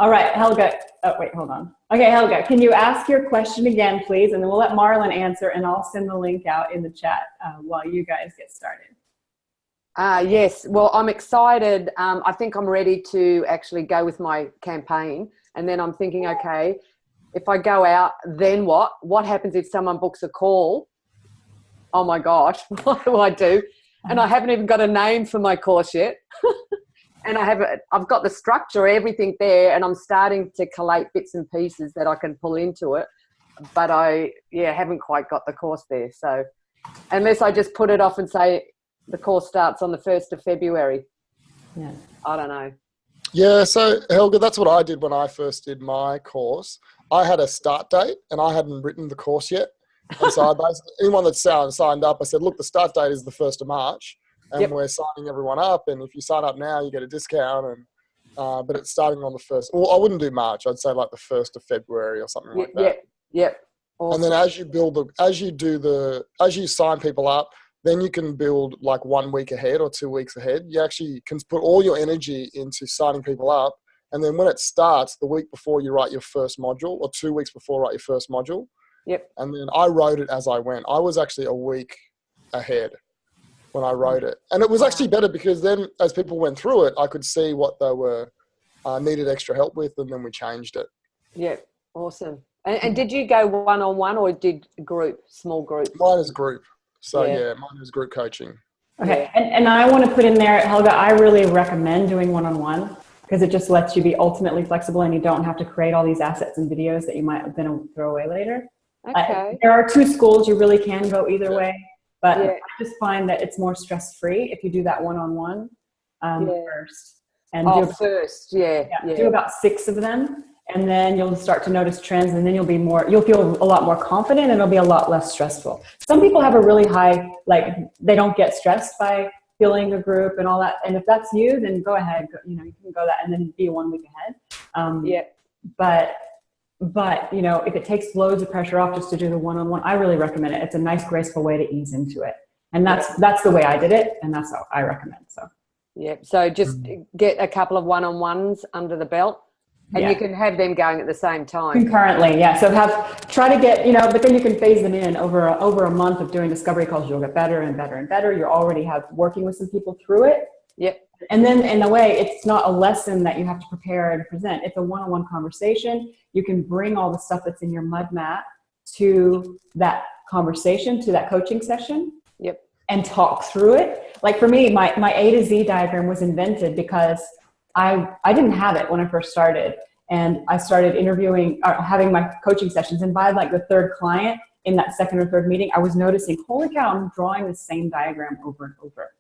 All right, Helga. Oh, wait, hold on. Okay, Helga, can you ask your question again, please? And then we'll let Marlon answer, and I'll send the link out in the chat while you guys get started. Yes. Well, I'm excited. I think I'm ready to actually go with my campaign. And then I'm thinking, okay, if I go out, then what? What happens if someone books a call? Oh my gosh, what do I do? And I haven't even got a name for my course yet. And I've got the structure, everything there, and I'm starting to collate bits and pieces that I can pull into it. But I haven't quite got the course there. So unless I just put it off and say the course starts on the 1st of February. Yeah. I don't know. Yeah, so Helga, that's what I did when I first did my course. I had a start date and I hadn't written the course yet. And so I basically, anyone that signed up, I said, look, the start date is the 1st of March and we're signing everyone up. And if you sign up now, you get a discount. And but it's starting on the 1st. Well, I wouldn't do March. I'd say like the 1st of February or something like that. Yep. Awesome. And then as you sign people up, then you can build like 1 week ahead or 2 weeks ahead. You actually can put all your energy into signing people up. And then when it starts, the week before you write your first module or 2 weeks before write your first module. Yep. And then I wrote it as I went. I was actually a week ahead when I wrote it. And it was actually better because then as people went through it, I could see what they were needed extra help with, and then we changed it. Yep. Awesome. And did you go one-on-one or did small group? Mine is group. So mine is group coaching. Okay, and I want to put in there, Helga, I really recommend doing one-on-one because it just lets you be ultimately flexible and you don't have to create all these assets and videos that you might then throw away later. Okay. There are 2 schools. You really can go either way, but I just find that it's more stress-free if you do that one-on-one first. And do about 6 of them. And then you'll start to notice trends, and then you'll feel a lot more confident, and it'll be a lot less stressful. Some people have a really high, they don't get stressed by feeling a group and all that. And if that's you, then go ahead, you can go that and then be 1 week ahead. But if it takes loads of pressure off just to do the one-on-one, I really recommend it. It's a nice, graceful way to ease into it. And that's the way I did it. And that's how I recommend. So just get a couple of one-on-ones under the belt. And you can have them going at the same time. Concurrently, So try to get, but then you can phase them in over a month of doing discovery calls. You'll get better and better and better. You're already working with some people through it. Yep. And then in a way, it's not a lesson that you have to prepare and present. It's a one-on-one conversation. You can bring all the stuff that's in your mud mat to that conversation, to that coaching session. Yep. And talk through it. Like for me, my A to Z diagram was invented because I didn't have it when I first started, and I started interviewing or having my coaching sessions. And by like the 3rd client in that 2nd or 3rd meeting, I was noticing, holy cow, I'm drawing the same diagram over and over.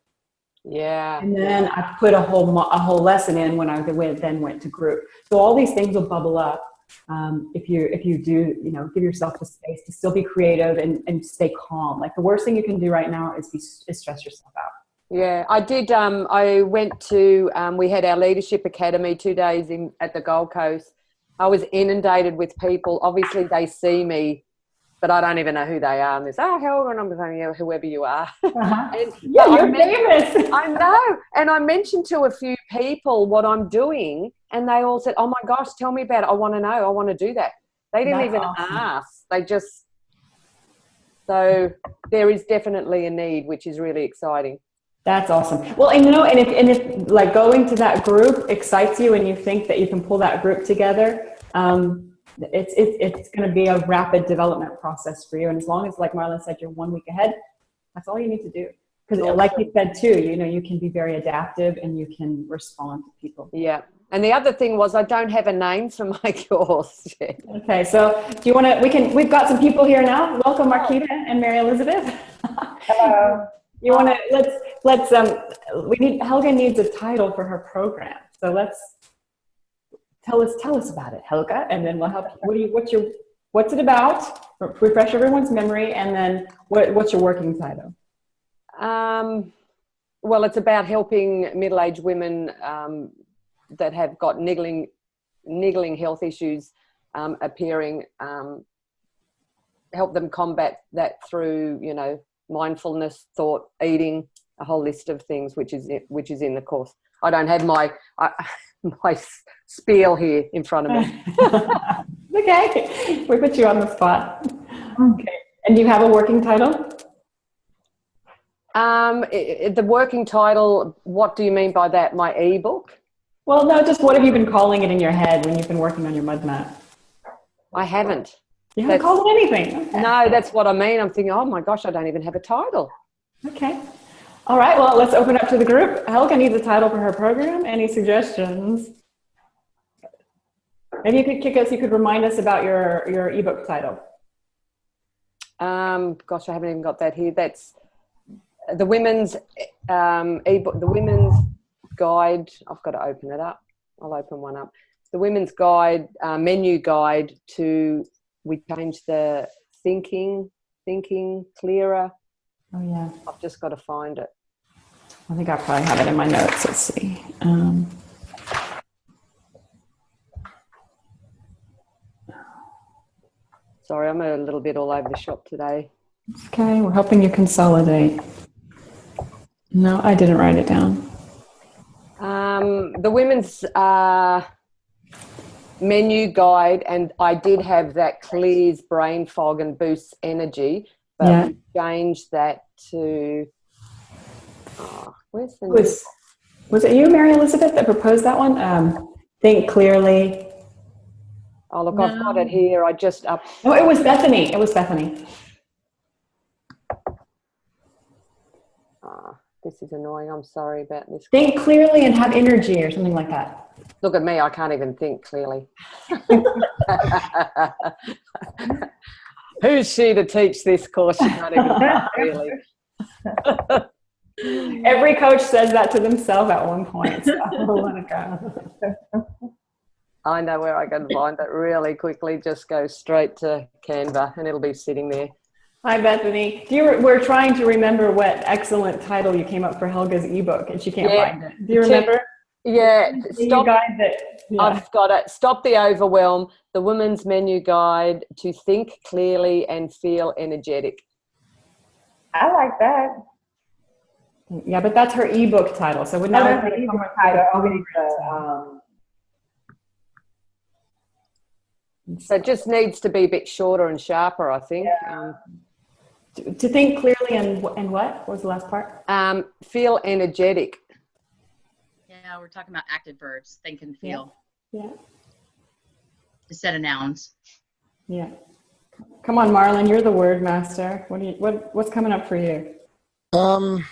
Yeah. And then I put a whole lesson in when I then went to group. So all these things will bubble up if you do, give yourself the space to still be creative and stay calm. Like the worst thing you can do right now is stress yourself out. Yeah, I did. I went to, we had our leadership academy 2 days at the Gold Coast. I was inundated with people. Obviously they see me, but I don't even know who they are. And they say, oh, Helga, and I'm saying, whoever you are. And, you're famous. I know. And I mentioned to a few people what I'm doing, and they all said, oh my gosh, tell me about it. I want to know. I want to do that. They didn't even ask. They just, so there is definitely a need, which is really exciting. That's awesome. Well, and if like going to that group excites you and you think that you can pull that group together, it's going to be a rapid development process for you. And as long as, like Marlon said, you're 1 week ahead, that's all you need to do. Because like you said too, you can be very adaptive and you can respond to people. Yeah. And the other thing was I don't have a name for my course yet. Okay. So do you want to, we've got some people here now. Welcome Marquetta and Mary Elizabeth. Hello. You want to, Helga needs a title for her program. So let's, tell us about it, Helga, and then we'll help you. What's it about? Refresh everyone's memory, and then what's your working title? Well, it's about helping middle-aged women that have got niggling health issues appearing, help them combat that through, mindfulness, thought, eating, a whole list of things, which is in the course. I don't have my spiel here in front of me. Okay, we put you on the spot. Okay, and do you have a working title? The working title, what do you mean by that? My ebook? Well, no, just what have you been calling it in your head when you've been working on your mud map? I haven't. You haven't called it anything? Okay. No, that's what I mean. I'm thinking, oh my gosh, I don't even have a title. Okay. All right, well, let's open up to the group. Helga needs a title for her program. Any suggestions? Maybe you could kick us, you could remind us about your ebook title. Gosh, I haven't even got that here. That's the women's ebook, the women's guide. I've got to open it up. I'll open one up. The women's guide, menu guide to, we changed the thinking clearer. Oh yeah. I've just got to find it. I think I probably have it in my notes. Let's see. Sorry, I'm a little bit all over the shop today. Okay, we're helping you consolidate. No, I didn't write it down. The women's menu guide, and I did have that clears brain fog and boosts energy, but we changed that to, where's the was it you, Mary Elizabeth, that proposed that one? Think clearly. Oh, look, no. I've got it here. I just up. No, it was Bethanie. It was Bethanie. This is annoying. I'm sorry about this. Think clearly and have energy or something like that. Look at me. I can't even think clearly. Who's she to teach this course? She can't even think clearly. Every coach says that to themselves at one point. So I'll let it go. I know where I can find it really quickly. Just go straight to Canva and it'll be sitting there. Hi, Bethany. We're trying to remember what excellent title you came up for Helga's ebook, and she can't find it. Do you remember? Yeah. Stop. I've got it. Stop the overwhelm. The women's menu guide to think clearly and feel energetic. I like that. Yeah, but that's her ebook title. So would now the ebook title. So it just needs to be a bit shorter and sharper, I think. Yeah. To think clearly and what? What was the last part? Feel energetic. Yeah, we're talking about active verbs, think and feel. Yeah. Instead of nouns. Yeah. Come on, Marlon, you're the word master. What's coming up for you? I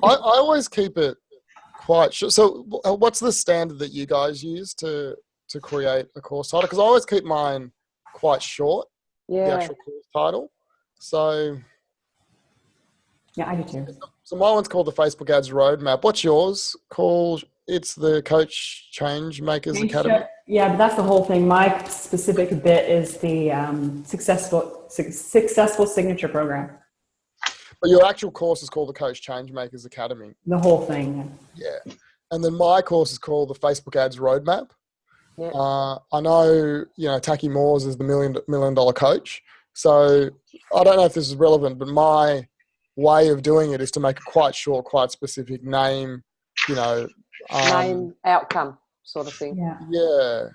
always keep it quite short. So what's the standard that you guys use to create a course title? Because I always keep mine quite short, the actual course title. So yeah, I do too. So my one's called the Facebook Ads Roadmap. What's yours called? It's the Coach Change Makers Academy. Yeah, but that's the whole thing. My specific bit is the successful signature program. But your actual course is called the Coach Change Makers Academy. The whole thing. Yeah. And then my course is called the Facebook Ads Roadmap. Yeah. I know, Taki Moores is the $1 million coach. So I don't know if this is relevant, but my way of doing it is to make it quite short, quite specific, name, name, outcome sort of thing. Yeah.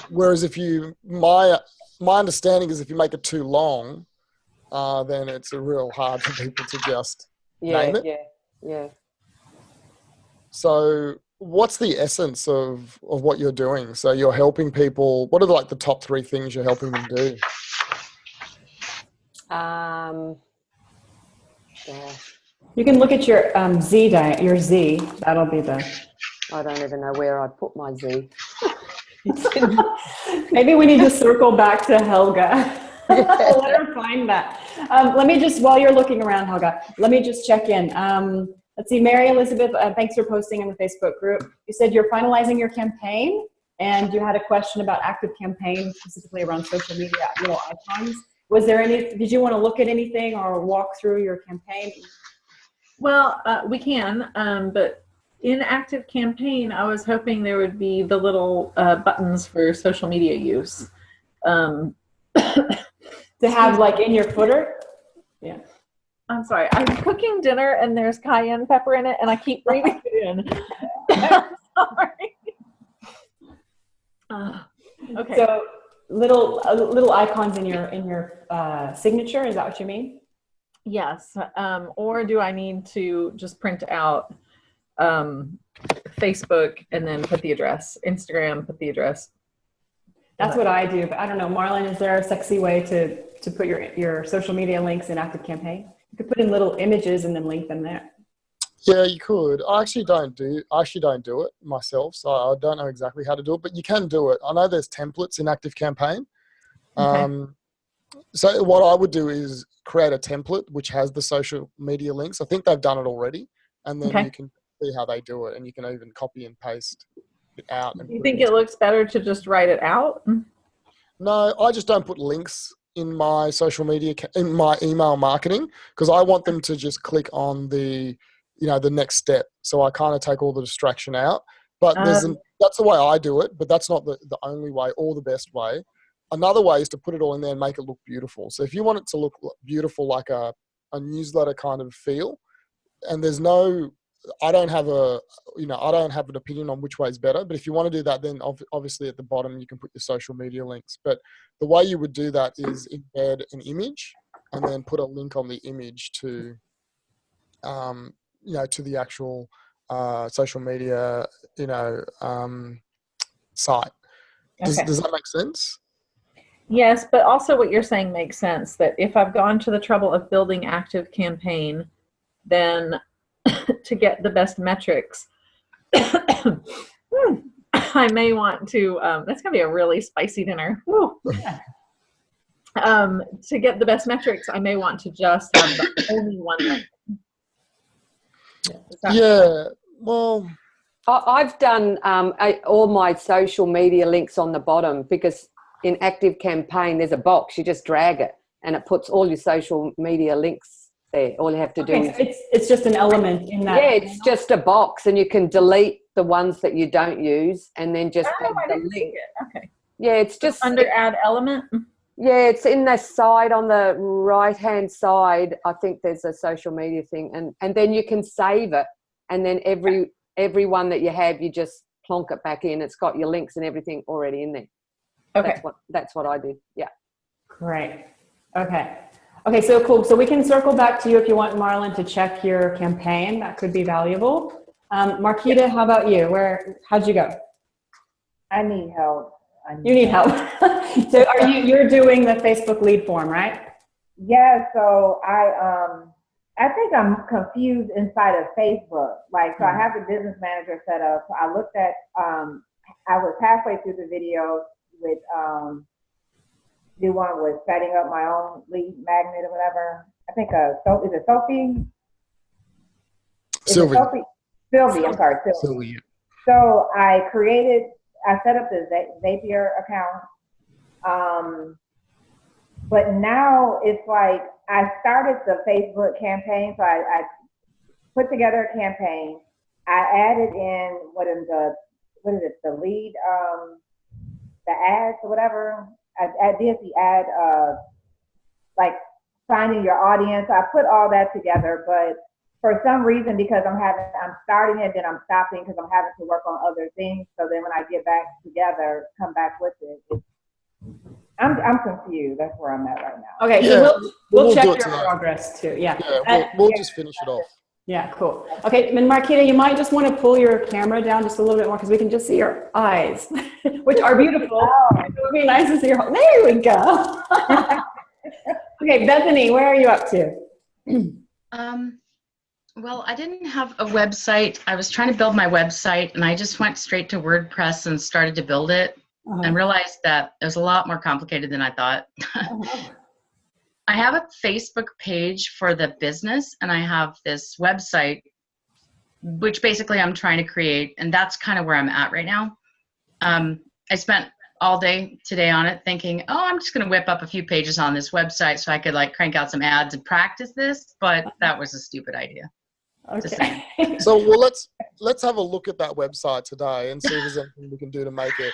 Whereas my understanding is if you make it too long, then it's real hard for people to just name it. Yeah. So what's the essence of what you're doing? So you're helping people. What are the top 3 things you're helping them do? You can look at your Z diet, your Z. That'll be the... I don't even know where I put my Z. Maybe we need to circle back to Helga. Let her find that. Let me just, while you're looking around, Helga, let me just check in. Let's see, Mary Elizabeth, thanks for posting in the Facebook group. You said you're finalizing your campaign, and you had a question about active campaign, specifically around social media, little icons. Was there did you want to look at anything or walk through your campaign? Well, we can, but in active campaign, I was hoping there would be the little buttons for social media use. To have in your footer? Yeah. I'm sorry. I'm cooking dinner and there's cayenne pepper in it, and I keep breathing it in. I'm sorry. Okay. So little icons in your signature. Is that what you mean? Yes. Or do I need to just print out Facebook and then put the address? Instagram, put the address. That's what I do. But I don't know, Marlon, is there a sexy way to put your social media links in ActiveCampaign? You could put in little images and then link them there. Yeah, you could. I actually don't do it myself, so I don't know exactly how to do it, but you can do it. I know there's templates in ActiveCampaign. Okay. So what I would do is create a template which has the social media links. I think they've done it already, and then you can see how they do it, and you can even copy and paste it out. And you think it looks better to just write it out? No, I just don't put links in my social media, in my email marketing, because I want them to just click on the next step. So I kind of take all the distraction out. But that's the way I do it, but that's not the only way or the best way. Another way is to put it all in there and make it look beautiful. So if you want it to look beautiful, like a newsletter kind of feel, and I don't have an opinion on which way is better, but if you want to do that, then obviously at the bottom you can put your social media links. But the way you would do that is embed an image and then put a link on the image to to the actual social media site. Does that make sense? Yes, but also what you're saying makes sense, that if I've gone to the trouble of building ActiveCampaign, then to get the best metrics, I may want to, that's going to be a really spicy dinner. To get the best metrics, I may want to just have the only one link. Yeah, well, I've done all my social media links on the bottom, because in ActiveCampaign there's a box. You just drag it and it puts all your social media links there. All you have to do is it's just an element in that. Yeah, it's just a box, and you can delete the ones that you don't use and then just add the link. Okay. Yeah, it's just under add element. Yeah, it's in the side on the right-hand side. I think there's a social media thing, and then you can save it, and then every one that you have, you just plonk it back in. It's got your links and everything already in there. Okay. That's what I do. Yeah. Great. Okay, so cool. So we can circle back to you if you want, Marlon, to check your campaign. That could be valuable. Marquetta, how about you? How'd you go? I need help. You need help. So you're doing the Facebook lead form, right? Yeah, so I think I'm confused inside of Facebook. So I have the business manager set up. So I looked at, I was halfway through the video with, the one was setting up my own lead magnet or whatever. I think, is it Sophie? Sylvie. Sylvie, I'm sorry, Sylvie. Sylvie. So I set up the Zapier account. But now it's like I started the Facebook campaign. So I put together a campaign. I added in the lead, the ads or whatever. I did the ad, like finding your audience. I put all that together, but for some reason, because I'm starting it, then I'm stopping because I'm having to work on other things. So then when I get back together, come back with it, I'm confused. That's where I'm at right now. Okay, so we'll check your progress too. Yeah. We'll just finish it off. Yeah, cool. Okay, and Marquetta, you might just want to pull your camera down just a little bit more because we can just see your eyes, which are beautiful. It would be nice to see your. There we go. Okay, Bethany, where are you up to? Well, I didn't have a website. I was trying to build my website, and I just went straight to WordPress and started to build it, and realized that it was a lot more complicated than I thought. I have a Facebook page for the business, and I have this website, which basically I'm trying to create, and that's kind of where I'm at right now. I spent all day today on it thinking, I'm just going to whip up a few pages on this website so I could crank out some ads and practice this, but that was a stupid idea. Okay. So let's have a look at that website today and see if there's anything we can do to make it.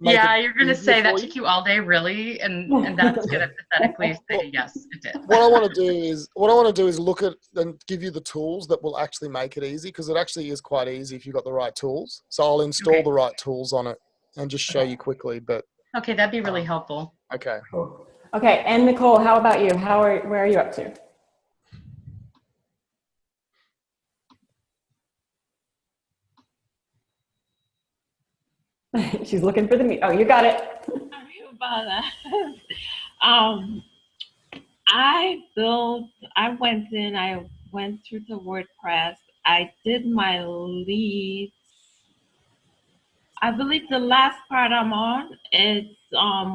You're going to say that took you all day, really, and that's going to pathetically say yes, it did. What I want to do is look at and give you the tools that will actually make it easy, because it actually is quite easy if you've got the right tools. So I'll install the right tools on it and just show you quickly. But okay, that'd be really helpful. Okay. Cool. Okay, and Nichol, how about you? Where are you up to? She's looking for the meat. Oh, you got it. Sorry about that. I went through the WordPress. I did my leads. I believe the last part I'm on is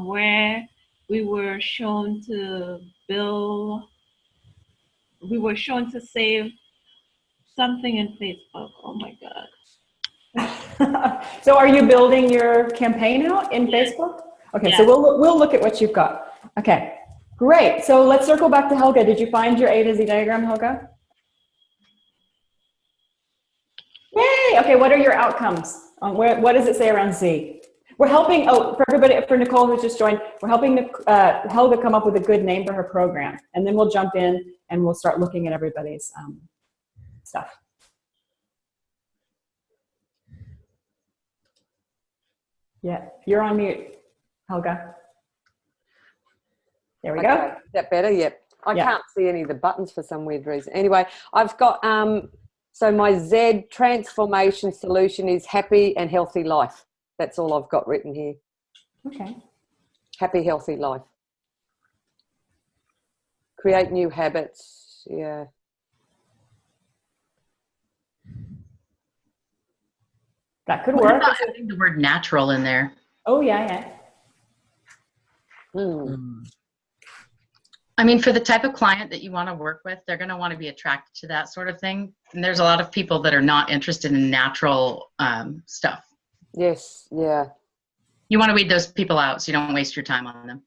where we were shown to build. We were shown to save something in Facebook. Oh my God. So are you building your campaign out in Facebook? Okay, so we'll look at what you've got. Okay, great. So let's circle back to Helga. Did you find your A to Z diagram, Helga? Yay! Okay, what are your outcomes? What does it say around Z? We're helping, for everybody, for Nichol who's just joined, we're helping Helga come up with a good name for her program. And then we'll jump in and we'll start looking at everybody's stuff. Yeah, you're on mute, Helga. There we go. Is that better? Yep. I can't see any of the buttons for some weird reason. Anyway, I've got, so my Z transformation solution is happy and healthy life. That's all I've got written here. Okay. Happy, healthy life. Create new habits. Yeah. That could work. Having the word natural in there. Oh, yeah. I mean, for the type of client that you want to work with, they're going to want to be attracted to that sort of thing. And there's a lot of people that are not interested in natural stuff. Yes, yeah. You want to weed those people out so you don't waste your time on them.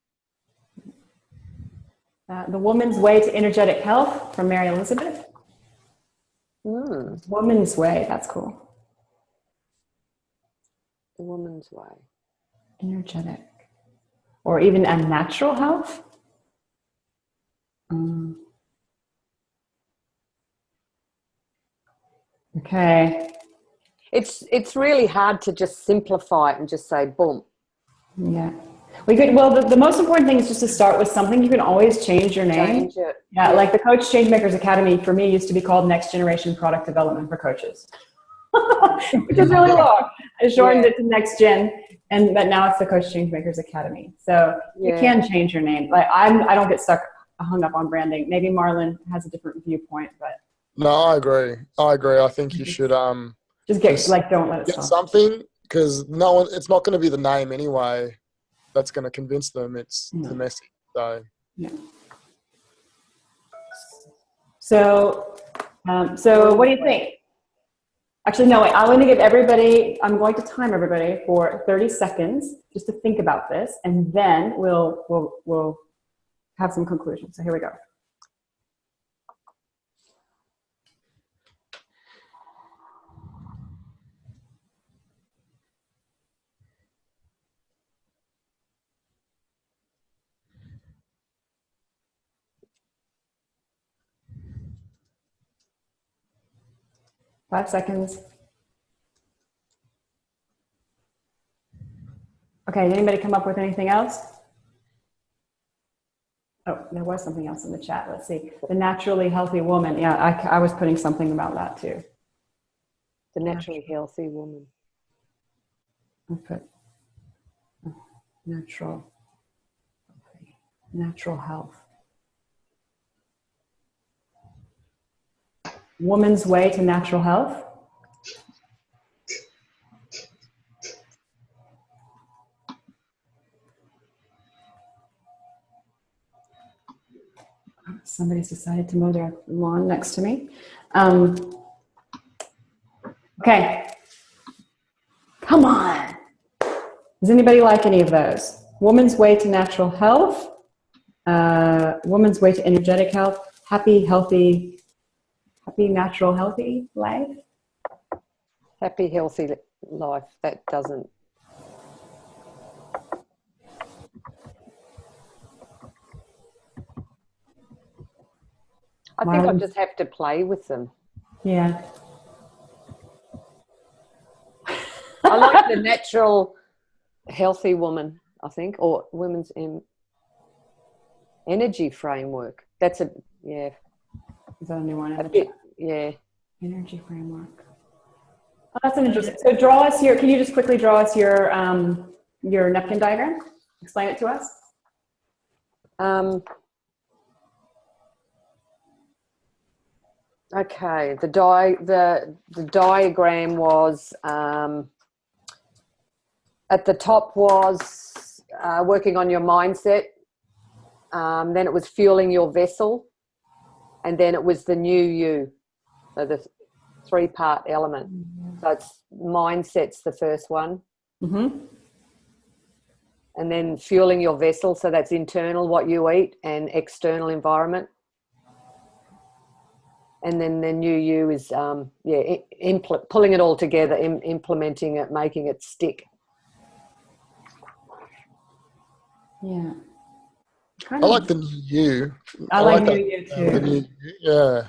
The Woman's Way to Energetic Health from Mary Elizabeth. Woman's Way, that's cool. The Woman's Way. Energetic. Or even a natural health. Okay. It's really hard to just simplify it and just say boom. Yeah. We could, well, the most important thing is just to start with something. You can always change your name. Change it. Yeah, like the Coach Changemakers Academy for me used to be called Next Generation Product Development for Coaches. Which is really long. I shortened it to Next Gen, but now it's the Coach Changemakers Academy. So you can change your name. Like I don't get hung up on branding. Maybe Marlon has a different viewpoint, but no, I agree. I think you should don't let it get stop. something, because it's not going to be the name anyway that's going to convince them. It's the message. So so what do you think? Actually, no, wait, I'm going to time everybody for 30 seconds just to think about this, and then we'll have some conclusions. So here we go. Five seconds. Okay, did anybody come up with anything else? Oh, there was something else in the chat. Let's see. The naturally healthy woman. Yeah, I was putting something about that too. The naturally healthy woman. I put natural health. Woman's Way to Natural Health. Somebody's decided to mow their lawn next to me. Okay. Come on. Does anybody like any of those? Woman's Way to Natural Health. Woman's Way to Energetic Health. Happy, Healthy. Happy, natural, healthy life. Happy, healthy life. That doesn't. I think I just have to play with them. Yeah. I like the natural, healthy woman, I think, or women's energy framework. That's a, yeah. Is that a new one? Yeah. Energy framework. Oh, that's an interesting. So draw us your, can you just quickly draw us your napkin diagram? Explain it to us. Okay, the diagram was, at the top was working on your mindset, then it was fueling your vessel, and then it was the new you, so the 3-part element. So it's mindset's the first one. Mm-hmm. And then fueling your vessel, so that's internal, what you eat, and external environment. And then the new you is, pulling it all together, implementing it, making it stick. Yeah. I like the new you. I like new you too. The new, yeah.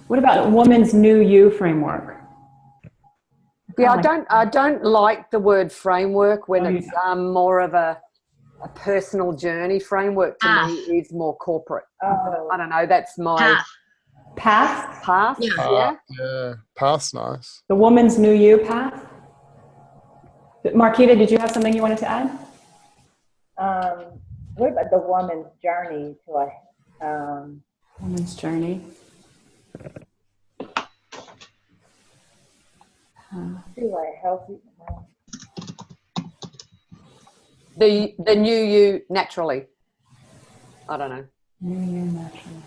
What about woman's new you framework? Yeah, I don't like the word framework when it's more of a personal journey. Framework to me is more corporate. I don't know. That's my path. Yeah. Yeah, path's nice. The woman's new you path. Marquetta, did you have something you wanted to add? What about the woman's journey to a woman's journey? To a healthy. The new you naturally. I don't know. New you naturally.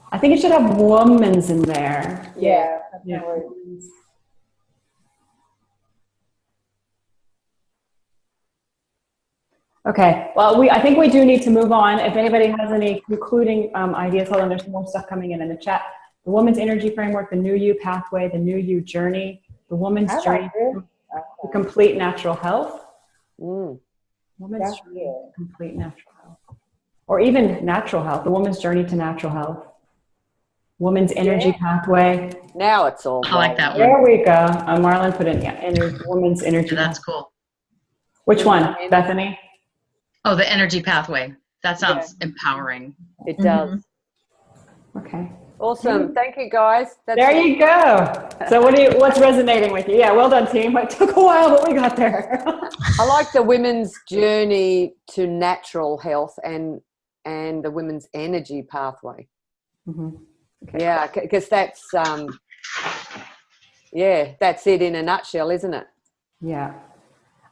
I think it should have woman's in there. Yeah. Okay, well, I think we do need to move on. If anybody has any concluding ideas, hold on, there's more stuff coming in the chat. The woman's energy framework, the new you pathway, the new you journey, the woman's journey to complete natural health. Woman's journey to complete natural health. Or even natural health, the woman's journey to natural health. Woman's energy pathway. Now it's all. I like that one. There we go. Marlon put in woman's energy. Yeah, that's cool. Which one, Bethany? Oh, the energy pathway. That sounds empowering. It does. Okay. Awesome. Thank you, guys. There you go. So what's resonating with you? Yeah, well done, team. It took a while, but we got there. I like the women's journey to natural health and the women's energy pathway. Mm-hmm. Okay. Yeah, because that's that's it in a nutshell, isn't it? Yeah.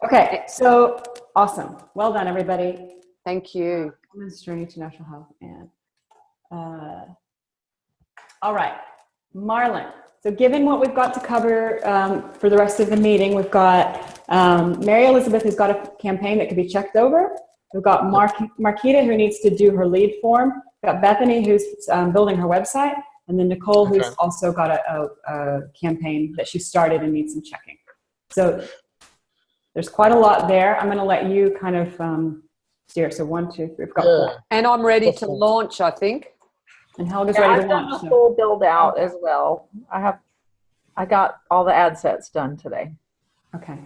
Okay, so awesome. Well done, everybody. Thank you. Women's journey to natural health. And all right, Marlon. So given what we've got to cover for the rest of the meeting, we've got Mary Elizabeth, who's got a campaign that could be checked over. We've got Marquetta, who needs to do her lead form. We've got Bethany, who's building her website. And then Nichol, who's also got a campaign that she started and needs some checking. So there's quite a lot there. I'm going to let you kind of steer. So 1, 2, 3, we've got 4. And I'm ready to launch, I think. And Helga's ready to launch. I've done a full build out as well. I got all the ad sets done today. Okay.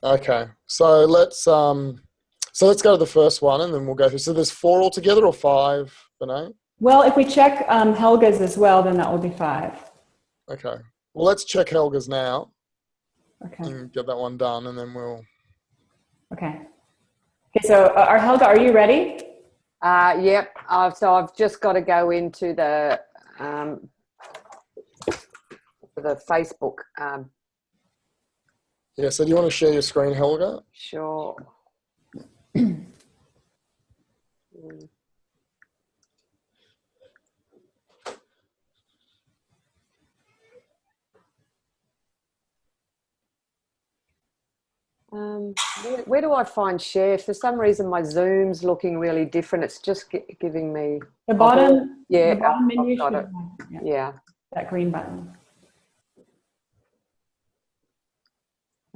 Okay. So let's go to the first one and then we'll go through. So there's 4 altogether or 5, Bethanie? Well, if we check Helga's as well, then that will be 5. Okay. Well, let's check Helga's now. Okay. And get that one done, and then we'll. Okay. Okay. So, Helga, are you ready? Yep. So I've just got to go into the Facebook. Yeah. So do you want to share your screen, Helga? Sure. Where do I find share? For some reason, my Zoom's looking really different. It's just giving me the bottom. Yeah, the bottom menu. I've got it. Yeah. that green button.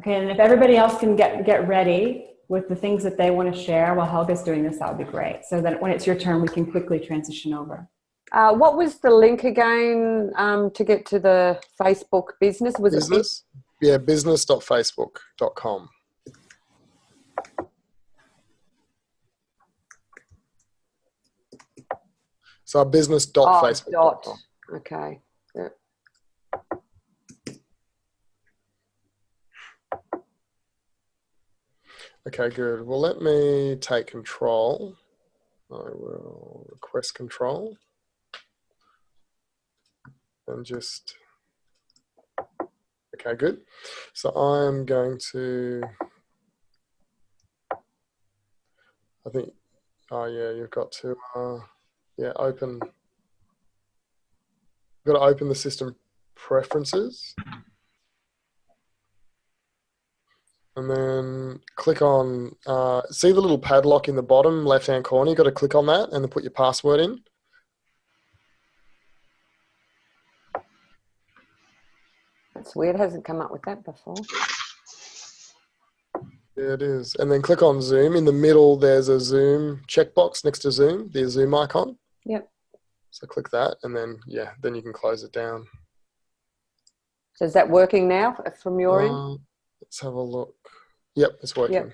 Okay, and if everybody else can get ready with the things that they want to share while Helga's doing this, that would be great. So that when it's your turn, we can quickly transition over. What was the link again to get to the Facebook business? Was business? Yeah, business.facebook.com. So business.facebook.com. Okay. Yeah. Okay, good. Well, let me take control. I will request control and just, okay, good. So I'm going to, I think, oh yeah, you've got to, yeah, open, you've got to open the system preferences. And then click on, see the little padlock in the bottom left-hand corner? You've got to click on that and then put your password in. That's weird. It hasn't come up with that before. Yeah, it is. And then click on Zoom. In the middle, there's a Zoom checkbox next to Zoom, the Zoom icon. Yep. So click that and then, yeah, then you can close it down. So is that working now from your end? Let's have a look. Yep, it's working. Yep.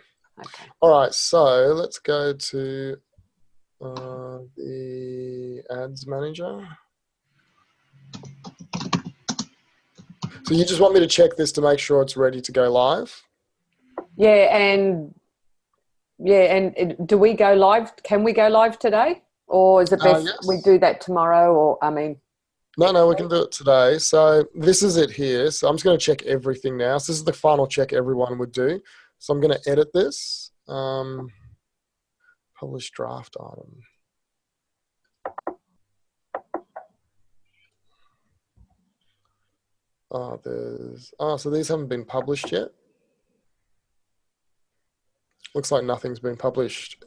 Okay. All right, so let's go to the ads manager. So you just want me to check this to make sure it's ready to go live? Yeah, and do we go live? Can we go live today? Or is it best yes. we do that tomorrow? Or, I mean... No, we can do it today. So this is it here. So I'm just going to check everything now. So this is the final check everyone would do. So I'm going to edit this. Publish draft item. So these haven't been published yet. Looks like nothing's been published.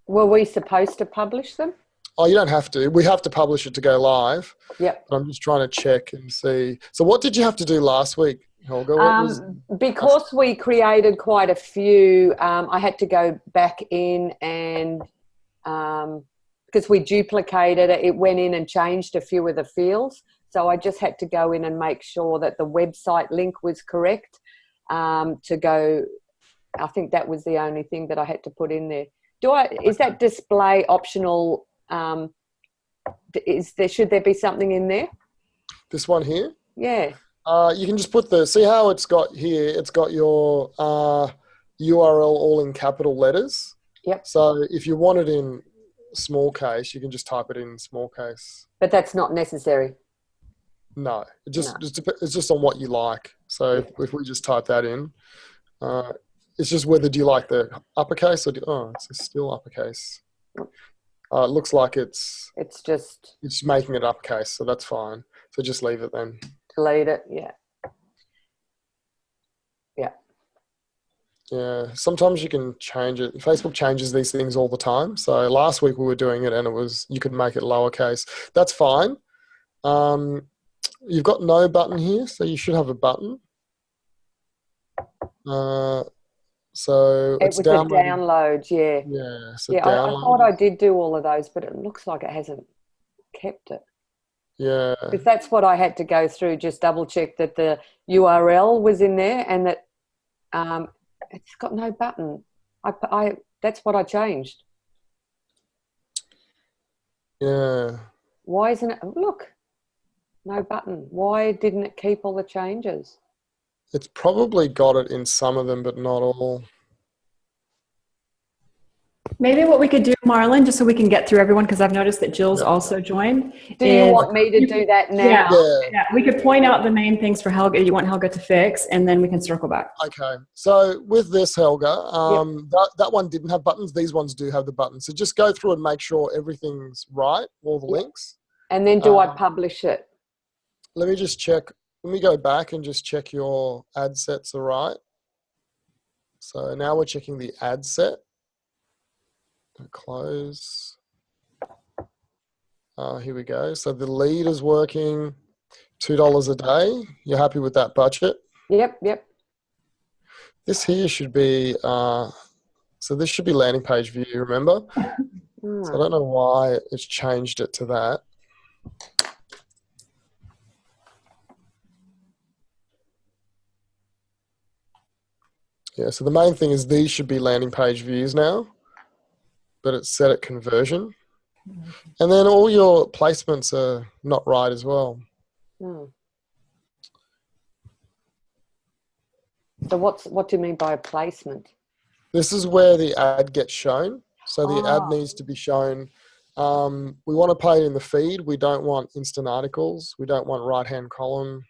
Were we supposed to publish them? Oh, you don't have to. We have to publish it to go live. Yep. But I'm just trying to check and see. So what did you have to do last week, Helga? Because we created quite a few, I had to go back in and because we duplicated it, it went in and changed a few of the fields. So I just had to go in and make sure that the website link was correct to go. I think that was the only thing that I had to put in there. Is that display optional? Should there be something in there? This one here? Yeah. You can just put see how it's got here, it's got your URL all in capital letters. Yep. So if you want it in small case, you can just type it in small case. But that's not necessary. No, it's just on what you like. So if we just type that in, it's just whether do you like the uppercase or it's still uppercase. It looks like it's making it uppercase, so that's fine. So just leave it then. Delete it, yeah. Yeah. Yeah, sometimes you can change it. Facebook changes these things all the time. So last week we were doing it and you could make it lowercase. That's fine. You've got no button here, so you should have a button. So it's downloads, yeah. Yeah, so I thought I did do all of those, but it looks like it hasn't kept it. Yeah. Because that's what I had to go through, just double check that the URL was in there and that it's got no button. That's what I changed. Yeah. Why isn't it? Look, no button. Why didn't it keep all the changes? It's probably got it in some of them, but not all. Maybe what we could do, Marlon, just so we can get through everyone, because I've noticed that Jill's also joined. Do you want me to do that now? Yeah, we could point out the main things for Helga you want Helga to fix, and then we can circle back. Okay. So with this, Helga, that one didn't have buttons. These ones do have the buttons. So just go through and make sure everything's right, all the links. And then do I publish it? Let me just check. Let me go back and just check your ad sets are right. So now we're checking the ad set. Close. Here we go. So the lead is working. $2 a day. You're happy with that budget? Yep. This here should be, so this should be landing page view, remember? So I don't know why it's changed it to that. Yeah, so the main thing is these should be landing page views now, but it's set at conversion. And then all your placements are not right as well. So what do you mean by a placement? This is where the ad gets shown. So the ad needs to be shown. We want to play it in the feed. We don't want instant articles. We don't want right-hand column.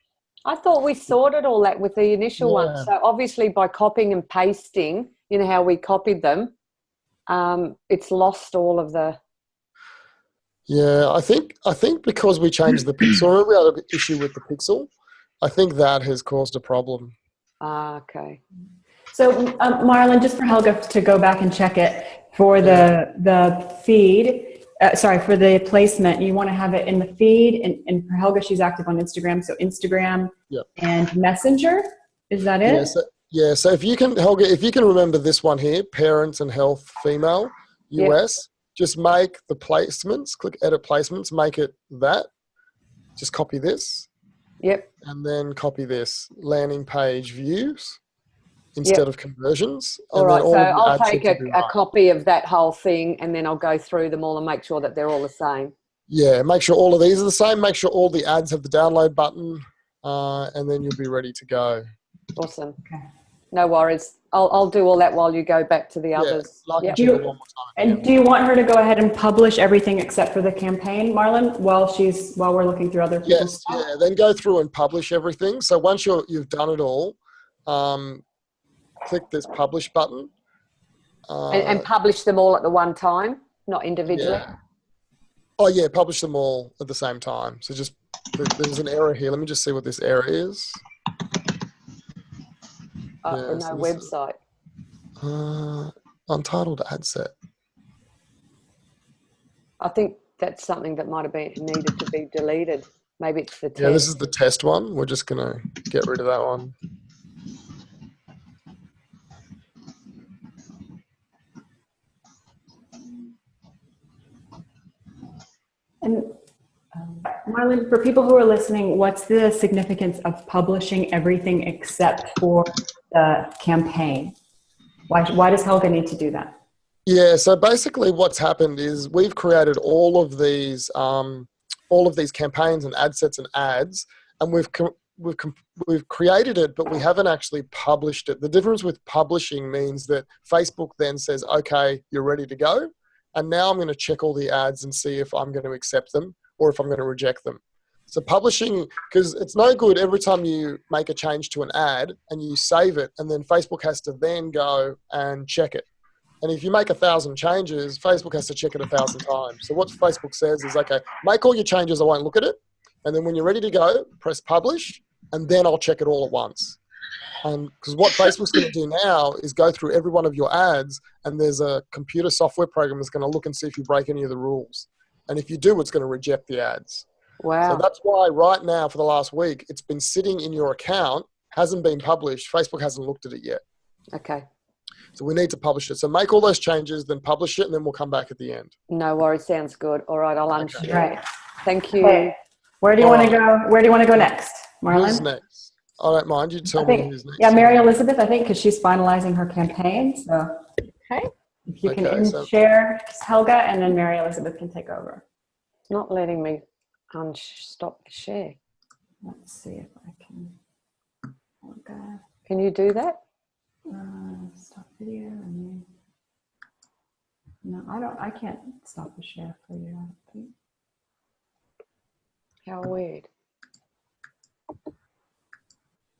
I thought we sorted all that with the initial one. So obviously by copying and pasting, you know how we copied them, it's lost all of the... Yeah, I think because we changed the pixel, remember we had an issue with the pixel? I think that has caused a problem. Okay. So Marlon, just for Helga to go back and check it, for the feed, for the placement, you want to have it in the feed, and for Helga, she's active on Instagram, so Instagram and Messenger, is that it? So if you can, Helga, if you can remember this one here, parents and health female, US, just make the placements, click edit placements, make it that, just copy this. And then copy this, landing page views instead of conversions. All right, so I'll take a copy of that whole thing, and then I'll go through them all and make sure that they're all the same. Yeah, make sure all of these are the same. Make sure all the ads have the download button, and then you'll be ready to go. Awesome. Okay. No worries. I'll do all that while you go back to the others. Do you want her to go ahead and publish everything except for the campaign, Marlon, while we're looking through other people's stuff? Yeah. Then go through and publish everything. So once you've done it all, click this publish button. And publish them all at the one time, not individually? Yeah. Oh, yeah, publish them all at the same time. So just, there's an error here. Let me just see what this error is. No website. Untitled ad set. I think that's something that might have been needed to be deleted. Maybe it's the test. Yeah, this is the test one. We're just going to get rid of that one. And Marlon, for people who are listening, what's the significance of publishing everything except for the campaign? Why does Helga need to do that? Yeah, so basically what's happened is we've created all of these campaigns and ad sets and ads, and we've created it, but we haven't actually published it. The difference with publishing means that Facebook then says, okay, you're ready to go. And now I'm going to check all the ads and see if I'm going to accept them or if I'm going to reject them. So publishing, because it's no good every time you make a change to an ad and you save it, and then Facebook has to then go and check it. And if you make 1,000 changes, Facebook has to check it 1,000 times. So what Facebook says is, okay, make all your changes, I won't look at it. And then when you're ready to go, press publish, and then I'll check it all at once. And because what Facebook's going to do now is go through every one of your ads, and there's a computer software program that's going to look and see if you break any of the rules. And if you do, it's going to reject the ads. Wow. So that's why right now for the last week, it's been sitting in your account, hasn't been published. Facebook hasn't looked at it yet. Okay. So we need to publish it. So make all those changes, then publish it, and then we'll come back at the end. No worries. Sounds good. All right. I'll unshare. Okay. Right. Thank you. Okay. Where do you want to go? Where do you want to go next, Marlon? Who's next? I don't mind. You tell me who's next. Yeah, Mary Elizabeth, I think, because she's finalizing her campaign. So if you can share Helga, and then Mary Elizabeth can take over. It's not letting me stop the share. Let's see if I can. Okay. Can you do that? Stop video. No, I can't stop the share for you. I don't think. How weird.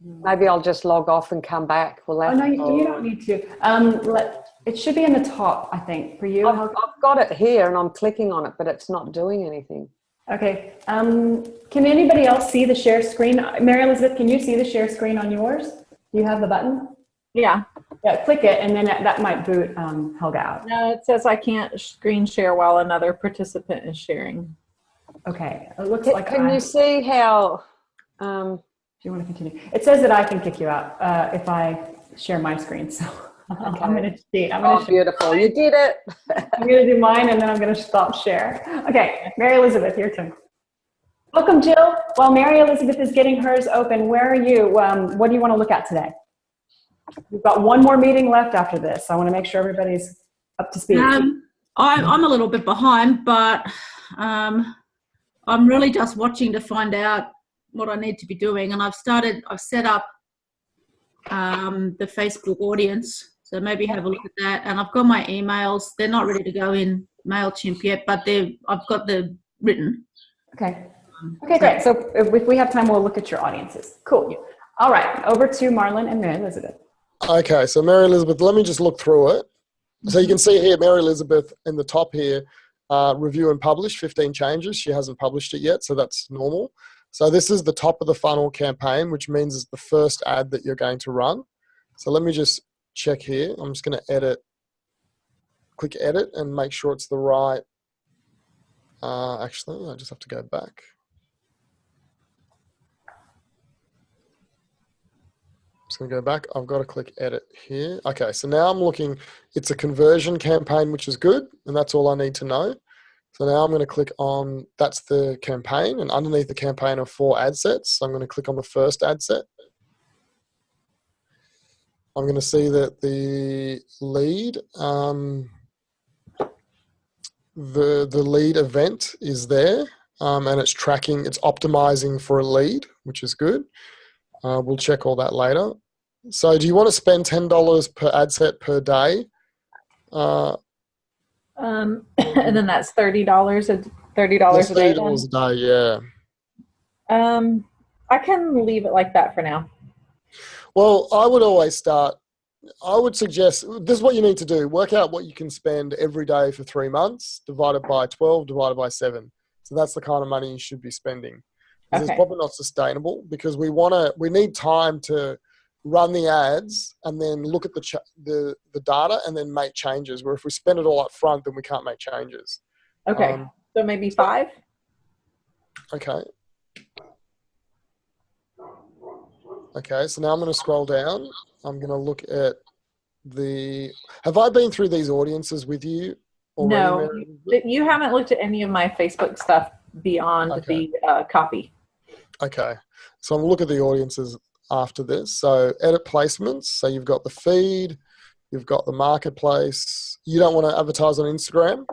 Maybe I'll just log off and come back. Will that? Oh no, you don't need to. It should be in the top, I think, for you. I've got it here, and I'm clicking on it, but it's not doing anything. Okay. Can anybody else see the share screen? Mary Elizabeth, can you see the share screen on yours? Do you have the button? Yeah. Yeah, click it, and then that might boot Helga out. No, it says I can't screen share while another participant is sharing. Okay. It looks like Can you see how Do you want to continue? It says that I can kick you out if I share my screen. So okay. I'm going to cheat. Beautiful. You did it. I'm going to do mine and then I'm going to stop share. Okay, Mary Elizabeth, your turn. Welcome, Jill. While Mary Elizabeth is getting hers open, where are you? What do you want to look at today? We've got one more meeting left after this. So I want to make sure everybody's up to speed. I'm a little bit behind, but I'm really just watching to find out what I need to be doing. And I've set up the Facebook audience. So maybe have a look at that. And I've got my emails. They're not ready to go in MailChimp yet, but I've got the written. Okay. Okay, great. So if we have time, we'll look at your audiences. Cool. All right. Over to Marlon and Mary Elizabeth. Okay. So Mary Elizabeth, let me just look through it. So you can see here, Mary Elizabeth in the top here, review and publish, 15 changes. She hasn't published it yet, so that's normal. So this is the top of the funnel campaign, which means it's the first ad that you're going to run. So let me just check here. I'm just going to click edit and make sure it's the right. Actually, I just have to go back. Just going to go back. I've got to click edit here. Okay, so now I'm looking. It's a conversion campaign, which is good, and that's all I need to know. So now I'm going to click on, that's the campaign, and underneath the campaign are 4 ad sets. So I'm going to click on the first ad set. I'm going to see that the lead, the lead event is there, and it's tracking, it's optimizing for a lead, which is good. We'll check all that later. So do you want to spend $10 per ad set per day? And then that's $30 a day. $30 a day, yeah. I can leave it like that for now. Well, I would suggest, this is what you need to do. Work out what you can spend every day for 3 months, divided by 12, divided by 7. So that's the kind of money you should be spending. Okay. It's probably not sustainable because we need time to run the ads and then look at the data and then make changes. Where if we spend it all up front, then we can't make changes. Okay, so maybe 5? Okay. Okay, so now I'm going to scroll down. I'm going to look at have I been through these audiences with you already? No, you haven't looked at any of my Facebook stuff beyond the copy. Okay, so I'm going to look at the audiences after this. So edit placements. So you've got the feed, you've got the marketplace. You don't want to advertise on Instagram?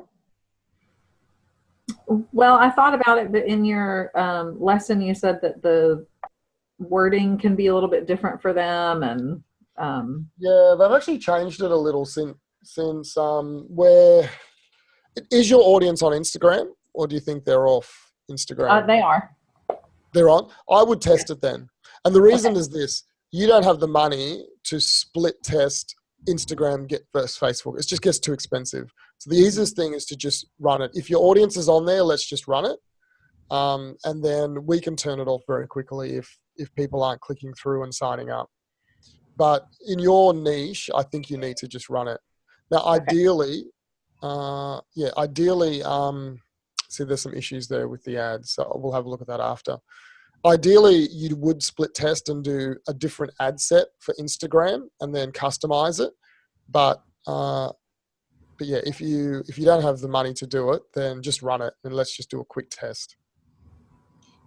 Well, I thought about it, but in your lesson, you said that the wording can be a little bit different for them, and yeah, they've actually changed it a little since where is your audience on Instagram, or do you think they're off Instagram? They are. They're on. I would test it then, and the reason is this: you don't have the money to split test Instagram versus Facebook. It just gets too expensive. So the easiest thing is to just run it. If your audience is on there, let's just run it, and then we can turn it off very quickly if people aren't clicking through and signing up. But in your niche, I think you need to just run it. Now, ideally, see, there's some issues there with the ads, so we'll have a look at that after. Ideally, you would split test and do a different ad set for Instagram and then customize it. But yeah, if you don't have the money to do it, then just run it and let's just do a quick test.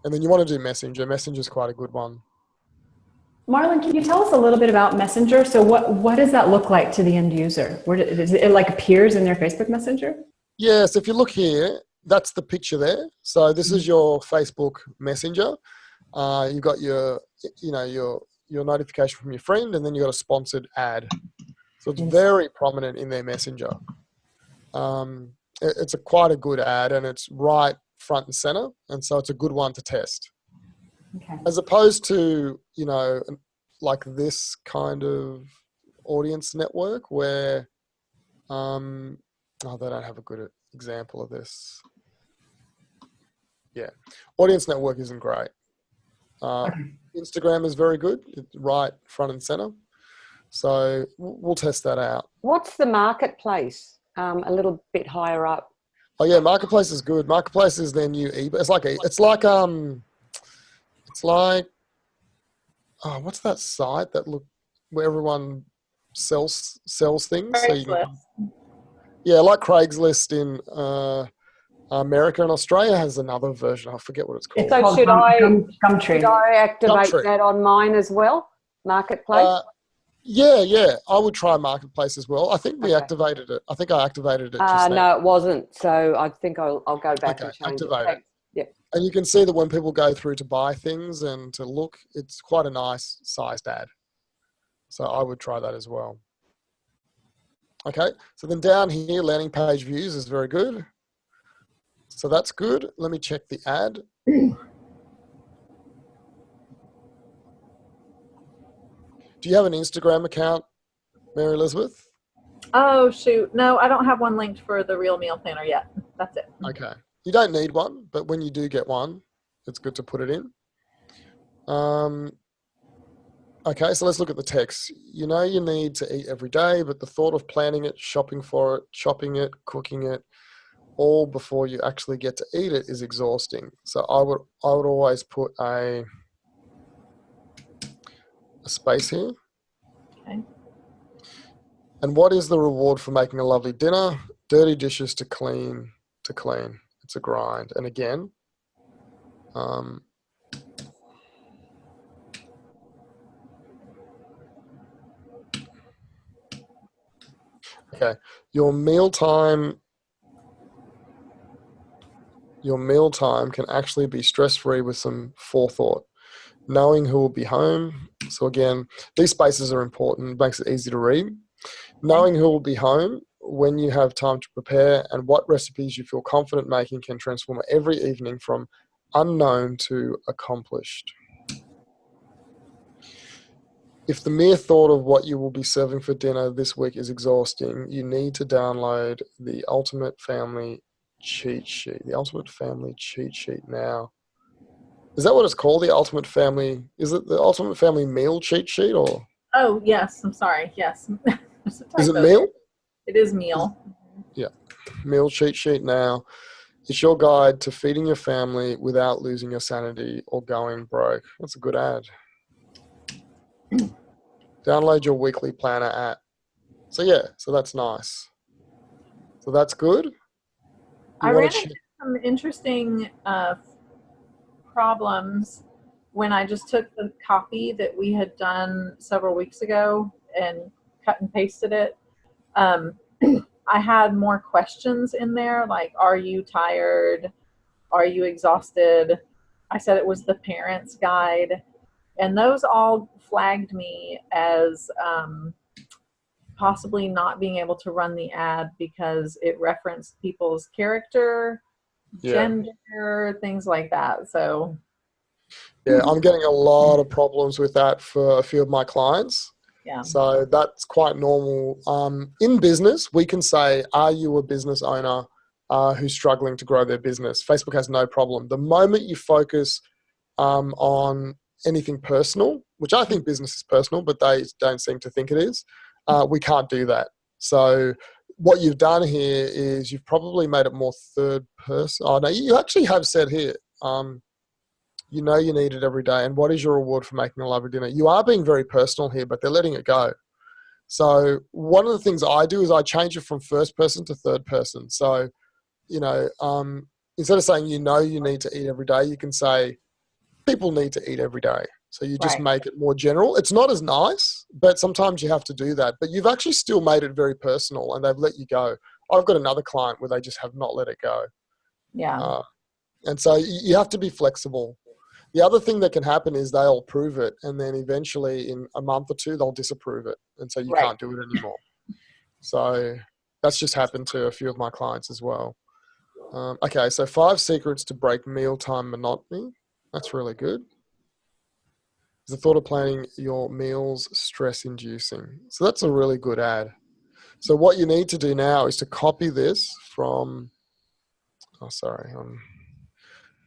And then you want to do Messenger. Messenger is quite a good one. Marlon, can you tell us a little bit about Messenger? So what does that look like to the end user? Does it like appears in their Facebook Messenger? Yes, if you look here, that's the picture there. So this is your Facebook Messenger. You've got your notification from your friend, and then you've got a sponsored ad. So it's very prominent in their Messenger. It's quite a good ad, and it's right front and center, and so it's a good one to test. Okay. As opposed to, like this kind of audience network where, they don't have a good example of this. Yeah, audience network isn't great. Instagram is very good. It's right front and center. So we'll test that out. What's the marketplace? A little bit higher up. Oh yeah, marketplace is good. Marketplace is their new eBay. It's It's like, oh, what's that site where everyone sells things? So you can, yeah, like Craigslist in America, and Australia has another version. I forget what it's called. So should Gumtree. I activate that on mine as well? Marketplace? Yeah. I would try Marketplace as well. I think we activated it. I think I activated it just now. No, it wasn't. So I think I'll go back and change activate it. Yeah. And you can see that when people go through to buy things and to look, it's quite a nice sized ad. So I would try that as well. Okay, so then down here, landing page views is very good. So that's good. Let me check the ad. Do you have an Instagram account, Mary Elizabeth? Oh, shoot. No, I don't have one linked for the Real Meal Planner yet. That's it. Okay. You don't need one, but when you do get one, it's good to put it in. Okay, so let's look at the text. You know you need to eat every day, but the thought of planning it, shopping for it, chopping it, cooking it, all before you actually get to eat it is exhausting. So I would always put a space here. Okay. And what is the reward for making a lovely dinner? Dirty dishes to clean. It's a grind. And again, okay, your mealtime can actually be stress-free with some forethought. Knowing who will be home. So again, these spaces are important. It makes it easy to read. Knowing who will be home when you have time to prepare and what recipes you feel confident making can transform every evening from unknown to accomplished. If the mere thought of what you will be serving for dinner this week is exhausting, you need to download the Ultimate Family Cheat Sheet. The Ultimate Family Cheat Sheet now. Is that what it's called? The Ultimate Family? Is it the Ultimate Family Meal Cheat Sheet or? Oh, yes. I'm sorry. Yes. Is it meal? It is meal. Yeah. Meal Cheat Sheet now. It's your guide to feeding your family without losing your sanity or going broke. That's a good ad. Download your weekly planner app. So yeah, so that's nice. So that's good. I ran into some interesting problems when I just took the copy that we had done several weeks ago and cut and pasted it. I had more questions in there, like, are you tired? Are you exhausted? I said it was the parent's guide. And those all flagged me as possibly not being able to run the ad because it referenced people's character, gender, things like that. So yeah, I'm getting a lot of problems with that for a few of my clients. Yeah. So that's quite normal. In business, we can say, are you a business owner who's struggling to grow their business? Facebook has no problem. The moment you focus on anything personal, which I think business is personal, but they don't seem to think it is, we can't do that. So what you've done here is you've probably made it more third person. Oh, no, you actually have said here, you know you need it every day. And what is your reward for making a lovely dinner? You are being very personal here, but they're letting it go. So one of the things I do is I change it from first person to third person. So, you know, instead of saying, you know, you need to eat every day, you can say, people need to eat every day. So you just make it more general. It's not as nice, but sometimes you have to do that. But you've actually still made it very personal and they've let you go. I've got another client where they just have not let it go. Yeah. And so you have to be flexible. The other thing that can happen is they'll approve it and then eventually in a month or two, they'll disapprove it. And so you can't do it anymore. So that's just happened to a few of my clients as well. Okay, so 5 secrets to break mealtime monotony. That's really good. Is the thought of planning your meals stress-inducing? So that's a really good ad. So what you need to do now is to copy this from, you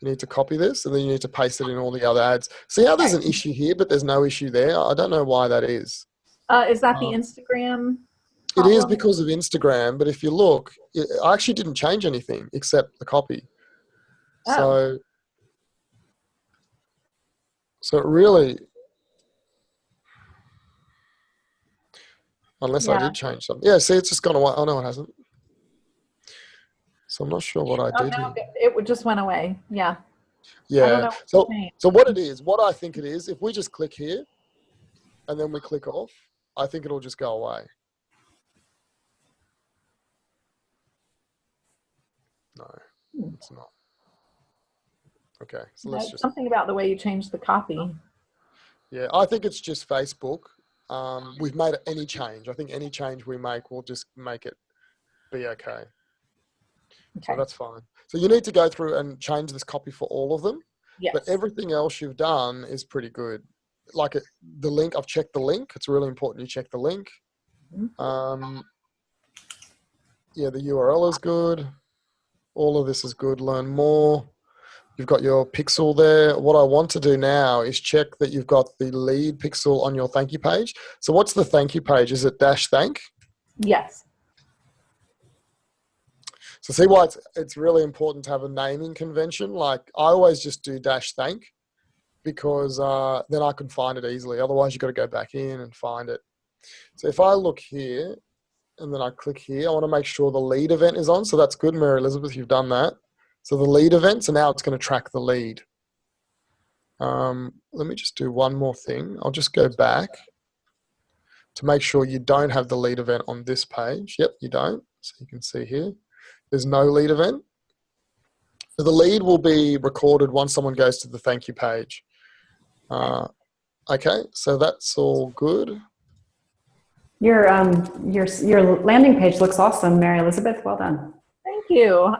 need to copy this and then you need to paste it in all the other ads. See how there's an issue here, but there's no issue there? I don't know why that is. Is that the Instagram problem? It is because of Instagram, but if you look, I actually didn't change anything except the copy. So So it really, unless I did change something. Yeah, see, it's just gone away. Oh, no, it hasn't. So I'm not sure what I did no, here. it just went away. Yeah. Yeah. I don't know So what it is, what I think it is, if we just click here and then we click off, I think it'll just go away. No, it's not. Okay, so let's just... Something about the way you changed the copy. Yeah, I think it's just Facebook. We've made any change. I think any change we make will just make it be okay. So that's fine. So you need to go through and change this copy for all of them. Yes. But everything else you've done is pretty good. Like the link, I've checked the link. It's really important you check the link. Yeah, the URL is good. All of this is good. Learn more. You've got your pixel there. What I want to do now is check that you've got the lead pixel on your thank you page. So what's the thank you page? Is it -thank? Yes. So see why it's really important to have a naming convention. Like I always just do -thank because then I can find it easily. Otherwise you've got to go back in and find it. So if I look here and then I click here, I want to make sure the lead event is on. So that's good, Mary Elizabeth, you've done that. So the lead event, so now it's going to track the lead. Let me just do one more thing. I'll just go back to make sure you don't have the lead event on this page. Yep, you don't. So you can see here, there's no lead event. So the lead will be recorded once someone goes to the thank you page. Okay, so that's all good. Your landing page looks awesome, Mary Elizabeth. Well done. Thank you.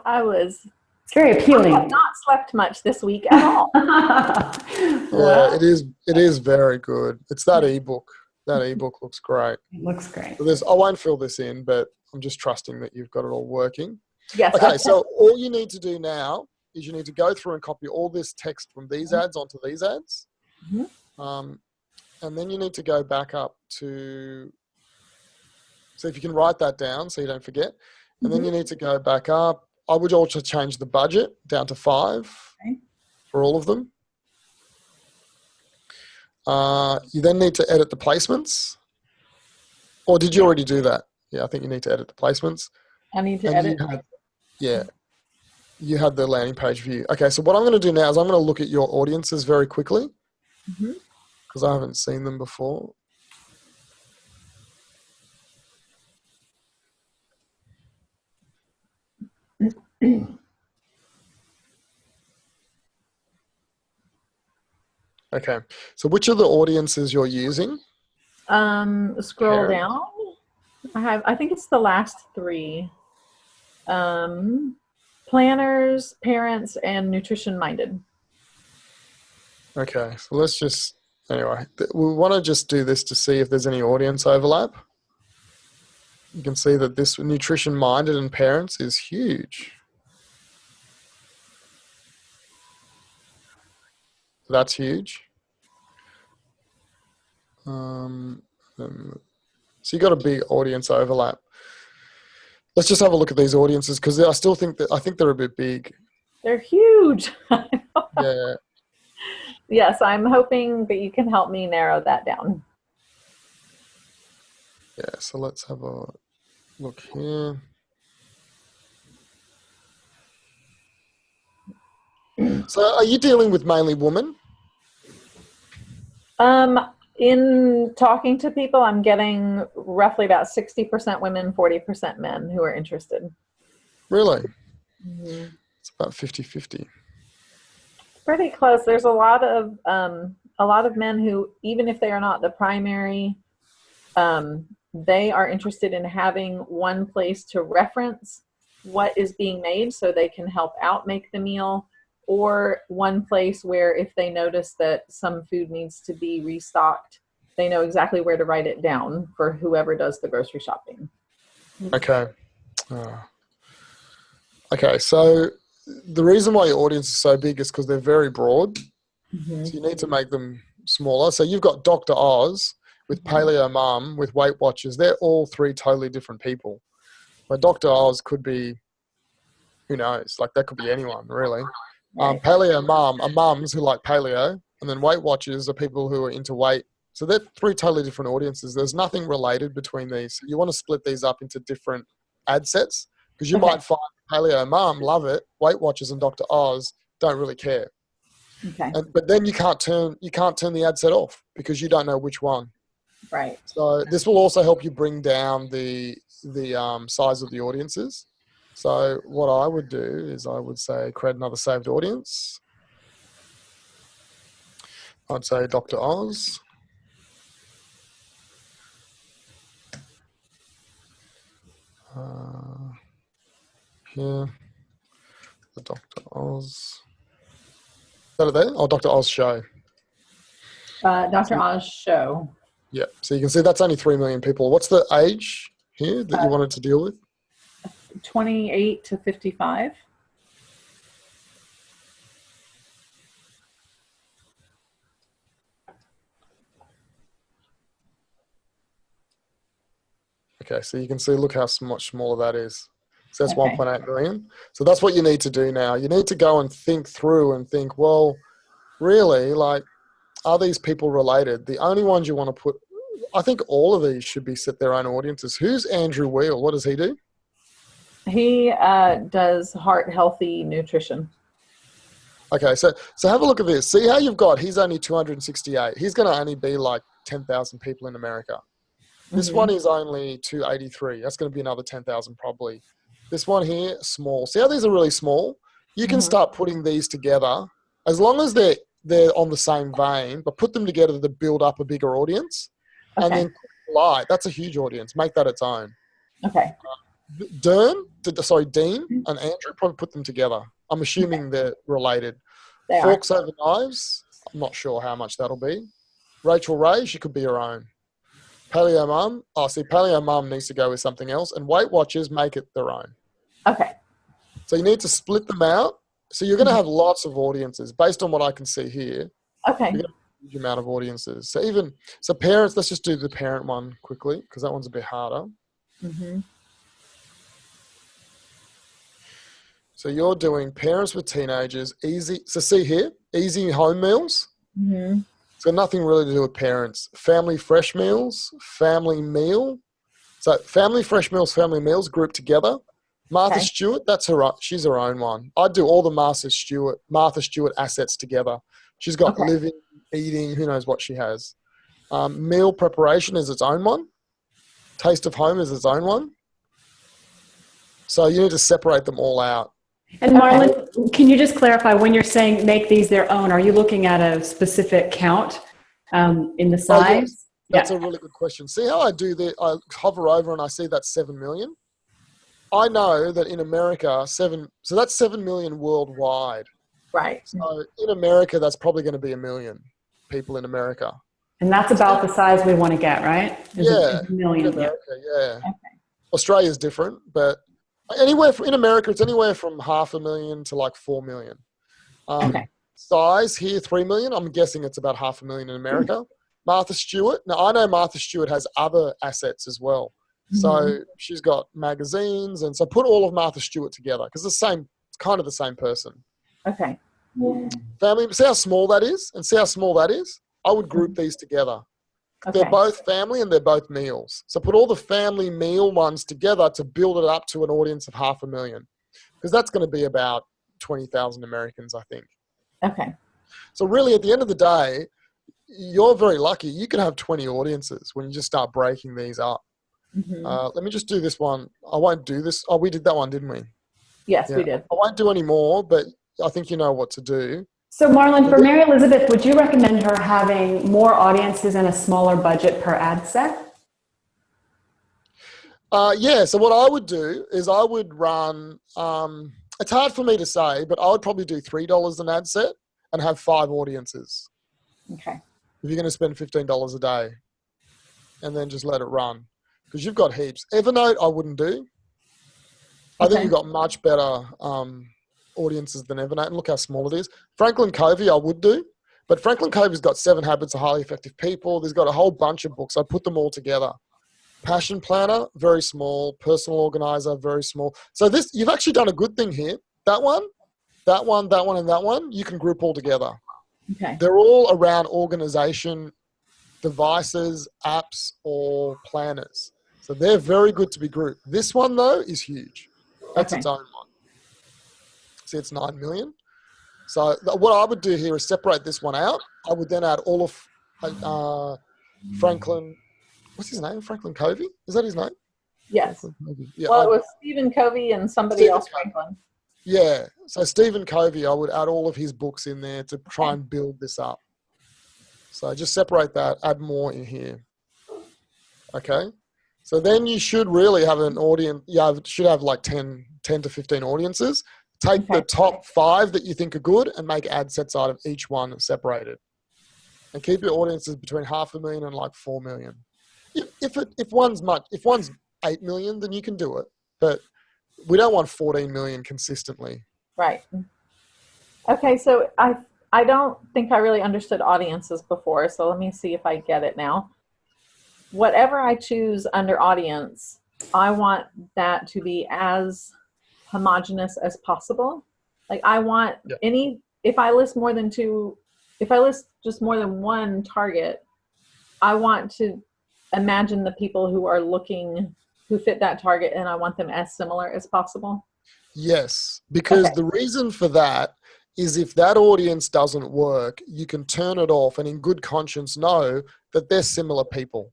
It's very appealing. I have not slept much this week at all. Yeah, it is very good. It's that ebook. That ebook looks great. It looks great. So I won't fill this in, but I'm just trusting that you've got it all working. Yes. Okay, so all you need to do now is you need to go through and copy all this text from these ads onto these ads. And then you need to go back up to, so if you can write that down so you don't forget. And then you need to go back up. I would also change the budget down to 5 for all of them. You then need to edit the placements. Or did you already do that? Yeah, I think you need to edit the placements. I need to edit. You had the landing page view. Okay, so what I'm going to do now is I'm going to look at your audiences very quickly because I haven't seen them before. Okay, so which are the audiences you're using? Scroll down. I think it's the last 3. Planners, parents, and nutrition minded. Okay, so let's just, anyway, we want to just do this to see if there's any audience overlap. You can see that this nutrition minded and parents is huge. That's huge. So you got a big audience overlap. Let's just have a look at these audiences because I think they're a bit big. They're huge. Yeah. Yes, I'm hoping that you can help me narrow that down. Yeah, so let's have a look here. So are you dealing with mainly women? In talking to people, I'm getting roughly about 60% women, 40% men who are interested. Really? It's about 50-50. Pretty close. There's a lot of men who, even if they are not the primary, they are interested in having one place to reference what is being made so they can help out make the meal, or one place where if they notice that some food needs to be restocked, they know exactly where to write it down for whoever does the grocery shopping. Okay. Okay, so the reason why your audience is so big is because they're very broad. So you need to make them smaller. So you've got Dr. Oz with Paleo Mum with Weight Watchers. They're all 3 totally different people. But Dr. Oz could be, who knows, like that could be anyone really. Paleo Mum are mums who like paleo, And then Weight Watchers are people who are into weight. So they're three totally different audiences. There's nothing related between these. So you want to split these up into different ad sets, because you might find Paleo Mum love it, Weight Watchers and Dr. Oz don't really care. Okay. But then you can't turn the ad set off because you don't know which one. Right. So this will also help you bring down the size of the audiences. So what I would do is I would say create another saved audience. I'd say Dr. Oz. Here, the Dr. Oz. Is that it there? Oh, Dr. Oz show. Dr. Oz show. Yeah, so you can see that's only 3 million people. What's the age here that you wanted to deal with? 28 to 55. Okay, so you can see, look how much smaller that is. So that's 1.8 million. So that's what you need to do now. You need to go and think through and think, well, really, like, are these people related? The only ones you want to put, I think all of these should be set their own audiences. Who's Andrew Wheel? What does he do? He does heart healthy nutrition. Okay, so have a look at this. See how you've got, he's only 268. He's going to only be like 10,000 people in America. This one is only 283. That's going to be another 10,000 probably. This one here, small. See how these are really small? You can start putting these together as long as they're on the same vein, but put them together to build up a bigger audience. And then that's a huge audience. Make that its own. Okay. Dean and Andrew, probably put them together. I'm assuming they're related. They Forks Over Knives, I'm not sure how much that'll be. Rachel Ray, she could be her own. Paleo Mum, Paleo Mum needs to go with something else. And Weight Watchers, make it their own. Okay. So you need to split them out. So you're going to have lots of audiences based on what I can see here. Okay. You're going to have a huge amount of audiences. So parents, let's just do the parent one quickly because that one's a bit harder. So you're doing parents with teenagers, easy. So see here, easy home meals. It's got nothing really to do with parents. Family fresh meals, family meal. So family fresh meals, family meals grouped together. Martha Stewart, she's her own one. I'd do all the Martha Stewart assets together. She's got living, eating, who knows what she has. Meal preparation is its own one. Taste of home is its own one. So you need to separate them all out. And Marlon, can you just clarify, when you're saying make these their own, are you looking at a specific count in the size? Oh, yes. That's a really good question. See how I do that? I hover over and I see that's 7 million. I know that in America, so that's 7 million worldwide. Right. So in America, that's probably going to be 1 million people in America. And that's about the size we want to get, right? In America, yeah. Okay. Australia's different, but in America, it's anywhere from 500,000 to like 4 million. Size here, 3 million. I'm guessing it's about 500,000 in America. Martha Stewart. Now, I know Martha Stewart has other assets as well. So she's got magazines. And so put all of Martha Stewart together because it's kind of the same person. Okay. Family, see how small that is? And see how small that is? I would group these together. They're both family and they're both meals. So put all the family meal ones together to build it up to an audience of 500,000. Because that's going to be about 20,000 Americans, I think. Okay. So really, at the end of the day, you're very lucky. You can have 20 audiences when you just start breaking these up. Let me just do this one. I won't do this. Oh, we did that one, didn't we? Yes, we did. I won't do any more, but I think you know what to do. So Marlon, for Mary Elizabeth, would you recommend her having more audiences and a smaller budget per ad set? Yeah, so what I would do is I would run, it's hard for me to say, but I would probably do $3 an ad set and have 5 audiences. Okay. If you're going to spend $15 a day and then just let it run. Because you've got heaps. Evernote, I wouldn't do. I think you've got much better audiences than Evernote. And look how small it is. Franklin Covey, I would do. But Franklin Covey's got 7 Habits of Highly Effective People. There's got a whole bunch of books. I put them all together. Passion Planner, very small. Personal Organizer, very small. So you've actually done a good thing here. That one, and that one, you can group all together. Okay. They're all around organization, devices, apps, or planners. So they're very good to be grouped. This one, though, is huge. That's its own one. See, it's 9 million. So what I would do here is separate this one out. I would then add all of Franklin. What's his name? Franklin Covey? Is that his name? Yes. Yeah, well, it was Stephen Covey and somebody else, Franklin. Yeah. So Stephen Covey, I would add all of his books in there to try and build this up. So just separate that, add more in here. Okay. So then you should really have an audience. You should have like 10 to 15 audiences. Take the top 5 that you think are good and make ad sets out of each one separated. And keep your audiences between 500,000 and like 4 million. If one's 8 million, then you can do it. But we don't want 14 million consistently. Right. Okay, so I don't think I really understood audiences before, so let me see if I get it now. Whatever I choose under audience, I want that to be as homogeneous as possible. Like I want if I list just more than one target, I want to imagine the people who are looking, who fit that target, and I want them as similar as possible. Yes, because the reason for that is if that audience doesn't work, you can turn it off and in good conscience know that they're similar people.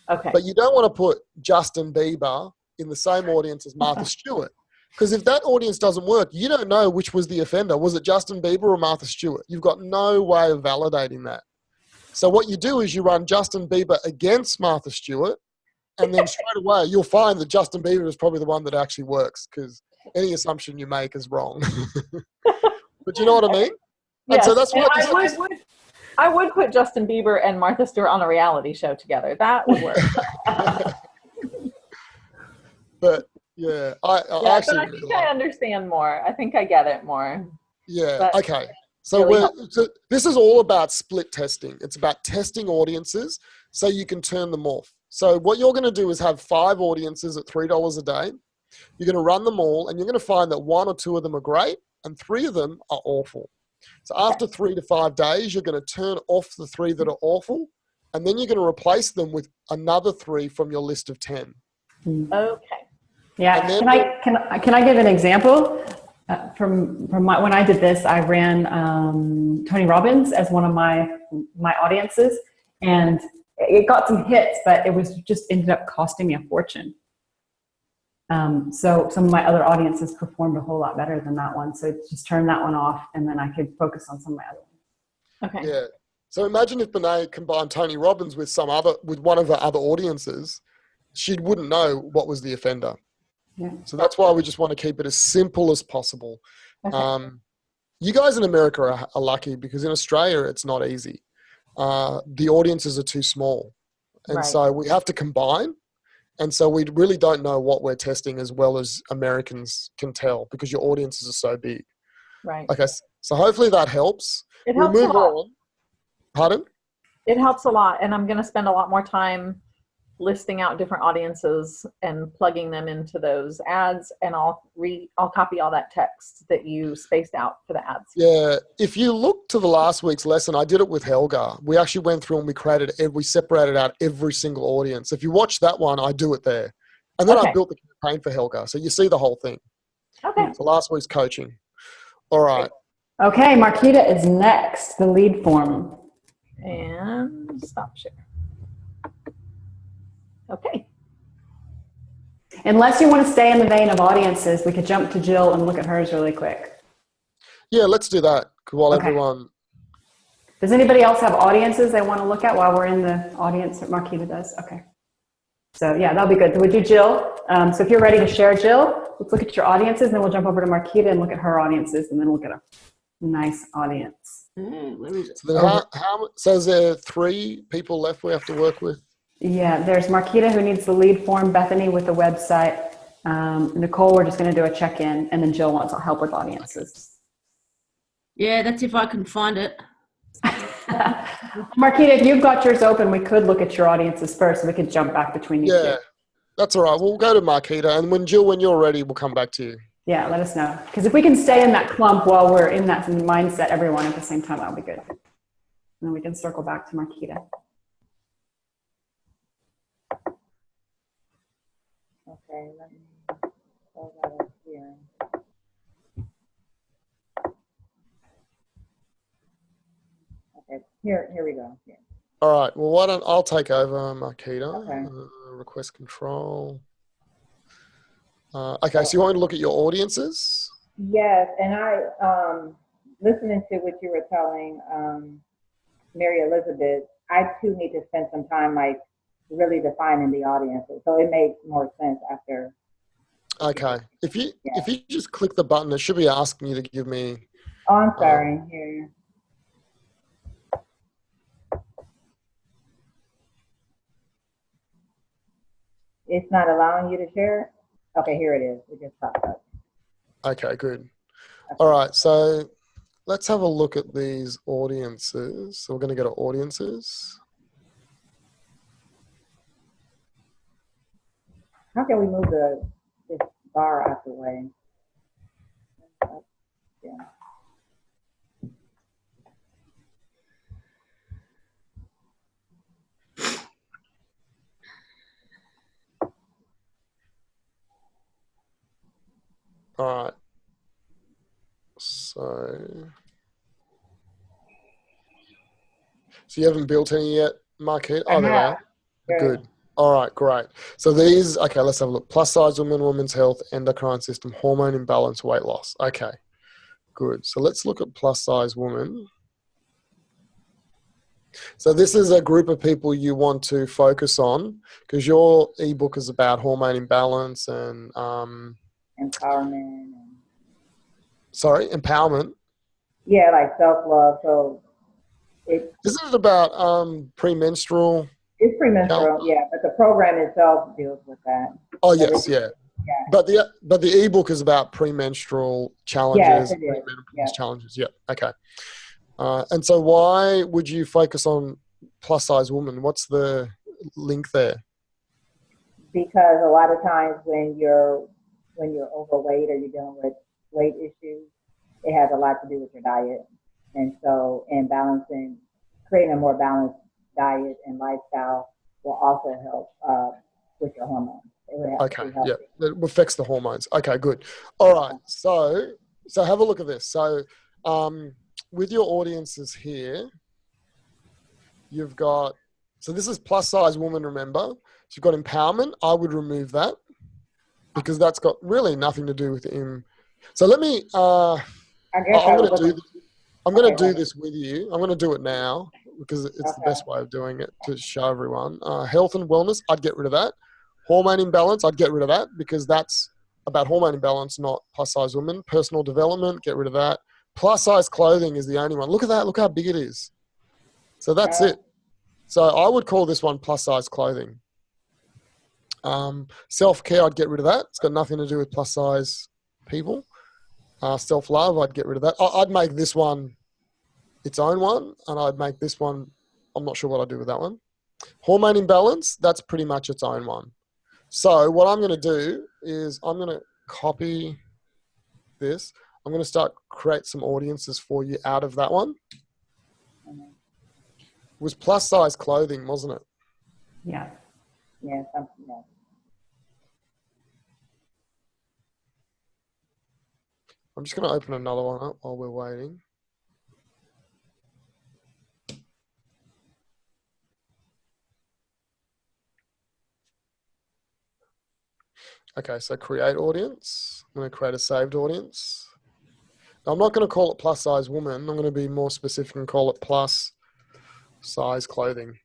Okay. But you don't want to put Justin Bieber in the same audience as Martha Stewart. Because if that audience doesn't work, you don't know which was the offender. Was it Justin Bieber or Martha Stewart? You've got no way of validating that. So what you do is you run Justin Bieber against Martha Stewart, and then straight away you'll find that Justin Bieber is probably the one that actually works, because any assumption you make is wrong. But you know what I mean? Yes. And so that's what I would put Justin Bieber and Martha Stewart on a reality show together. That would work. But yeah, I actually. But I think I understand more. I think I get it more. Yeah. But okay. So this is all about split testing. It's about testing audiences so you can turn them off. So what you're going to do is have 5 audiences at $3 a day. You're going to run them all, and you're going to find that 1 or 2 of them are great and 3 of them are awful. So after 3 to 5 days, you're going to turn off the 3 that are awful, and then you're going to replace them with another 3 from your list of 10. Okay. Yeah. Can I give an example? When I did this, I ran Tony Robbins as one of my audiences, and it got some hits, but it was just ended up costing me a fortune. So some of my other audiences performed a whole lot better than that one. So just turn that one off, and then I could focus on some of my other ones. Okay. Yeah. So imagine if Bethanie combined Tony Robbins with one of her other audiences, she wouldn't know what was the offender. Yeah. So that's why we just want to keep it as simple as possible. Okay. You guys in America are lucky, because in Australia it's not easy. The audiences are too small, and so we have to combine. And so we really don't know what we're testing as well as Americans can tell, because your audiences are so big. Right. Okay. So hopefully that helps. It helps we'll move a lot. on. Pardon? It helps a lot, and I'm going to spend a lot more time listing out different audiences and plugging them into those ads, and I'll copy all that text that you spaced out for the ads. Yeah, if you look to the last week's lesson, I did it with Helga. We actually went through and we separated out every single audience. If you watch that one, I do it there. And then I built the campaign for Helga. So you see the whole thing. Okay. So last week's coaching. All right. Okay, Marquetta is next, the lead form. And stop share. Okay. Unless you want to stay in the vein of audiences, we could jump to Jill and look at hers really quick. Yeah, let's do that while everyone... Does anybody else have audiences they want to look at while we're in the audience that Marquetta does? Okay. So yeah, that'll be good. So we'll do Jill. So if you're ready to share, Jill, let's look at your audiences, and then we'll jump over to Marquetta and look at her audiences, and then we'll get a nice audience. So is there 3 people left we have to work with? Yeah, there's Marquetta, who needs the lead form, Bethanie with the website, Nichol, we're just going to do a check-in, and then Jill wants help with audiences. Yeah, that's if I can find it. Marquetta, if you've got yours open, we could look at your audiences first, so we could jump back between you two. Yeah, that's all right. We'll go to Marquetta, and when you're ready, we'll come back to you. Yeah, let us know. Because if we can stay in that clump while we're in that mindset, everyone at the same time, that'll be good. then we can circle back to Marquetta. Okay, let me go that up here. Okay, here we go. Here. All right. Well, why don't I'll take over, Marquetta. Okay. Request control. Okay, so you want me to look at your audiences? Yes, and I listening to what you were telling Mary Elizabeth, I too need to spend some time like really defining the audiences. So it makes more sense after. Okay. If you just click the button, it should be asking you to give me. Oh, I'm sorry. Here. It's not allowing you to share it? Okay, here it is. It just popped up. Okay, good. Okay. All right, so let's have a look at these audiences. So we're going to go to audiences. How can we move this bar out the way? Yeah. All right. So you haven't built any yet, Marquette? Oh, there they are. Good. All right, great. So these, okay, let's have a look. Plus size women, women's health, endocrine system, hormone imbalance, weight loss. Okay, good. So let's look at plus size women. So this is a group of people you want to focus on because your ebook is about hormone imbalance and empowerment. Sorry, empowerment. Yeah, like self-love. So isn't it about premenstrual? It's premenstrual, yeah, but the program itself deals with that. Oh yes, yeah. But the ebook is about premenstrual challenges. Yes, it is. Premenopause challenges. Yeah. Okay. And so why would you focus on plus size women? What's the link there? Because a lot of times when you're overweight or you're dealing with weight issues, it has a lot to do with your diet. And so creating a more balanced diet and lifestyle will also help with your hormones. Okay, yeah, it affects the hormones. Okay, good. All right, so have a look at this. So with your audiences here, you've got, so this is plus size woman, remember? So you've got empowerment. I would remove that because that's got really nothing to do with him. So let me, I'm going to do this with you. I'm going to do it now because it's the best way of doing it to show everyone. Health and wellness, I'd get rid of that. Hormone imbalance, I'd get rid of that because that's about hormone imbalance, not plus size women. Personal development, get rid of that. Plus size clothing is the only one. Look at that. Look how big it is. So that's it. So I would call this one plus size clothing. Self-care, I'd get rid of that. It's got nothing to do with plus size people. Self-love, I'd get rid of that. I'd make this one its own one, and I'd make this one, I'm not sure what I'd do with that one. Hormone imbalance, that's pretty much its own one. So what I'm going to do is I'm going to copy this. I'm going to create some audiences for you out of that one. It was plus size clothing, wasn't it? Yeah. Yeah, something else. I'm just going to open another one up while we're waiting. Okay, so create audience. I'm going to create a saved audience. Now, I'm not going to call it plus size woman. I'm going to be more specific and call it plus size clothing.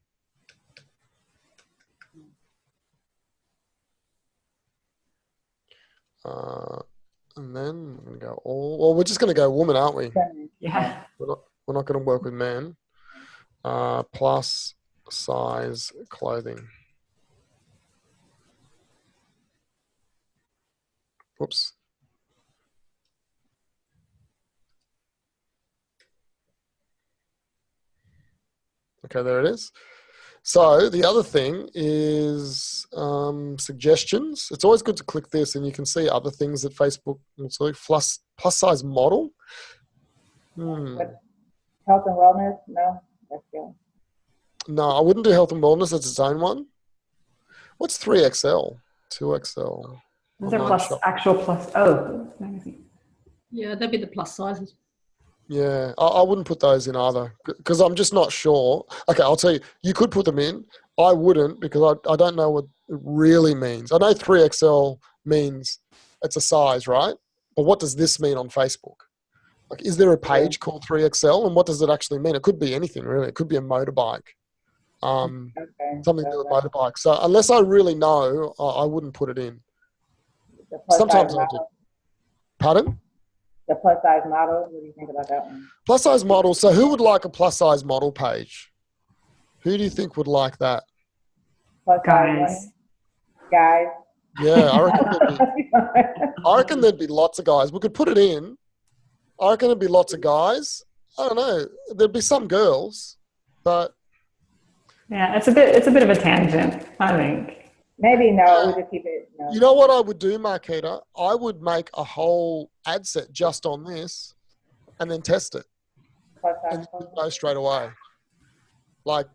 And then I'm going to go well, we're just going to go woman, aren't we? Yeah. We're not going to work with men. Plus size clothing. Whoops. Okay, there it is. So the other thing is suggestions. It's always good to click this and you can see other things that Facebook, plus size model. Health and wellness, no? Let's go. No, I wouldn't do health and wellness. It's its own one. What's 3XL? 2XL? Those are actual plus. Oh, magazine. Yeah, that'd be the plus sizes. Yeah, I wouldn't put those in either because I'm just not sure. Okay, I'll tell you. You could put them in. I wouldn't because I don't know what it really means. I know 3XL means it's a size, right? But what does this mean on Facebook? Like, is there a page called 3XL, and what does it actually mean? It could be anything, really. It could be a motorbike, something to do with motorbike. So unless I really know, I wouldn't put it in. Sometimes I do. Pardon? The plus size model. What do you think about that one? Plus size model. So who would like a plus size model page? Who do you think would like that? Plus guys. Guys. Yeah, I reckon there'd be lots of guys. We could put it in. I reckon there'd be lots of guys. I don't know. There'd be some girls, but yeah, it's a bit of a tangent, I think. Maybe no, we just keep it. No. You know what I would do, Marquetta? I would make a whole ad set just on this, and then test it, and go straight away. Like,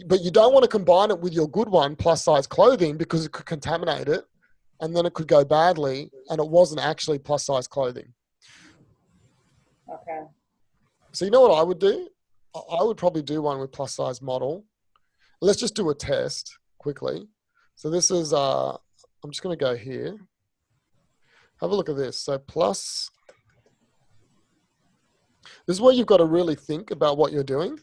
but you don't want to combine it with your good one, plus size clothing, because it could contaminate it, and then it could go badly, and it wasn't actually plus size clothing. Okay. So you know what I would do? I would probably do one with plus size model. Let's just do a test quickly. So this is, I'm just going to go here. Have a look at this. So plus, this is where you've got to really think about what you're doing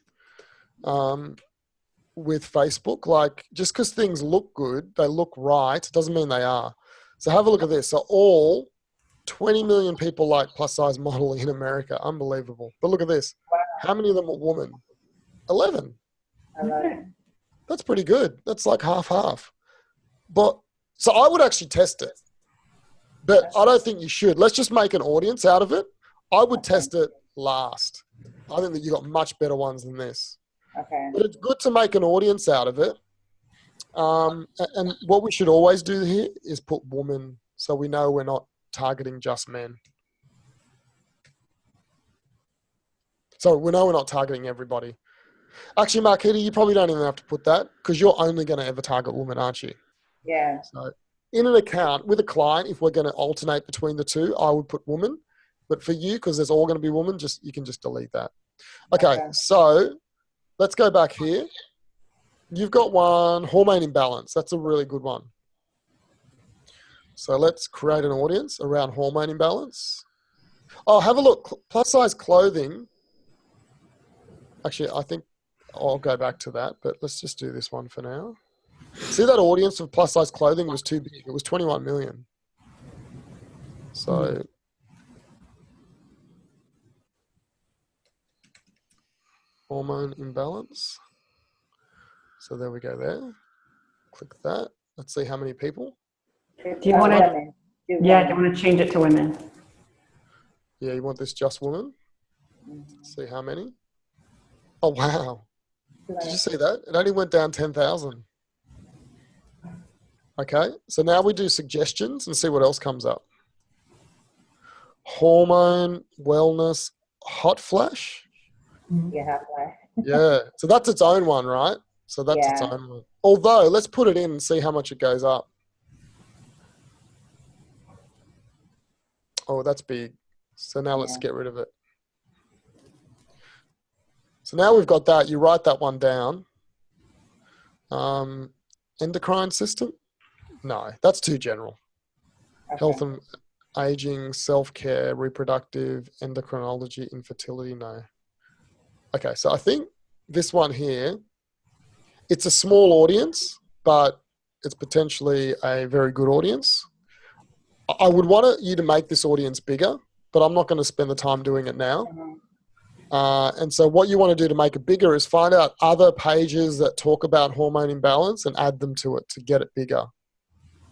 with Facebook. Like, just because things look good, they look right, doesn't mean they are. So have a look at this. So all 20 million people like plus size model in America. Unbelievable. But look at this. How many of them are women? 11. That's pretty good. That's like half. But so I would actually test it, but I don't think you should. Let's just make an audience out of it. I would test it last. I think that you got much better ones than this. Okay. But it's good to make an audience out of it. And what we should always do here is put woman, so we know we're not targeting just men. So we know we're not targeting everybody. Actually, Marquetta, you probably don't even have to put that because you're only going to ever target women, aren't you? Yeah. So in an account with a client, if we're going to alternate between the two, I would put woman. But for you, because there's all going to be women, you can just delete that. Okay, so let's go back here. You've got one, hormone imbalance. That's a really good one. So let's create an audience around hormone imbalance. Oh, have a look. Plus size clothing. Actually, I think I'll go back to that, but let's just do this one for now. See, that audience of plus size clothing was too big. It was 21 million. So hormone imbalance. So there we go there. Click that. Let's see how many people. Do you want to? Yeah, do you want to change it to women? Yeah, you want this just women? Let's see how many. Oh, wow. Did you see that? It only went down 10,000. Okay, so now we do suggestions and see what else comes up. Hormone, wellness, hot flash. Yeah, hot flash. Yeah, so that's its own one, right? So that's its own one. Although, let's put it in and see how much it goes up. Oh, that's big. So now let's get rid of it. So now we've got that. You write that one down. Endocrine system? No, that's too general. Okay. Health and aging, self-care, reproductive, endocrinology, infertility, no. Okay, so I think this one here, it's a small audience, but it's potentially a very good audience. I would want you to make this audience bigger, but I'm not going to spend the time doing it now. And so what you want to do to make it bigger is find out other pages that talk about hormone imbalance and add them to it to get it bigger.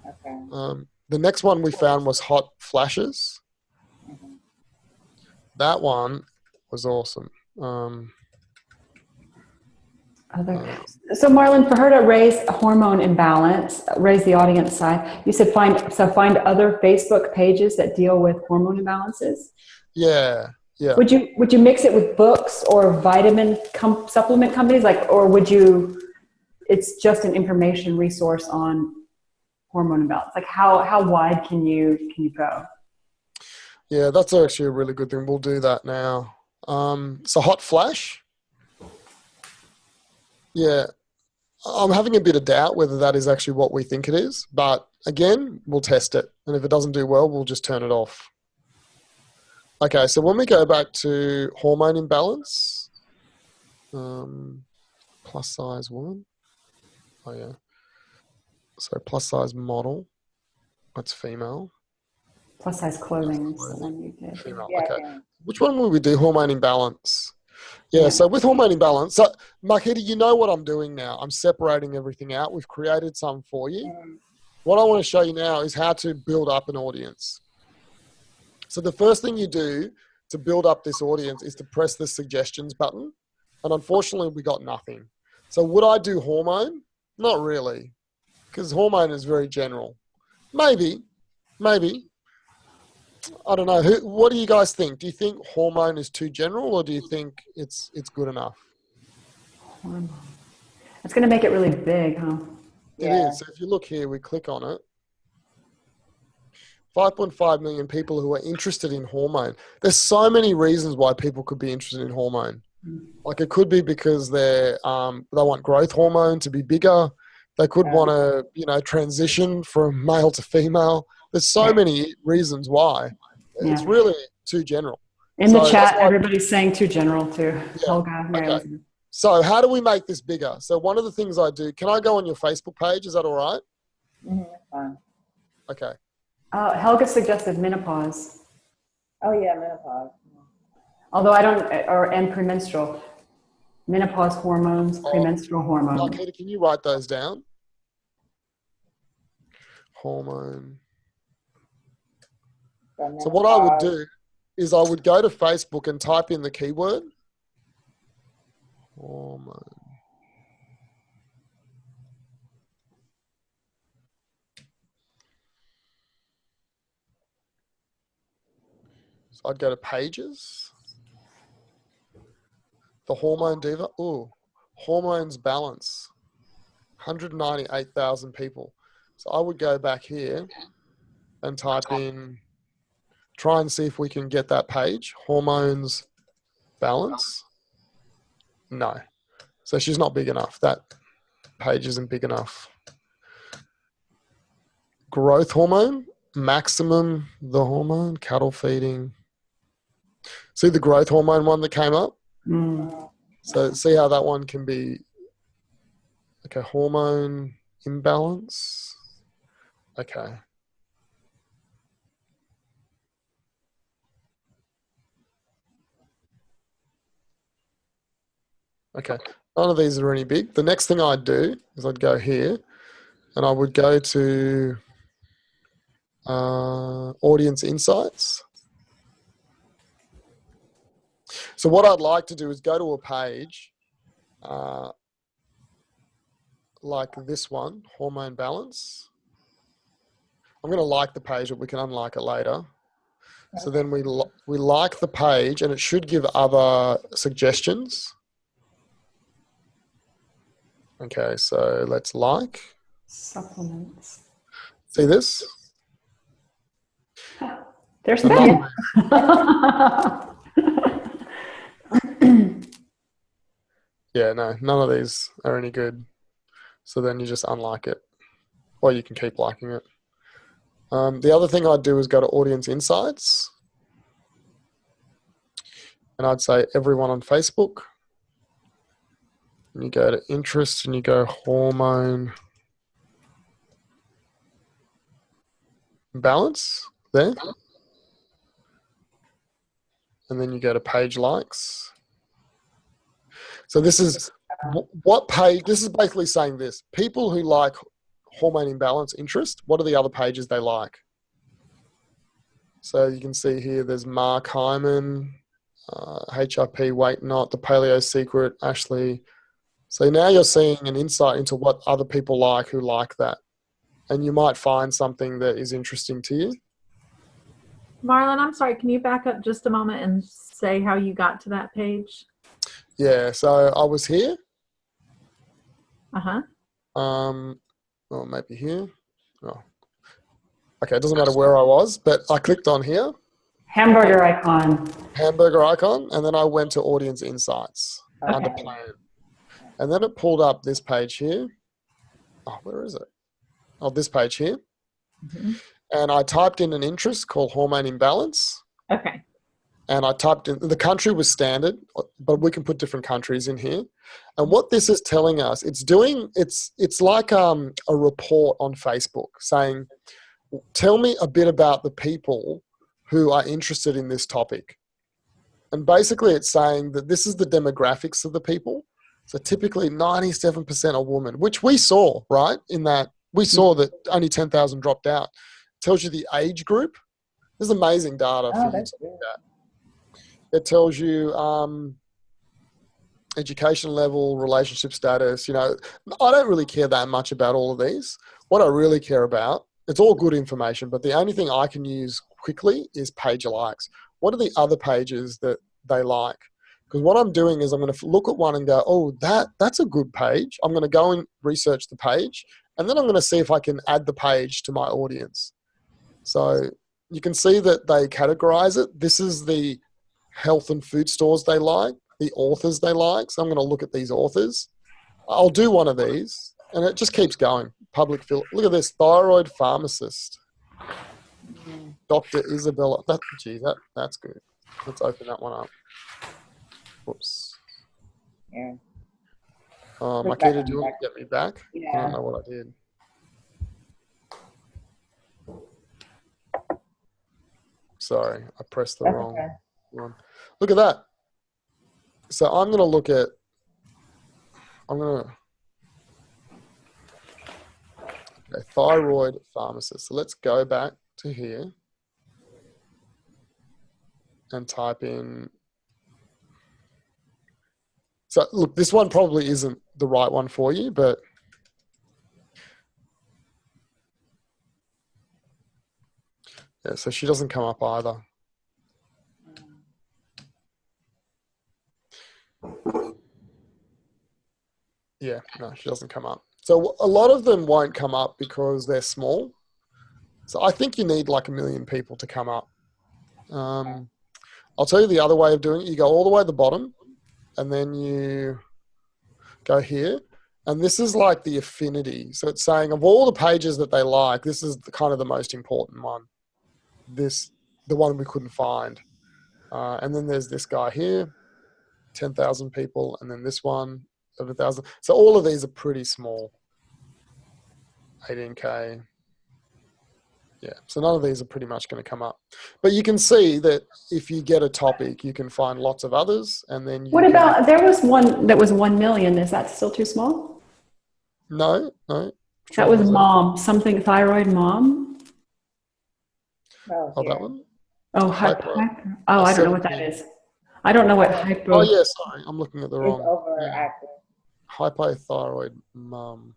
Okay. The next one we found was hot flashes. That one was awesome. So Marlon, for her to raise a hormone imbalance, raise the audience side, you said find other Facebook pages that deal with hormone imbalances? Yeah. Yeah. Would you mix it with books or vitamin supplement companies, or would you? It's just an information resource on hormone imbalance. Like how wide can you go? Yeah, that's actually a really good thing. We'll do that now. So hot flash. Yeah, I'm having a bit of doubt whether that is actually what we think it is, but again, we'll test it. And if it doesn't do well, we'll just turn it off. Okay, so when we go back to hormone imbalance, plus size woman. Oh yeah. So plus size model, that's female. Plus size clothing is the one you did. Female, Yeah, okay. yeah. Which one will we do? Hormone imbalance. Yeah, so with hormone imbalance, so Marquetta, you know what I'm doing now. I'm separating everything out. We've created some for you. What I want to show you now is how to build up an audience. So the first thing you do to build up this audience is to press the suggestions button. And unfortunately, we got nothing. So would I do hormone? Not really, because hormone is very general. Maybe. I don't know. What do you guys think? Do you think hormone is too general, or do you think it's good enough? Hormone. It's going to make it really big, huh? It is. So if you look here, we click on it. 5.5 million people who are interested in hormone. There's so many reasons why people could be interested in hormone. Like it could be because they want growth hormone to be bigger. They could want to, transition from male to female. There's so many reasons why. It's really too general. In the chat, everybody's saying too general too. Helga. Okay. So how do we make this bigger? So one of the things I do, can I go on your Facebook page? Is that all right? Fine. Okay. Helga suggested menopause. Oh yeah, menopause. Although I don't, and premenstrual. Menopause hormones, premenstrual hormones. Marquetta, can you write those down? Hormone. So what I would do is I would go to Facebook and type in the keyword hormone. So I'd go to pages. The hormone diva. Ooh, hormones balance. 198,000 people. So I would go back here and type in, try and see if we can get that page. Hormones balance. No. So she's not big enough. That page isn't big enough. Growth hormone, maximum the hormone, cattle feeding. See the growth hormone one that came up? So see how that one can be, okay, hormone imbalance. Okay. Okay, none of these are any big. The next thing I'd do is I'd go here and I would go to audience insights. So what I'd like to do is go to a page like this one, hormone balance. I'm going to like the page, but we can unlike it later. So then we like the page and it should give other suggestions. Okay, so let's like. Supplements. See this? There's that. Yeah, no, none of these are any good. So then you just unlike it. Or you can keep liking it. The other thing I'd do is go to audience insights. And I'd say everyone on Facebook. And you go to interest and you go hormone balance there. And then you go to page likes. So this is what page, this is basically saying this. People who like hormone imbalance interest, what are the other pages they like? So you can see here there's Mark Hyman, HRP Weight Not, The Paleo Secret, Ashley. So now you're seeing an insight into what other people like who like that. And you might find something that is interesting to you. Marlon, I'm sorry, can you back up just a moment and say how you got to that page? Yeah, so I was here. Uh-huh. Or maybe here. Oh. Okay, it doesn't matter where I was, but I clicked on here. Hamburger icon. Hamburger icon, and then I went to Audience Insights under Plan. And then it pulled up this page here. Oh, where is it? Oh, this page here. Mm-hmm. And I typed in an interest called hormone imbalance. Okay. And I typed in, the country was standard, but we can put different countries in here. And what this is telling us, it's like a report on Facebook saying, tell me a bit about the people who are interested in this topic. And basically it's saying that this is the demographics of the people. So typically 97% are women, which we saw, right? In that we saw that only 10,000 dropped out. It tells you the age group. This is amazing data for you to look at. It tells you education level, relationship status. You know, I don't really care that much about all of these. What I really care about, it's all good information, but the only thing I can use quickly is page likes. What are the other pages that they like? Because what I'm doing is I'm going to look at one and go, oh, that's a good page. I'm going to go and research the page, and then I'm going to see if I can add the page to my audience. So you can see that they categorize it. This is the health and food stores they like, the authors they like. So I'm going to look at these authors. I'll do one of these, and it just keeps going. Look at this, thyroid pharmacist. Dr. Isabella. That's good. Let's open that one up. Whoops. Yeah. Marquetta, do you want to get me back? Yeah. I don't know what I did. Sorry, I pressed the wrong one. Look at that. So I'm going to look at, thyroid pharmacist. So let's go back to here and type in. So look, this one probably isn't the right one for you, but yeah, so she doesn't come up either. Yeah, no, she doesn't come up. So a lot of them won't come up because they're small. So I think you need like 1 million people to come up. I'll tell you the other way of doing it. You go all the way to the bottom, and then you go here. And this is like the affinity. So it's saying of all the pages that they like, this is kind of the most important one. The one we couldn't find. And then there's this guy here, 10,000 people. And then this one, 7,000. So all of these are pretty small. 18K. Yeah, so none of these are pretty much going to come up. But you can see that if you get a topic, you can find lots of others. And then what about, there was one that was 1 million. Is that still too small? No. That was mom, something thyroid mom. Oh, that one? Oh, hyper. Oh, I don't know what that is. I don't know what hyper. Oh, yeah, sorry. I'm looking at the wrong. Overactive. Hypothyroid mum.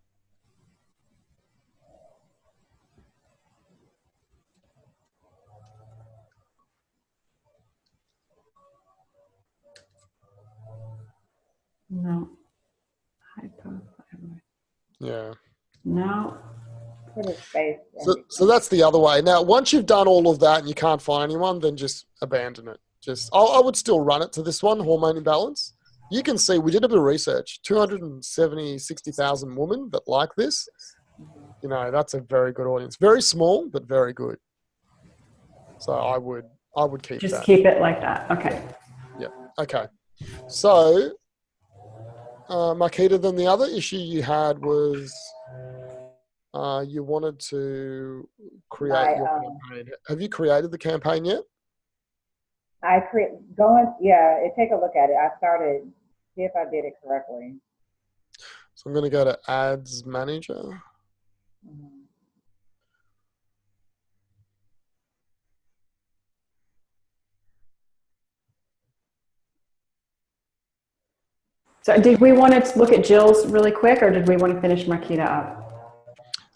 No. Hypothyroid. Yeah. No. So that's the other way. Now, once you've done all of that and you can't find anyone, then just abandon it. I would still run it to this one, hormone imbalance. You can see we did a bit of research. 60,000 women that like this. You know, that's a very good audience. Very small, but very good. So I would keep that. Just keep it like that. Okay. Yeah. Okay. So, Marquetta, then the other issue you had was you wanted to create your campaign. Have you created the campaign yet? Take a look at it. I started, see if I did it correctly. So I'm going to go to Ads Manager. Mm-hmm. So did we want to look at Jill's really quick, or did we want to finish Marquetta up?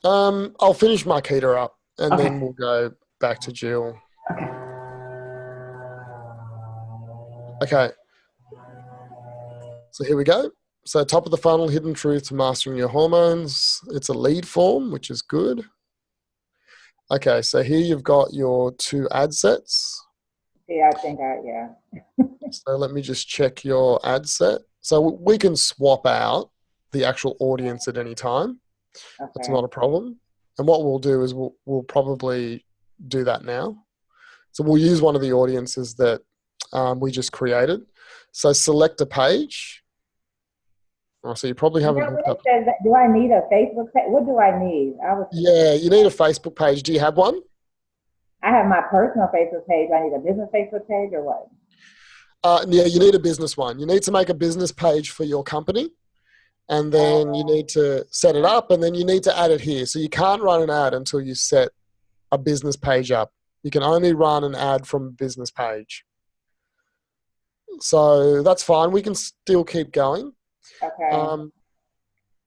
I'll finish Marquetta up, and then we'll go back to Jill. Okay. Okay. So here we go. So top of the funnel, hidden truth to mastering your hormones. It's a lead form, which is good. Okay, so here you've got your 2 ad sets. Yeah, I think yeah. So let me just check your ad set. So we can swap out the actual audience at any time. Okay. That's not a problem. And what we'll do is we'll probably do that now. So we'll use one of the audiences that we just created. So select a page. Oh, so you probably haven't hooked up. Do I need a Facebook page? What do I need? Yeah, you need a Facebook page. Do you have one? I have my personal Facebook page. I need a business Facebook page or what? Yeah, you need a business one. You need to make a business page for your company, and then you need to set it up, and then you need to add it here. So you can't run an ad until you set a business page up. You can only run an ad from a business page. So that's fine. We can still keep going. Okay. I'm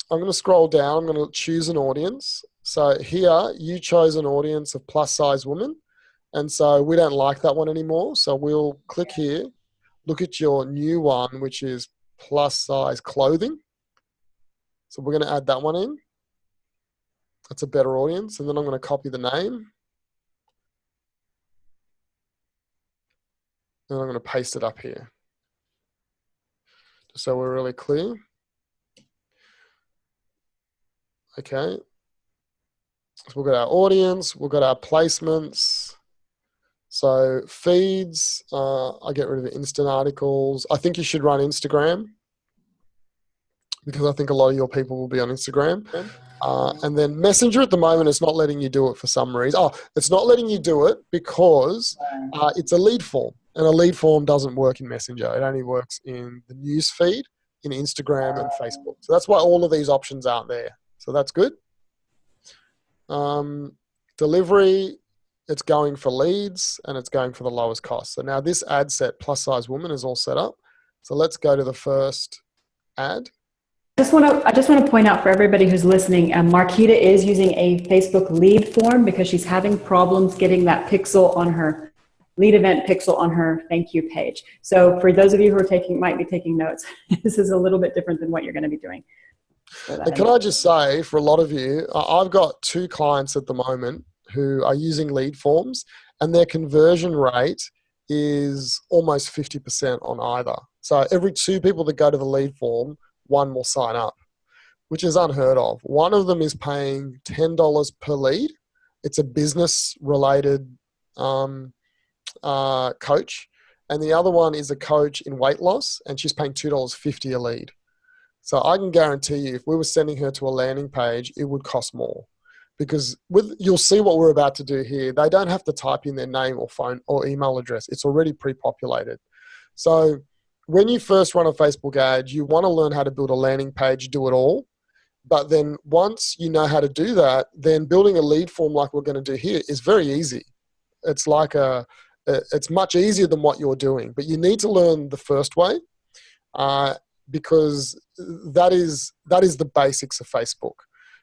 going to scroll down. I'm going to choose an audience. So here you chose an audience of plus size women. And so we don't like that one anymore. So we'll click here, look at your new one, which is plus size clothing. So we're going to add that one in. That's a better audience. And then I'm going to copy the name. And I'm going to paste it up here, just so we're really clear. Okay. So we've got our audience, we've got our placements. So feeds, I get rid of the instant articles. I think you should run Instagram, because I think a lot of your people will be on Instagram. And then Messenger at the moment is not letting you do it for some reason. Oh, it's not letting you do it because it's a lead form. And a lead form doesn't work in Messenger. It only works in the news feed, in Instagram and Facebook. So that's why all of these options aren't there. So that's good. Delivery, it's going for leads and it's going for the lowest cost. So now this ad set plus size woman is all set up. So let's go to the first ad. I just want to point out for everybody who's listening, Marquetta is using a Facebook lead form because she's having problems getting that pixel on her lead event pixel on her thank you page. So for those of you who might be taking notes, this is a little bit different than what you're going to be doing. And can I just say, for a lot of you, I've got 2 clients at the moment who are using lead forms, and their conversion rate is almost 50% on either. So every 2 people that go to the lead form, 1 will sign up, which is unheard of. One of them is paying $10 per lead. It's a business-related coach, and the other one is a coach in weight loss, and she's paying $2.50 a lead. So I can guarantee you, if we were sending her to a landing page, it would cost more, because you'll see what we're about to do here. They don't have to type in their name or phone or email address. It's already pre-populated. So when you first run a Facebook ad, you want to learn how to build a landing page, do it all. But then once you know how to do that, then building a lead form like we're going to do here is very easy. It's like it's much easier than what you're doing, but you need to learn the first way, because that is the basics of Facebook.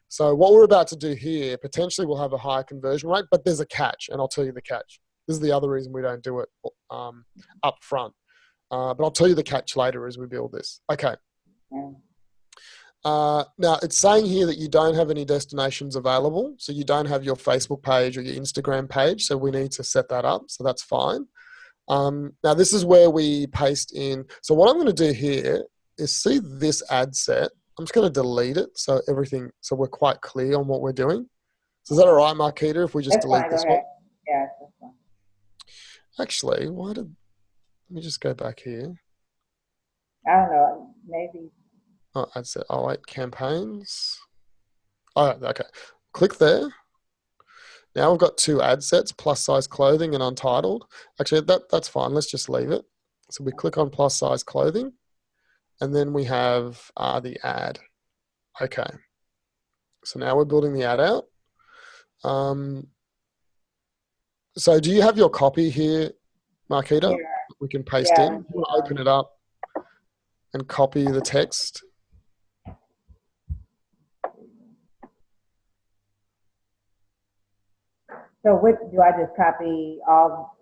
So what we're about to do here potentially will have a higher conversion rate, but there's a catch, and I'll tell you the catch. This is the other reason we don't do it up front. But I'll tell you the catch later as we build this. Okay. Now it's saying here that you don't have any destinations available. So you don't have your Facebook page or your Instagram page. So we need to set that up. So that's fine. Now this is where we paste in. So what I'm going to do here is see this ad set. I'm just going to delete it. So we're quite clear on what we're doing. So is that all right, Marquetta, if we just delete this one? Yeah, that's fine. Actually, let me just go back here. I don't know, maybe. Oh, ad set. Oh, wait, campaigns. Oh, okay. Click there. Now we've got 2 ad sets, plus size clothing and Untitled. Actually, that's fine. Let's just leave it. So we click on plus size clothing, and then we have the ad. Okay. So now we're building the ad out. So do you have your copy here, Marquetta? Yeah. We can paste in. You want to open it up and copy the text. So what do I just copy all?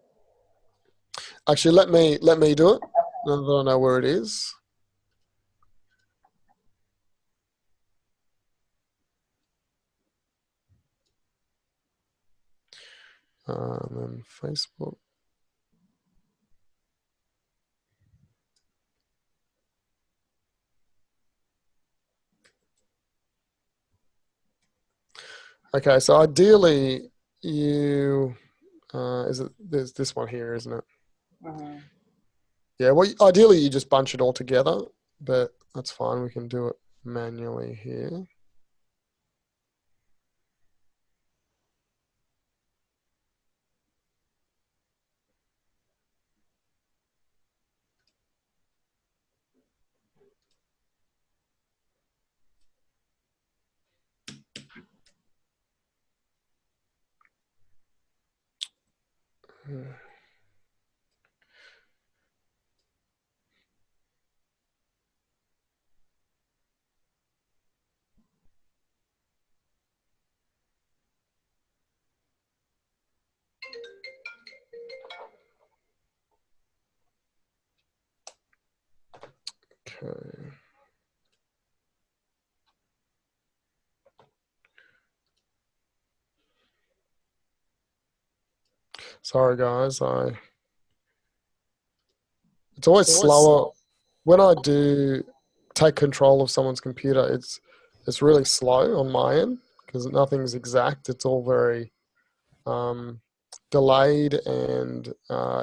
Actually, let me do it. Now that I know where it is. And then Facebook. Okay, so ideally you, there's this one here, isn't it? Yeah, well, ideally you just bunch it all together, but that's fine. We can do it manually here. Okay. Sorry guys, it's always slower when I do take control of someone's computer. It's really slow on my end because nothing's exact. It's all very delayed, and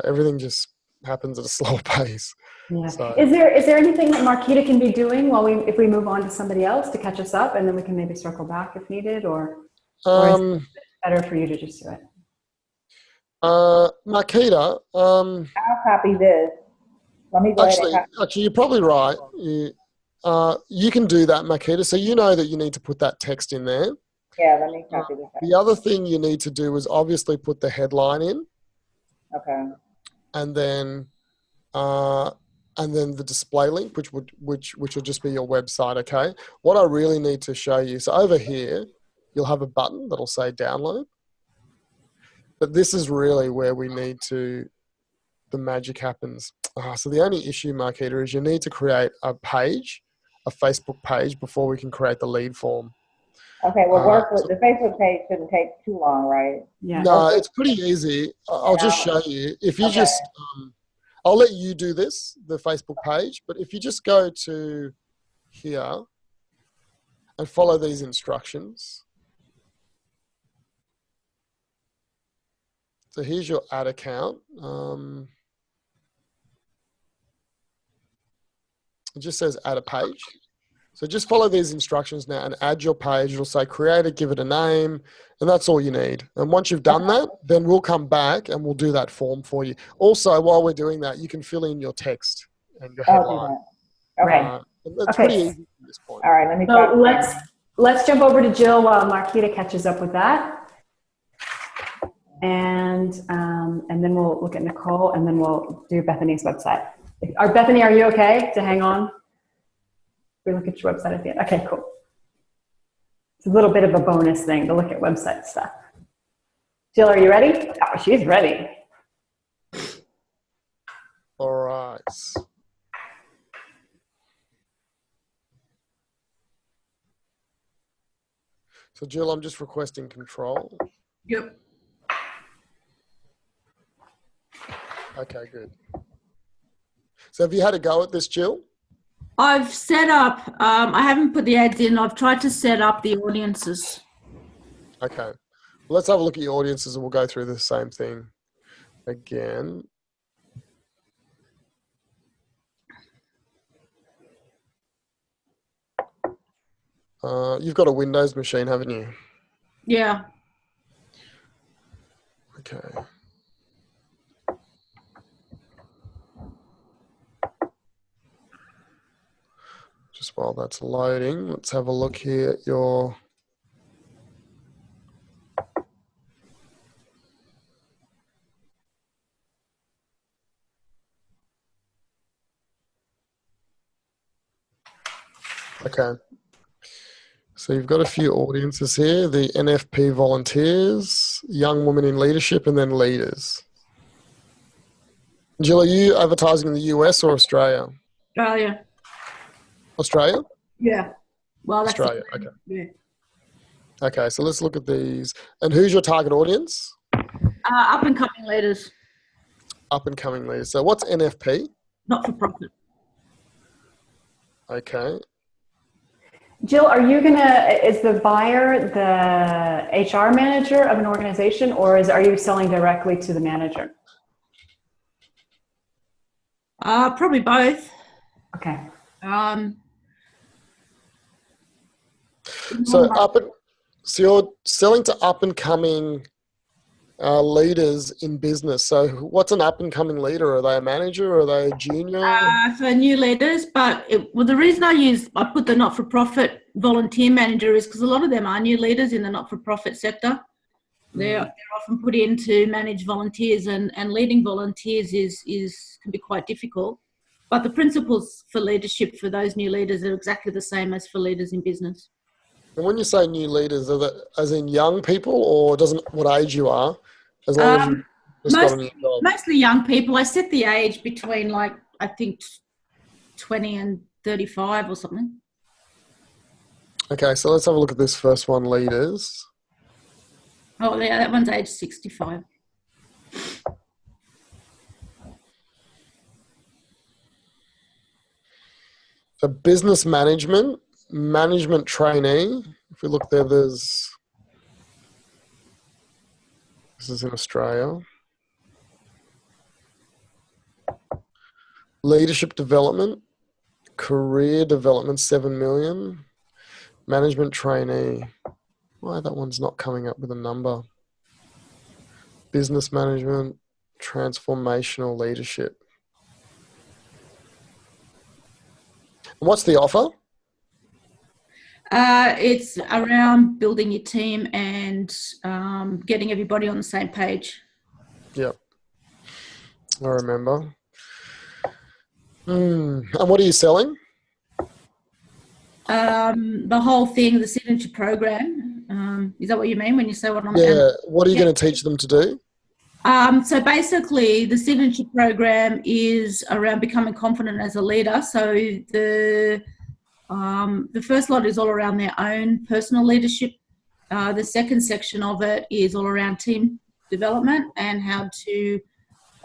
everything just happens at a slower pace. Yeah. So, is there anything that Marquetta can be doing if we move on to somebody else to catch us up, and then we can maybe circle back if needed, or is it better for you to just do it? Marquetta, I'll copy this. Let me go ahead. Actually, you're probably right. You can do that, Marquetta. So you know that you need to put that text in there. Yeah, let me copy this. The other thing you need to do is obviously put the headline in. Okay. And then the display link, which will just be your website. Okay. What I really need to show you. So over here, you'll have a button that'll say download. But this is really where we need to. The magic happens. So the only issue, Marquetta, is you need to create a page, a Facebook page, before we can create the lead form. Okay, well, the Facebook page shouldn't take too long, right? Yeah. No, it's pretty easy. I'll just show you. If you just, I'll let you do this, the Facebook page, but if you just go to here and follow these instructions. So here's your ad account. It just says add a page. So just follow these instructions now and add your page. It'll say create it, give it a name, and that's all you need. And once you've done that, then we'll come back and we'll do that form for you. Also, while we're doing that, you can fill in your text and your headline. Okay. That's pretty easy at this point. All right, let me let's jump over to Jill while Marquetta catches up with that. And then we'll look at Nichol, and then we'll do Bethanie's website. Bethanie, are you okay to hang on? We look at your website at the end. Okay, cool. It's a little bit of a bonus thing to look at website stuff. Jill, are you ready? Oh, she's ready. All right. So Jill, I'm just requesting control. Yep. Okay, good. So have you had a go at this, Jill? I've set up, I haven't put the ads in. I've tried to set up the audiences. Okay. Well, let's have a look at your audiences and we'll go through the same thing again. You've got a Windows machine, haven't you? Yeah. Okay. Just while that's loading, let's have a look here at your... Okay. So you've got a few audiences here, the NFP volunteers, young women in leadership, and then leaders. Jill, are you advertising in the US or Australia? Australia. Australia? Yeah. Well, that's Australia. Okay. Yeah. Okay, so let's look at these. And who's your target audience? Up and coming leaders. Up and coming leaders. So what's NFP? Not for profit. Okay. Jill, is the buyer the HR manager of an organization, or are you selling directly to the manager? Probably both. Okay. So you're selling to up and coming leaders in business. So what's an up and coming leader? Are they a manager or are they a junior? So new leaders, but the reason I put the not-for-profit volunteer manager is because a lot of them are new leaders in the not-for-profit sector. They're often put in to manage volunteers, and leading volunteers can be quite difficult. But the principles for leadership for those new leaders are exactly the same as for leaders in business. And when you say new leaders, are that as in young people, or doesn't what age you are, as long as you just got a new job? Mostly young people. I set the age between I think 20 and 35 or something. Okay, so let's have a look at this first one, leaders. Oh, yeah, that one's age 65. So business management trainee. If we look there, this is in Australia. Leadership development, career development, 7 million. Management trainee. Why that one's not coming up with a number? Business management, transformational leadership. And what's the offer? It's around building your team and getting everybody on the same page. Yep. I remember. And what are you selling? The whole thing, the signature program. Is that what you mean when you say what I'm... Yeah. What are you going to teach them to do? So basically, the signature program is around becoming confident as a leader. So the first lot is all around their own personal leadership. The second section of it is all around team development and how to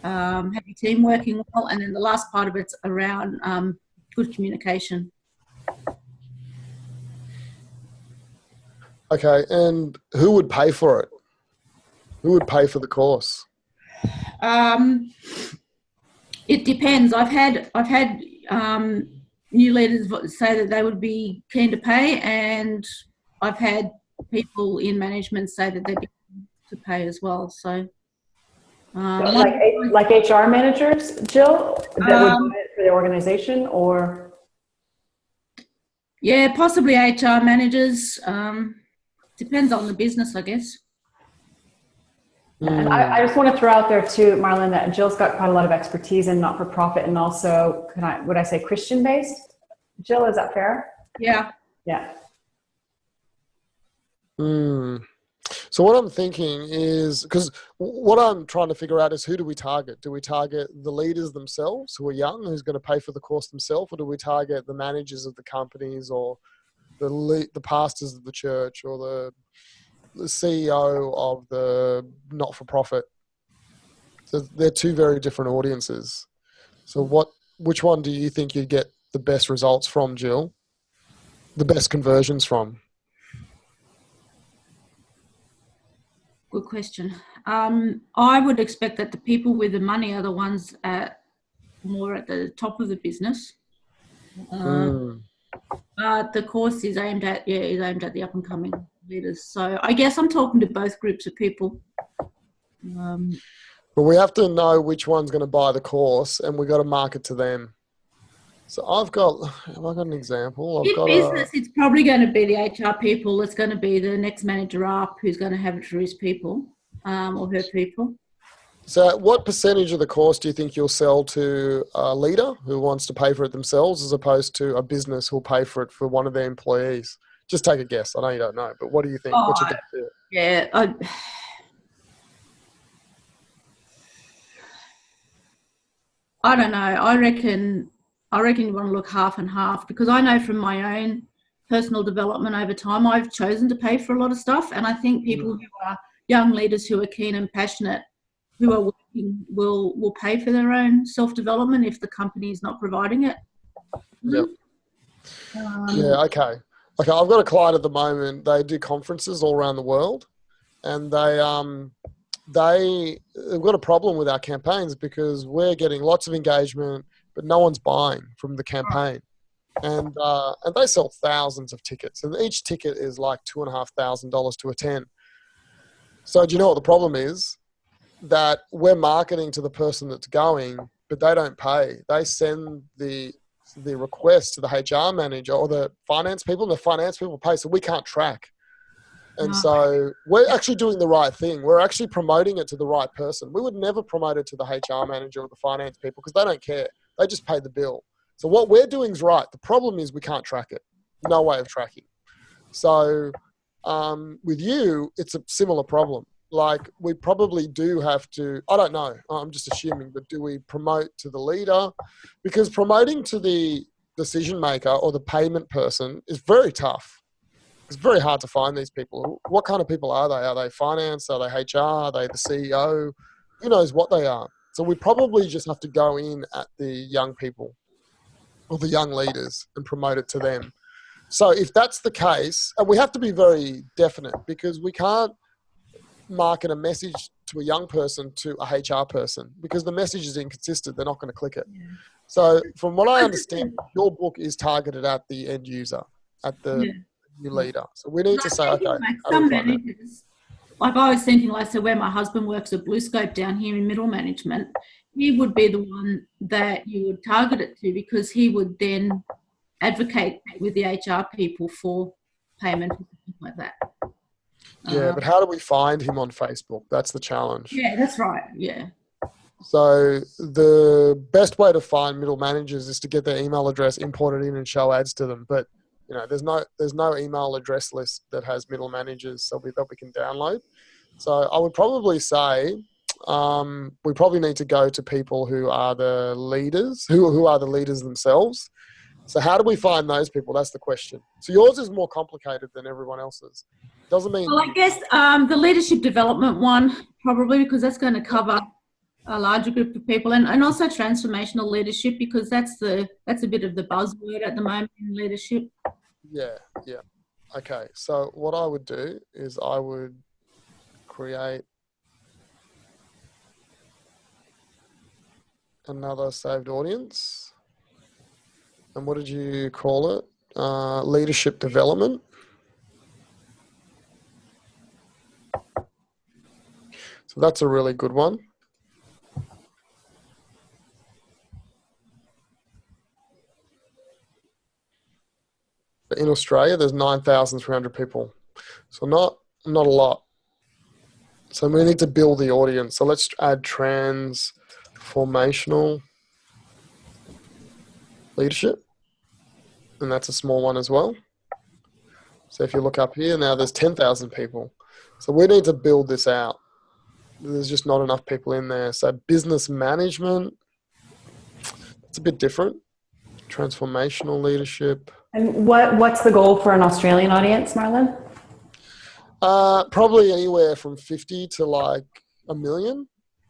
have your team working well. And then the last part of it's around good communication. Okay, and who would pay for it? Who would pay for the course? It depends. I've had new leaders say that they would be keen to pay, and I've had people in management say that they'd be keen to pay as well. So, like HR managers, Jill, that would do it for the organization, or? Yeah, possibly HR managers. Depends on the business, I guess. And I just want to throw out there too, Marlon, that Jill's got quite a lot of expertise in not-for-profit and also, would I say Christian-based? Jill, is that fair? Yeah. Yeah. So what I'm thinking is, because what I'm trying to figure out is who do we target? Do we target the leaders themselves who are young, who's going to pay for the course themselves, or do we target the managers of the companies or the pastors of the church or the CEO of the not-for-profit? So they're two very different audiences. So which one do you think you'd get the best results from, Jill? The best conversions from? Good question. I would expect that the people with the money are the ones more at the top of the business. But the course is aimed at the up and coming leaders. So I guess I'm talking to both groups of people. But we have to know which one's going to buy the course, and we've got to market to them. So have I got an example? In business, it's probably going to be the HR people. It's going to be the next manager up who's going to have it for his people or her people. So what percentage of the course do you think you'll sell to a leader who wants to pay for it themselves as opposed to a business who'll pay for it for one of their employees? Just take a guess. I know you don't know, but what do you think? What's your gut feel? Yeah. I don't know. I reckon you want to look half and half, because I know from my own personal development over time, I've chosen to pay for a lot of stuff. And I think people who are young leaders who are keen and passionate, who are working, will pay for their own self-development if the company is not providing it. Yep. Yeah, okay. I've got a client at the moment. They do conferences all around the world, and they've got a problem with our campaigns because we're getting lots of engagement, but no one's buying from the campaign. And they sell thousands of tickets, and each ticket is like $2,500 to attend. So do you know what the problem is? That we're marketing to the person that's going, but they don't pay. They send the request to the HR manager or the finance people, and the finance people pay, so we can't track. And so we're actually doing the right thing. We're actually promoting it to the right person. We would never promote it to the HR manager or the finance people because they don't care. They just pay the bill. So what we're doing is right. The problem is we can't track it. No way of tracking. So with you, it's a similar problem. Like we probably do have to, I don't know, I'm just assuming, but do we promote to the leader? Because promoting to the decision maker or the payment person is very tough. It's very hard to find these people. What kind of people are they? Are they finance? Are they HR? Are they the CEO? Who knows what they are? So we probably just have to go in at the young people or the young leaders and promote it to them. So if that's the case, and we have to be very definite, because we can't market a message to a young person to a HR person because the message is inconsistent. They're not going to click it. Yeah. So from what I understand, your book is targeted at the end user, at the new leader. So we need to say, okay. Like some managers, like I was thinking, like, so where my husband works at BlueScope down here in middle management, he would be the one that you would target it to, because he would then advocate with the HR people for payment and stuff like that. Yeah, but how do we find him on Facebook? That's the challenge. Yeah, that's right. Yeah. So the best way to find middle managers is to get their email address, import it in, and show ads to them. But you know, there's no email address list that has middle managers that we can download. So I would probably say we probably need to go to people who are the leaders, who are the leaders themselves. So how do we find those people? That's the question. So yours is more complicated than everyone else's. Doesn't mean. Well, I guess the leadership development one, probably, because that's going to cover a larger group of people, and also transformational leadership, because that's a bit of the buzzword at the moment in leadership. Yeah. Okay. So what I would do is I would create another saved audience. And what did you call it? Leadership development. So that's a really good one. In Australia, there's 9,300 people. So not a lot. So we need to build the audience. So let's add transformational leadership. And that's a small one as well. So if you look up here, now there's 10,000 people. So we need to build this out. There's just not enough people in there. So business management, it's a bit different. Transformational leadership. And what's the goal for an Australian audience, Marlon? Probably anywhere from 50 to like a million.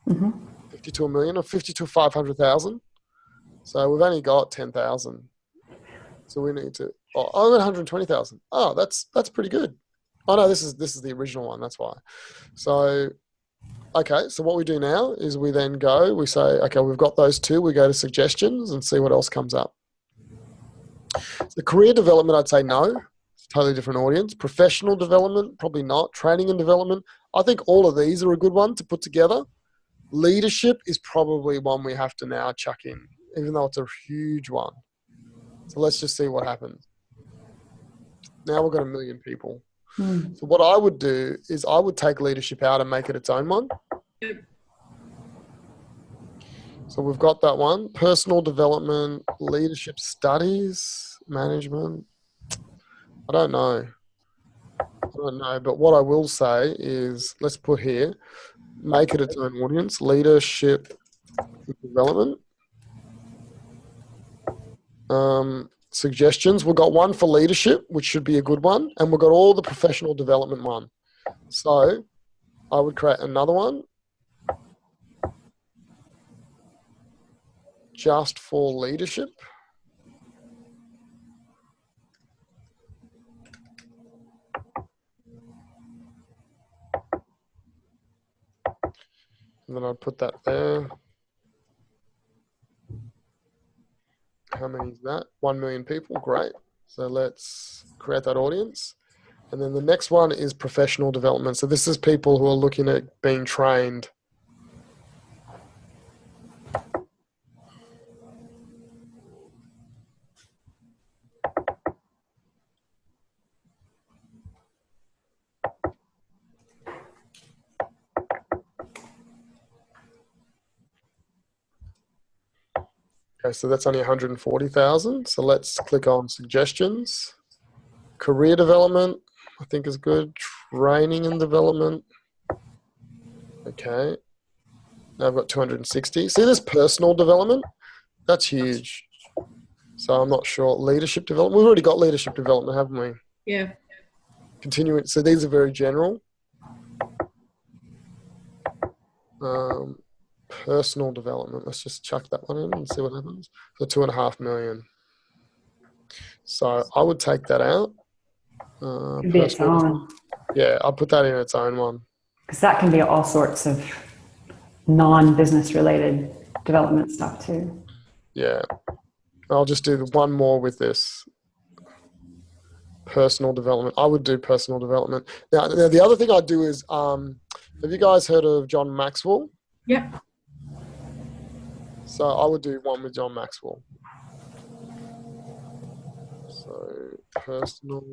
50 to a million, or 50 to 500,000. So we've only got 10,000. So we need to. Oh, I've got 120,000. Oh, that's pretty good. Oh no, this is the original one. That's why. So, okay. So what we do now is we then go. We say, okay, we've got those two. We go to suggestions and see what else comes up. So career development, I'd say no. It's a totally different audience. Professional development, probably not. Training and development, I think all of these are a good one to put together. Leadership is probably one we have to now chuck in, even though it's a huge one. So let's just see what happens. Now we've got 1 million people. So what I would do is I would take leadership out and make it its own one. So we've got that one. Personal development, leadership studies, management. I don't know. But what I will say is, let's put here, make it its own audience, leadership development. suggestions. We've got one for leadership, which should be a good one. And we've got all the professional development one. So I would create another one just for leadership. And then I'd put that there. How many is that? 1 million people, great. So let's create that audience. And then the next one is professional development. So this is people who are looking at being trained. Okay, so that's only 140,000. So let's click on suggestions. Career development, I think is good. Training and development. Okay. Now I've got 260. See this personal development? That's huge. So I'm not sure. Leadership development. We've already got leadership development, haven't we? Yeah. Continuing. So these are very general. Personal development. Let's just chuck that one in and see what happens. So 2.5 million. So I would take that out. Its own. Yeah, I'll put that in its own one. Because that can be all sorts of non-business related development stuff too. Yeah. I'll just do one more with this. Personal development. I would do personal development. Now the other thing I do is, have you guys heard of John Maxwell? Yep. So I would do one with John Maxwell. So personal.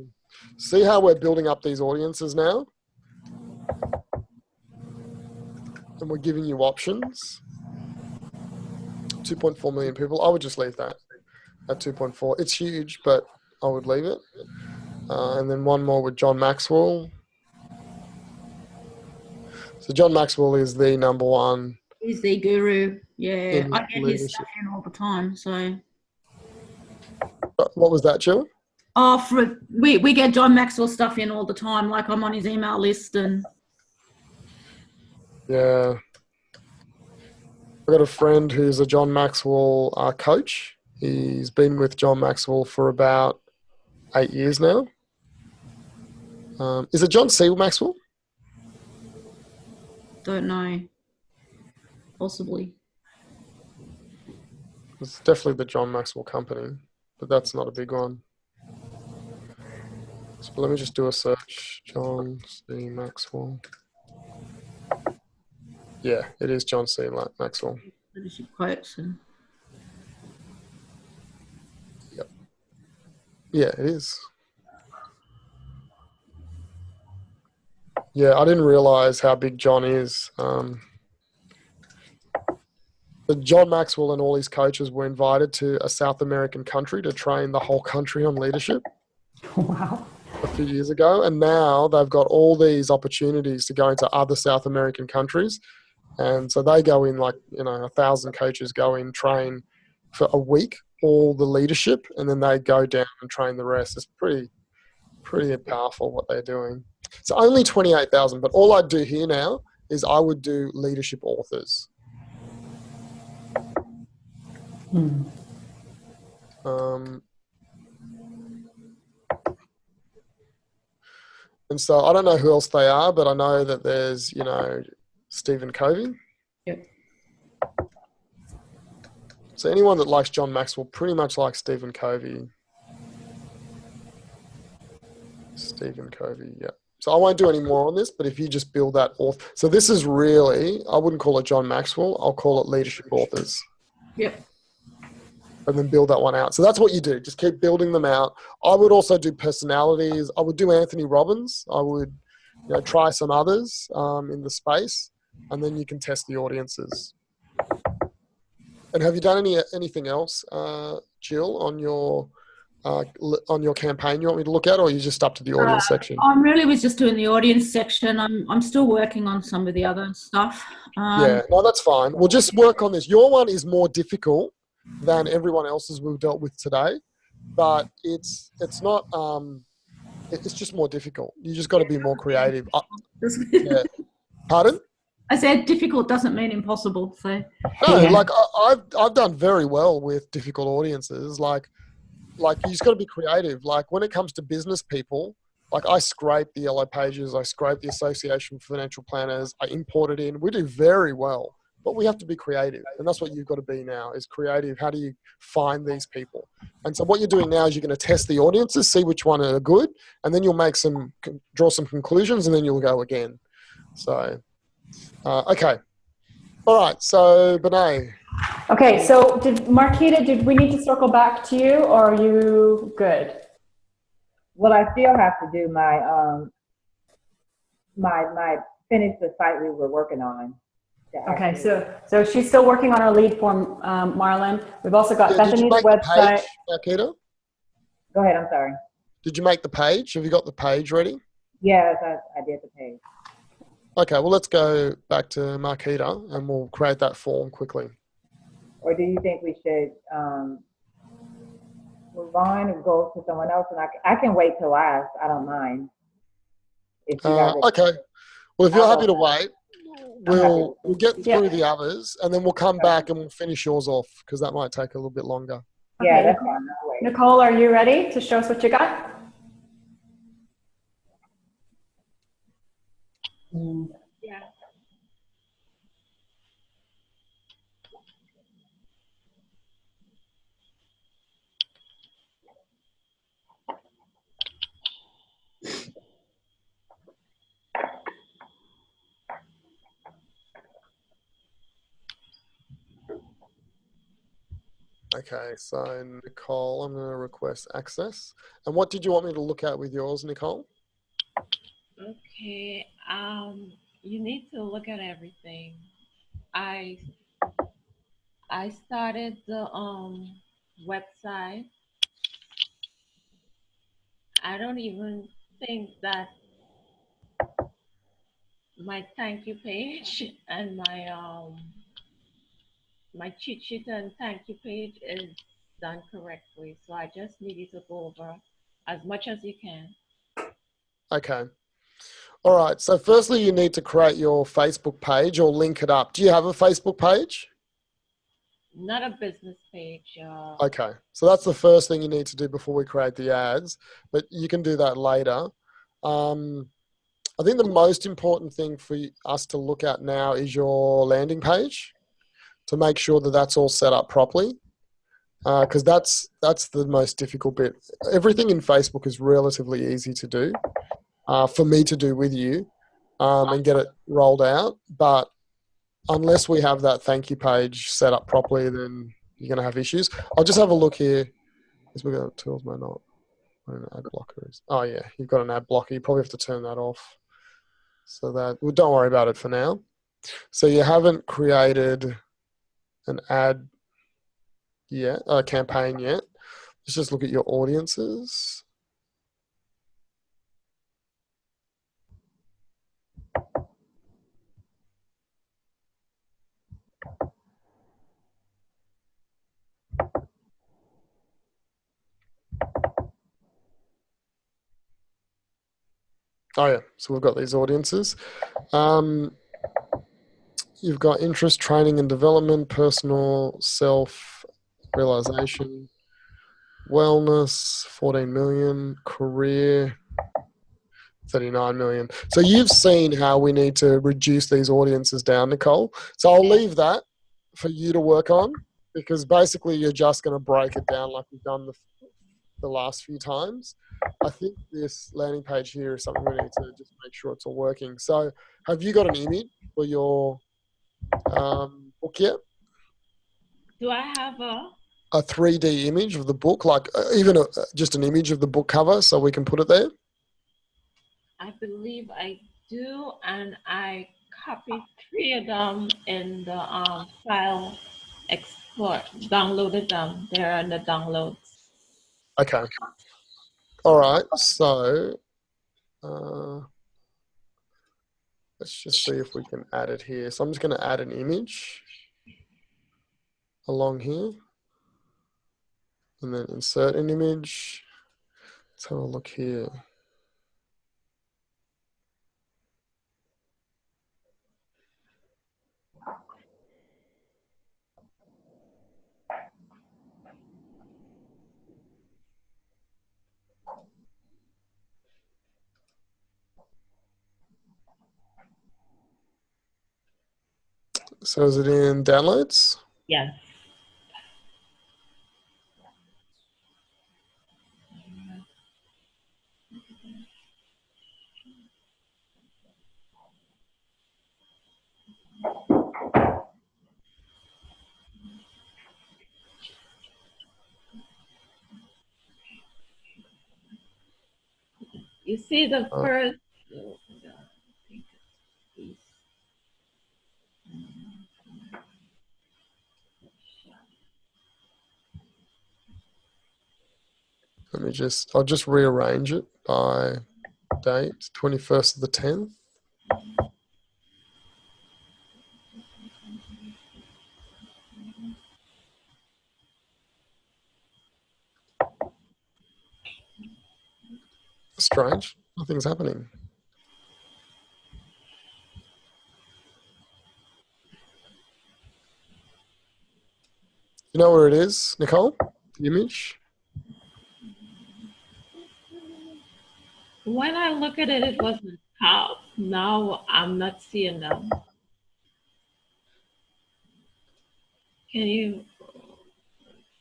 See how we're building up these audiences now? And we're giving you options. 2.4 million people. I would just leave that at 2.4. It's huge, but I would leave it. And then one more with John Maxwell. So John Maxwell is the number one. He's the guru. Yeah, I get his stuff in all the time. So. What was that, Jill? Oh, we get John Maxwell stuff in all the time. Like I'm on his email list and. Yeah. I've got a friend who's a John Maxwell coach. He's been with John Maxwell for about 8 years now. Is it John C. Maxwell? Don't know. Possibly. It's definitely the John Maxwell Company, but that's not a big one. So let me just do a search. John C. Maxwell. Yeah, it is John C. Maxwell. Leadership quotes and. Yep. Yeah, it is. Yeah, I didn't realize how big John is. John Maxwell and all his coaches were invited to a South American country to train the whole country on leadership. Wow. A few years ago. And now they've got all these opportunities to go into other South American countries. And so they go in 1,000 coaches go in, train for a week, all the leadership, and then they go down and train the rest. It's pretty powerful what they're doing. It's only 28,000, but all I'd do here now is I would do leadership authors. And so I don't know who else they are, but I know that there's, Stephen Covey. Yep. So anyone that likes John Maxwell pretty much likes Stephen Covey. Stephen Covey, yeah. So I won't do any more on this, but if you just build that author. So this is really, I wouldn't call it John Maxwell. I'll call it leadership authors. Yep. And then build that one out. So that's what you do. Just keep building them out. I would also do personalities. I would do Anthony Robbins. I would try some others in the space, and then you can test the audiences. And have you done anything else, Jill, on your campaign you want me to look at, or are you just up to the audience section? I really was just doing the audience section. I'm still working on some of the other stuff. Yeah, no, that's fine. We'll just work on this. Your one is more difficult than everyone else's we've dealt with today, but it's not. It's just more difficult. You just got to be more creative. Yeah. Pardon? I said difficult doesn't mean impossible. So no, like I've done very well with difficult audiences. Like you just got to be creative. Like when it comes to business people, like I scrape the yellow pages, I scrape the Association for Financial Planners, I import it in. We do very well, but we have to be creative, and that's what you've got to be now. Is creative. How do you find these people? And so what you're doing now is you're going to test the audiences, see which one are good, and then you'll draw some conclusions, and then you'll go again. So. Okay. All right. So, Bethanie. Okay. So, Marquetta, did we need to circle back to you, or are you good? Well, I still have to do my finish the site we were working on. Okay. So she's still working on our lead form, Marlon. We've also got Bethanie's website. Marquetta? Go ahead. I'm sorry. Did you make the page? Have you got the page ready? Yes, I did the page. Okay, well, let's go back to Marquetta and we'll create that form quickly. Or do you think we should move on and go to someone else? And I can wait till last. I don't mind. Okay. Well, if you're happy to wait, we'll get through the others and then we'll come back and we'll finish yours off because that might take a little bit longer. Yeah, that's fine. Nichol, are you ready to show us what you got? Yeah. Okay, so Nichol, I'm going to request access. And what did you want me to look at with yours, Nichol? Okay. You need to look at everything. I started the website. I don't even think that my thank you page and my cheat sheet and thank you page is done correctly. So I just need you to go over as much as you can. Okay. All right. So firstly, you need to create your Facebook page or link it up. Do you have a Facebook page? Not a business page. Okay. So that's the first thing you need to do before we create the ads, but you can do that later. I think the most important thing for us to look at now is your landing page to make sure that that's all set up properly. Because that's the most difficult bit. Everything in Facebook is relatively easy to do for me to do with you and get it rolled out. But unless we have that thank you page set up properly, then you're going to have issues. I'll just have a look here. We've got tools, may not. An ad blocker is. Oh yeah, you've got an ad blocker. You probably have to turn that off. So well, don't worry about it for now. So you haven't created an ad yet, a campaign yet. Let's just look at your audiences. Oh yeah, so we've got these audiences. You've got interest, training and development, personal self-realization, wellness, 14 million, career, 39 million. So you've seen how we need to reduce these audiences down, Nichol. So I'll leave that for you to work on because basically you're just going to break it down like we've done the last few times. I think this landing page here is something we need to just make sure it's all working. So have you got an image for your book yet? Do I have a 3D image of the book, like even just an image of the book cover so we can put it there? I believe I do, and I copied 3 of them in the file export, downloaded them. They're in the downloads. Okay. All right. So let's just see if we can add it here. So I'm just going to add an image along here. and then insert an image. Let's have a look here. So is it in downloads? Yes. You see the first. I'll just rearrange it by date, 21st of the 10th. Strange, nothing's happening. You know where it is, Nichol? The image? When I look at it, it was the top. Now I'm not seeing them. Can you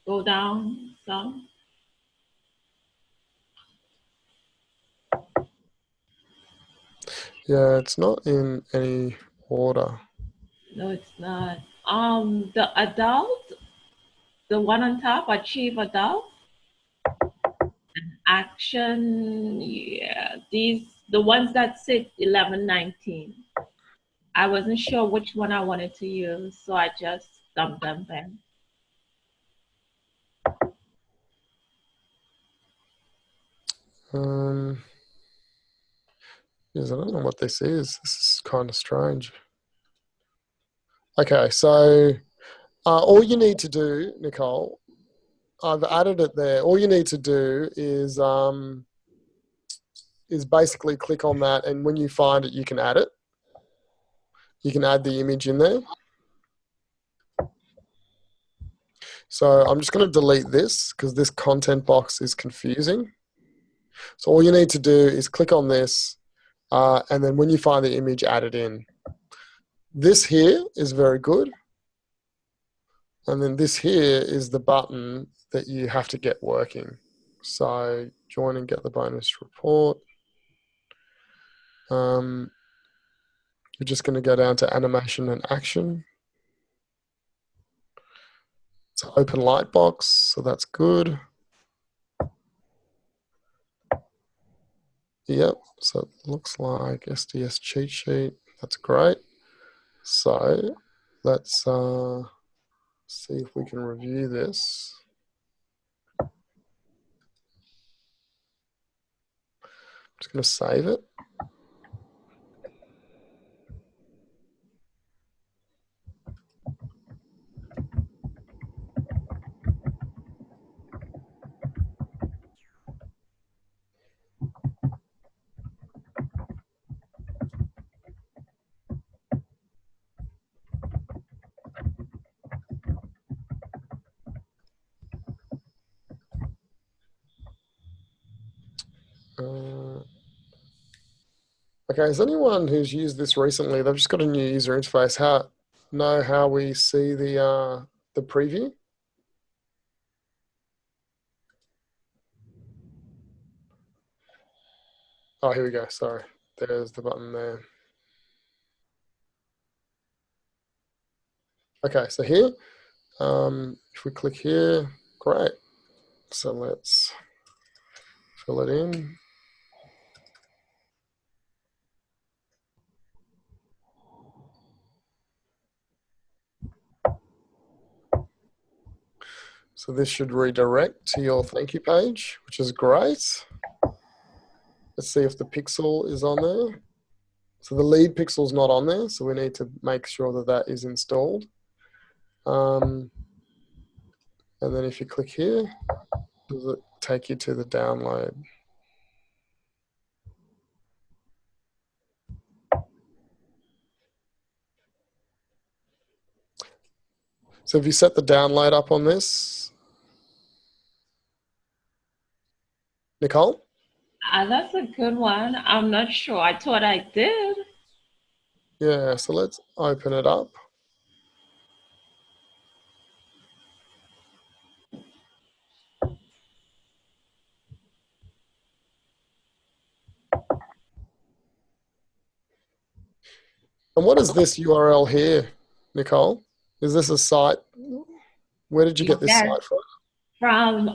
go down some? Yeah, it's not in any order. No, it's not. The adult, the one on top, achieve adult. Action, yeah, the ones that sit 11, 19. I wasn't sure which one I wanted to use, so I just dumped them then. Yes, I don't know what this is. This is kind of strange. Okay, so all you need to do, Nichol, I've added it there. All you need to do is basically click on that, and when you find it, you can add it. You can add the image in there. So I'm just going to delete this because this content box is confusing. So all you need to do is click on this, and then when you find the image, add it in. This here is very good. And then this here is the button that you have to get working. So join and get the bonus report. You're just going to go down to animation and action. It's an open lightbox, so that's good. Yep, so it looks like SDS cheat sheet. That's great. So let's see if we can review this. I'm just going to save it. Okay, is anyone who's used this recently, they've just got a new user interface, how we see the preview? Oh, here we go, sorry. There's the button there. Okay, so here, if we click here, great. So let's fill it in. So this should redirect to your thank you page, which is great. Let's see if the pixel is on there. So the lead pixel is not on there, so we need to make sure that that is installed. And then if you click here, does it take you to the download? So have you set the download up on this, Nichol? That's a good one. I'm not sure. I thought I did. Yeah, so let's open it up. And what is this URL here, Nichol? Is this a site? Where did you get this site from?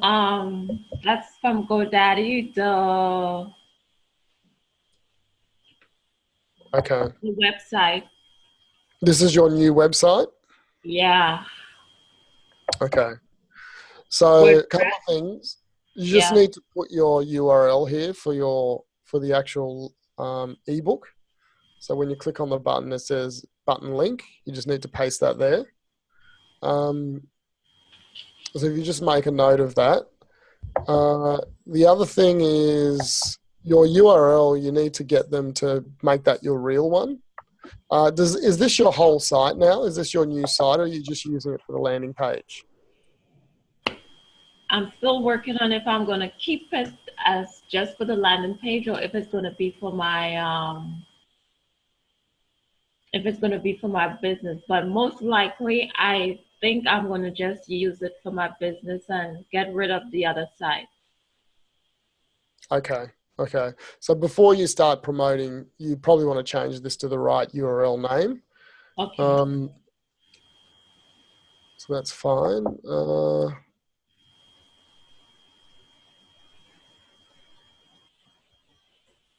That's from GoDaddy, the website. This is your new website? Yeah. Okay. So a couple of things. You just need to put your URL here for the actual ebook. So when you click on the button, it says button link. You just need to paste that there. So if you just make a note of that. The other thing is your URL, you need to get them to make that your real one. Is this your whole site now? Is this your new site, or are you just using it for the landing page? I'm still working on if I'm going to keep it as just for the landing page, or if it's going to be for my business. But most likely, I think I'm going to just use it for my business and get rid of the other site. Okay. So before you start promoting, you probably want to change this to the right URL name. Okay. So that's fine.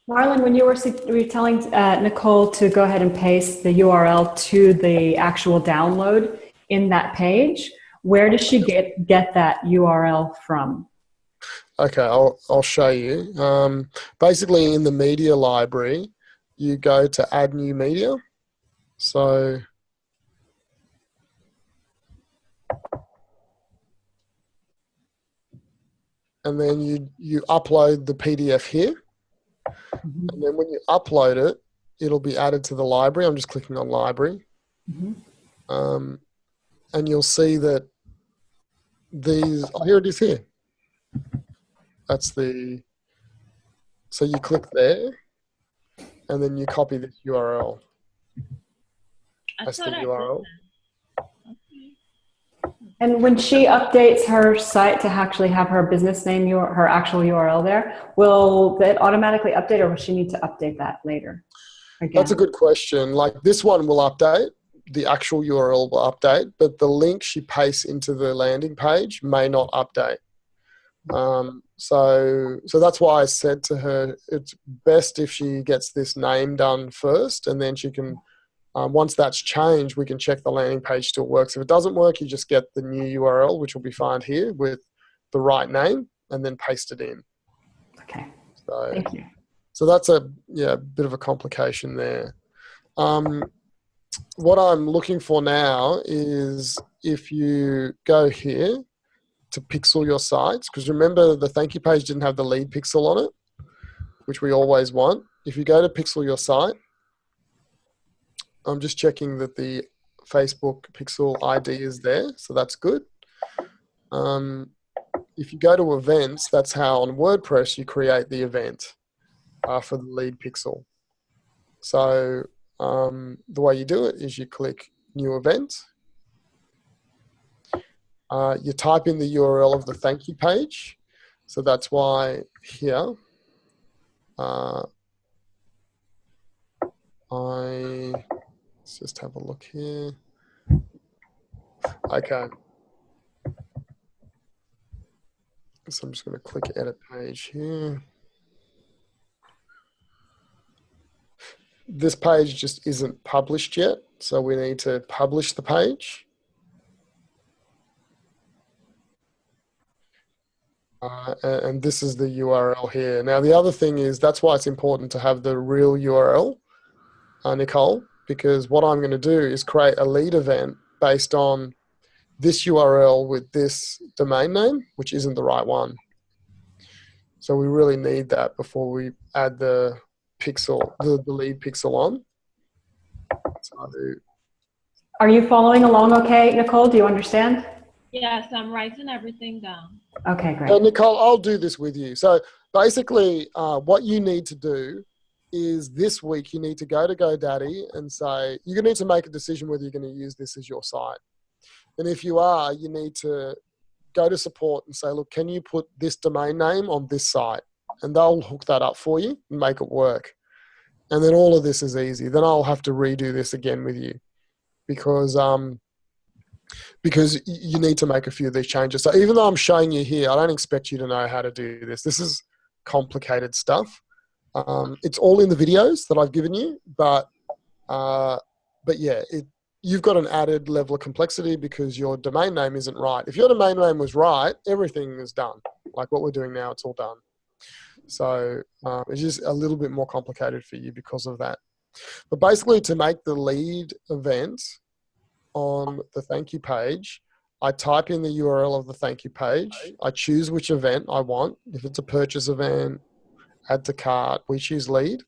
Marlon, when you were telling Nichol to go ahead and paste the URL to the actual download in that page, where does she get that URL from? Okay, I'll show you. Basically, in the media library, you go to add new media. So and then you upload the PDF here. Mm-hmm. And then when you upload it, it'll be added to the library. I'm just clicking on library. Mm-hmm. And you'll see that these, here it is here. So you click there, and then you copy this URL. That's the URL. And when she updates her site to actually have her business name, her actual URL there, will it automatically update, or will she need to update that later? Again? That's a good question. Like this one will update, the actual URL will update, but the link she pastes into the landing page may not update. So that's why I said to her, it's best if she gets this name done first, and then she can, once that's changed, we can check the landing page still works. If it doesn't work, you just get the new URL, which will be found here with the right name, and then paste it in. Okay. So, thank you. So that's a bit of a complication there. What I'm looking for now is if you go here to pixel your sites, because remember the thank you page didn't have the lead pixel on it, which we always want. If you go to pixel your site, I'm just checking that the Facebook pixel ID is there, so that's good. If you go to events, that's how on WordPress you create the event for the lead pixel. So the way you do it is you click new event. You type in the URL of the thank you page. So that's why here let's just have a look here. Okay. So I'm just going to click edit page here. This page just isn't published yet, so we need to publish the page. And this is the URL here. Now, the other thing is that's why it's important to have the real URL, Nichol, because what I'm going to do is create a lead event based on this URL with this domain name, which isn't the right one. So we really need that before we add the pixel, the lead pixel on. So, are you following along okay, Nicole? Do you understand? Yes, I'm writing everything down. Okay, great. Nicole, I'll do this with you. So basically what you need to do is this week you need to go to GoDaddy and say, you're going to need to make a decision whether you're going to use this as your site. And if you are, you need to go to support and say, look, can you put this domain name on this site? And they'll hook that up for you and make it work. And then all of this is easy. Then I'll have to redo this again with you because you need to make a few of these changes. So even though I'm showing you here, I don't expect you to know how to do this. This is complicated stuff. It's all in the videos that I've given you, but yeah, you've got an added level of complexity because your domain name isn't right. If your domain name was right, everything is done. Like what we're doing now, it's all done. So it's just a little bit more complicated for you because of that. But basically, to make the lead event on the thank you page, I type in the URL of the thank you page. I choose which event I want. If it's a purchase event, add to cart, we choose lead.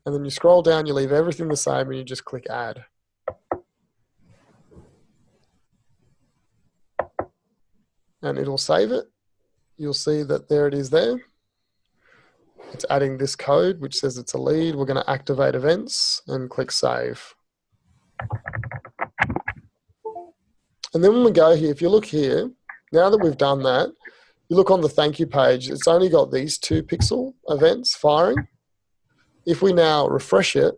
And then you scroll down, you leave everything the same, and you just click add. And it'll save it. You'll see that there it is there. It's adding this code, which says it's a lead. We're going to activate events and click save. And then when we go here, if you look here, now that we've done that, you look on the thank you page, it's only got these 2 pixel events firing. If we now refresh it,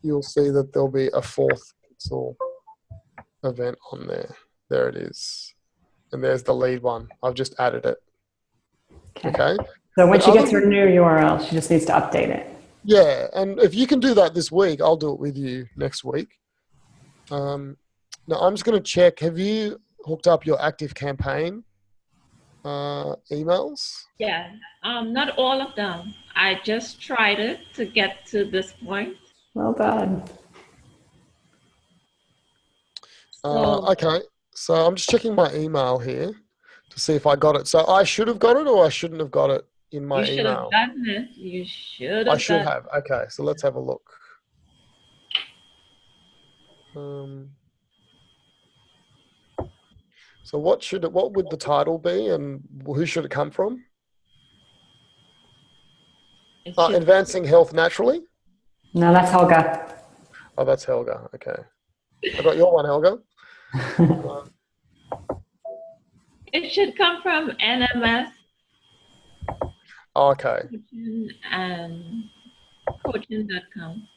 you'll see that there'll be a 4th pixel event on there. There it is. And there's the lead one. I've just added it. Okay. So when she gets her new URL, she just needs to update it. Yeah. And if you can do that this week, I'll do it with you next week. Now I'm just going to check. Have you hooked up your active campaign emails? Yeah, not all of them. I just tried it to get to this point. Well done. Okay, so I'm just checking my email here to see if I got it. So I should have got it or I shouldn't have got it in my email? You should have gotten it. You should have. I should have. Okay, so let's have a look. So what would the title be and who should it come from? Advancing Health Naturally? No, that's Helga. Oh, that's Helga. Okay. I got your one, Helga. It should come from NMS. Oh, okay. And coaching.com.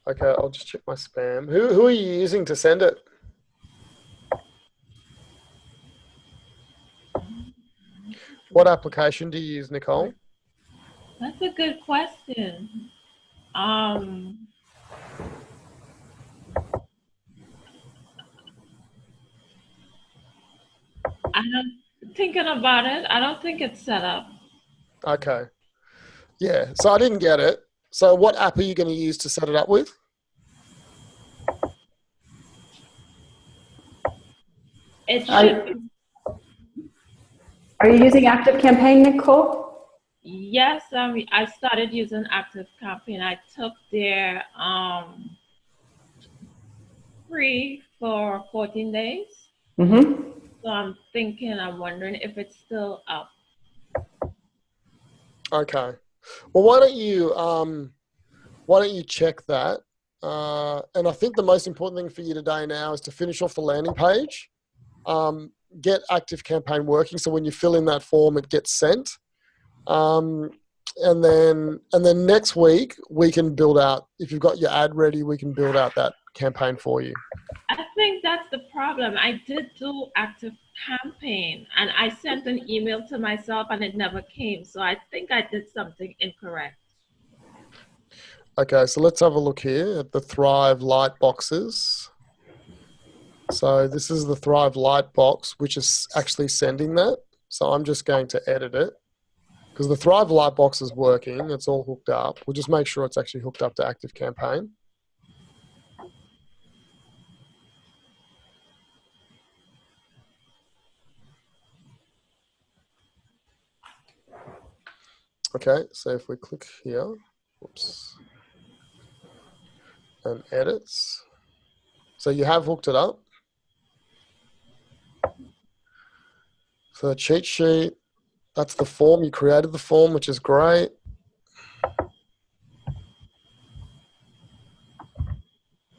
Okay, I'll just check my spam. Who are you using to send it? What application do you use, Nichol? That's a good question. I'm thinking about it. I don't think it's set up. Okay. Yeah, so I didn't get it. So what app are you going to use to set it up with? It should. Are you using Active Campaign, Nichol? Yes, I started using Active Campaign. I took their free for 14 days. Mm-hmm. So I'm wondering if it's still up. Okay. Well, why don't you check that? And I think the most important thing for you today now is to finish off the landing page, get Active Campaign working, so when you fill in that form, it gets sent. And then next week we can build out. If you've got your ad ready, we can build out that campaign for you. I think that's the problem. I did do Active Campaign and I sent an email to myself and it never came. So I think I did something incorrect. Okay, so let's have a look here at the Thrive light boxes. So this is the Thrive light box, which is actually sending that. So I'm just going to edit it. because the Thrive Lightbox is working. It's all hooked up. We'll just make sure it's actually hooked up to Active Campaign. Okay, so if we click here, whoops, and edits, so you have hooked it up. So the cheat sheet, that's the form. You created the form, which is great.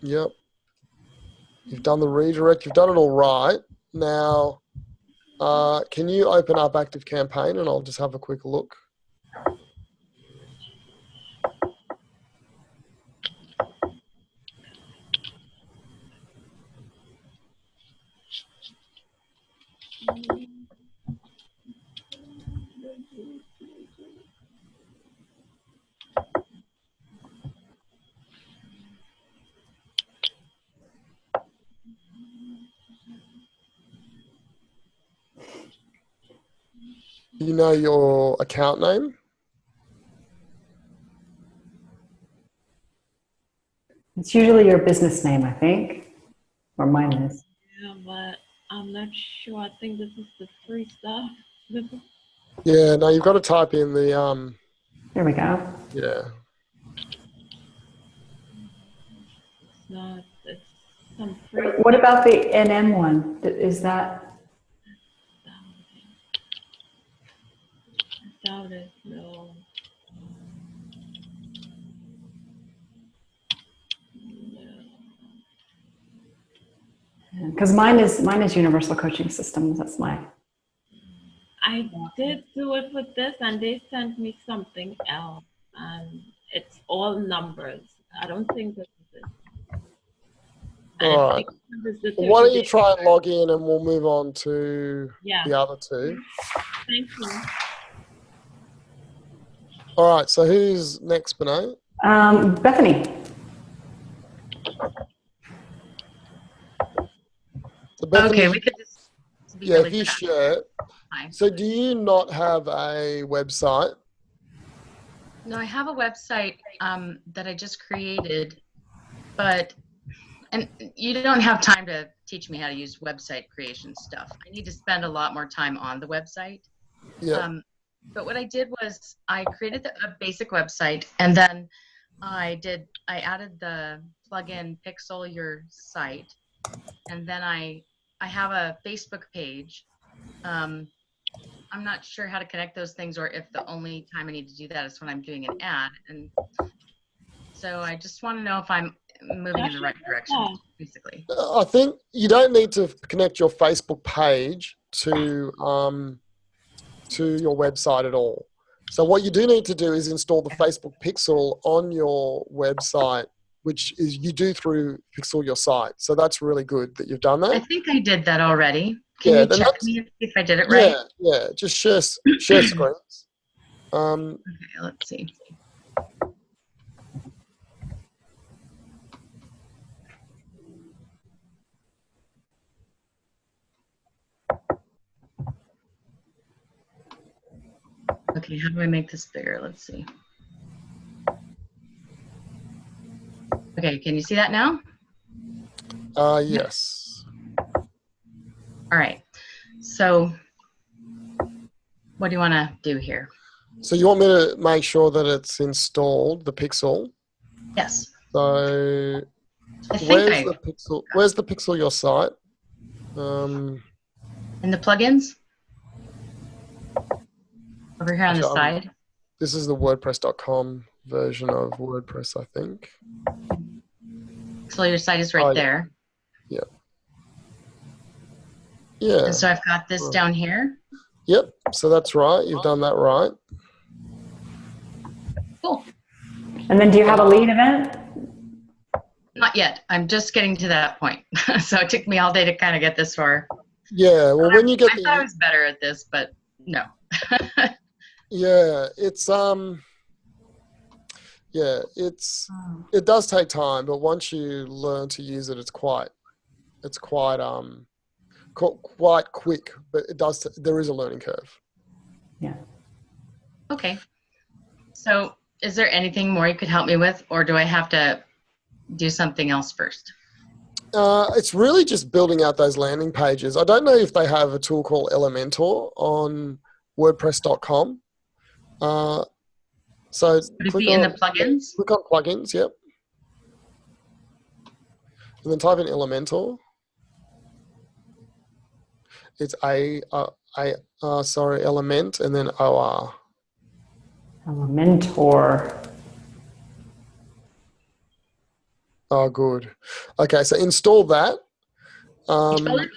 Yep. You've done the redirect. You've done it all right. Now, can you open up Active Campaign and I'll just have a quick look. You know your account name? It's usually your business name, I think, or mine is. Yeah, but I'm not sure. I think this is the free stuff. Yeah, no, you've got to type in the There we go. yeah. It's not. It's some free. What about the NM one? Is that? I doubt it. No. Because mine is Universal Coaching Systems. That's my. I did do it with this, and they sent me something else, and it's all numbers. I don't think this is it. All right. Why don't you try and log in, and we'll move on to the other two. Thank you. All right. So who's next, Bethanie? Bethanie. So Bethanie, okay, we could just. Yeah, if you share. So do you not have a website? No, I have a website that I just created, and you don't have time to teach me how to use website creation stuff. I need to spend a lot more time on the website. Yeah. But what I did was I created a basic website, and then I added the plugin Pixel Your Site, and then I have a Facebook page. I'm not sure how to connect those things, or if the only time I need to do that is when I'm doing an ad. And so I just want to know if I'm moving in the right direction, basically. I think you don't need to connect your Facebook page to your website at all. So what you do need to do is install the Facebook Pixel on your website, which is you do through Pixel Your Site. So that's really good that you've done that. I think I did that already. Can you check me and see if I did it right? Yeah. Just share screens. Okay, let's see. Okay, how do I make this bigger? Let's see. Okay, can you see that now? Yes. All right. So what do you want to do here? So you want me to make sure that it's installed, the Pixel? Yes. So where's the Pixel Your Site? In the plugins? Over here on the side? This is the WordPress.com version of WordPress, I think. So your site is right there. Yeah. Yeah. And so I've got this down here. Yep. So that's right. You've done that right. Cool. And then do you have a lead event? Not yet. I'm just getting to that point. So it took me all day to kind of get this far. Yeah. Well, when you get I thought I was better at this, but no. Yeah. It does take time, but once you learn to use it, it's quite quick, but there is a learning curve. Yeah. Okay. So is there anything more you could help me with, or do I have to do something else first? It's really just building out those landing pages. I don't know if they have a tool called Elementor on wordpress.com. So Would it be in the plugins? Click on plugins, yep. And then type in Elementor. It's Element and then OR. Elementor. Oh, good. Okay, so install that. Install it?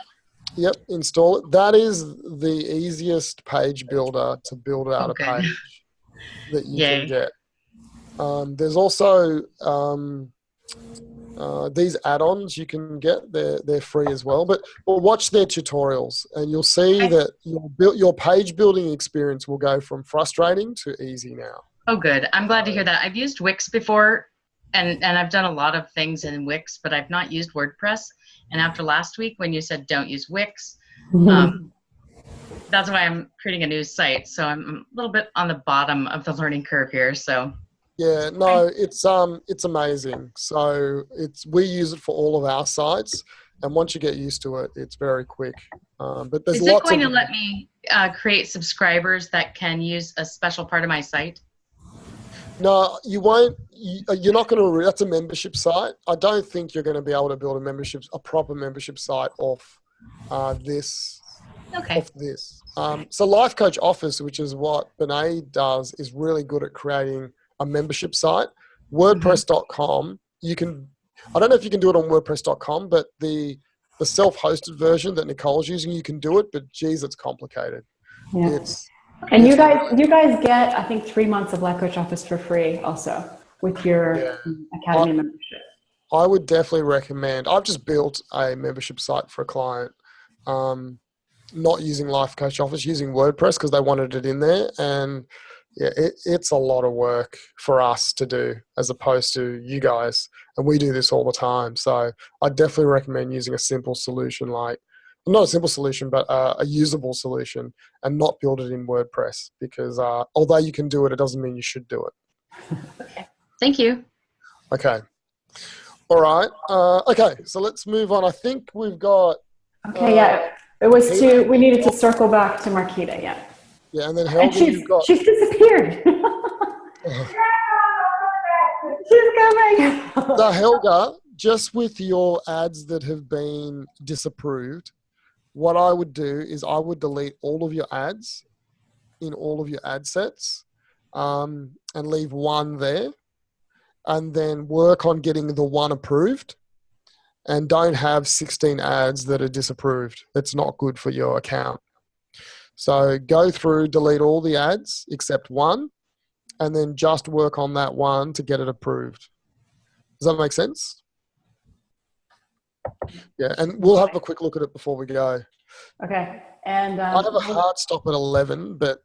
Yep, install it. That is the easiest page builder to build out a page that you can get. There's also these add-ons you can get. They're free as well. But watch their tutorials, and you'll see that your page building experience will go from frustrating to easy now. Oh, good. I'm glad to hear that. I've used Wix before, and I've done a lot of things in Wix, but I've not used WordPress. And after last week, when you said don't use Wix, that's why I'm creating a new site. So I'm a little bit on the bottom of the learning curve here. So yeah, no, it's amazing. So we use it for all of our sites, and once you get used to it, it's very quick. But there's Is it going to let me create subscribers that can use a special part of my site? No, you won't. You're not going to. That's a membership site. I don't think you're going to be able to build a proper membership site off this. Okay. Off this. So Life Coach Office, which is what Bethanie does, is really good at creating a membership site. WordPress.com. You can. I don't know if you can do it on WordPress.com, but the self-hosted version that Nichole's using, you can do it. But geez, it's complicated. Yeah. And you guys get, I think, 3 months of Life Coach Office for free also with your Academy membership. I would definitely recommend. I've just built a membership site for a client, not using Life Coach Office, using WordPress because they wanted it in there. And yeah, it's a lot of work for us to do as opposed to you guys. And we do this all the time. So I definitely recommend using a simple solution not a simple solution, but a usable solution, and not build it in WordPress because although you can do it, it doesn't mean you should do it. Okay. Thank you. Okay. All right. Okay. So let's move on. I think we've got. Okay. Yeah. It was we needed to circle back to Marquetta. Yeah. Yeah. And then Helga, she's disappeared. She's coming. So Helga, just with your ads that have been disapproved, what I would do is I would delete all of your ads in all of your ad sets and leave one there, and then work on getting the one approved, and don't have 16 ads that are disapproved. That's not good for your account. So go through, delete all the ads except one, and then just work on that one to get it approved. Does that make sense? Yeah, and we'll have a quick look at it before we go. Okay, and I have a hard stop at 11, but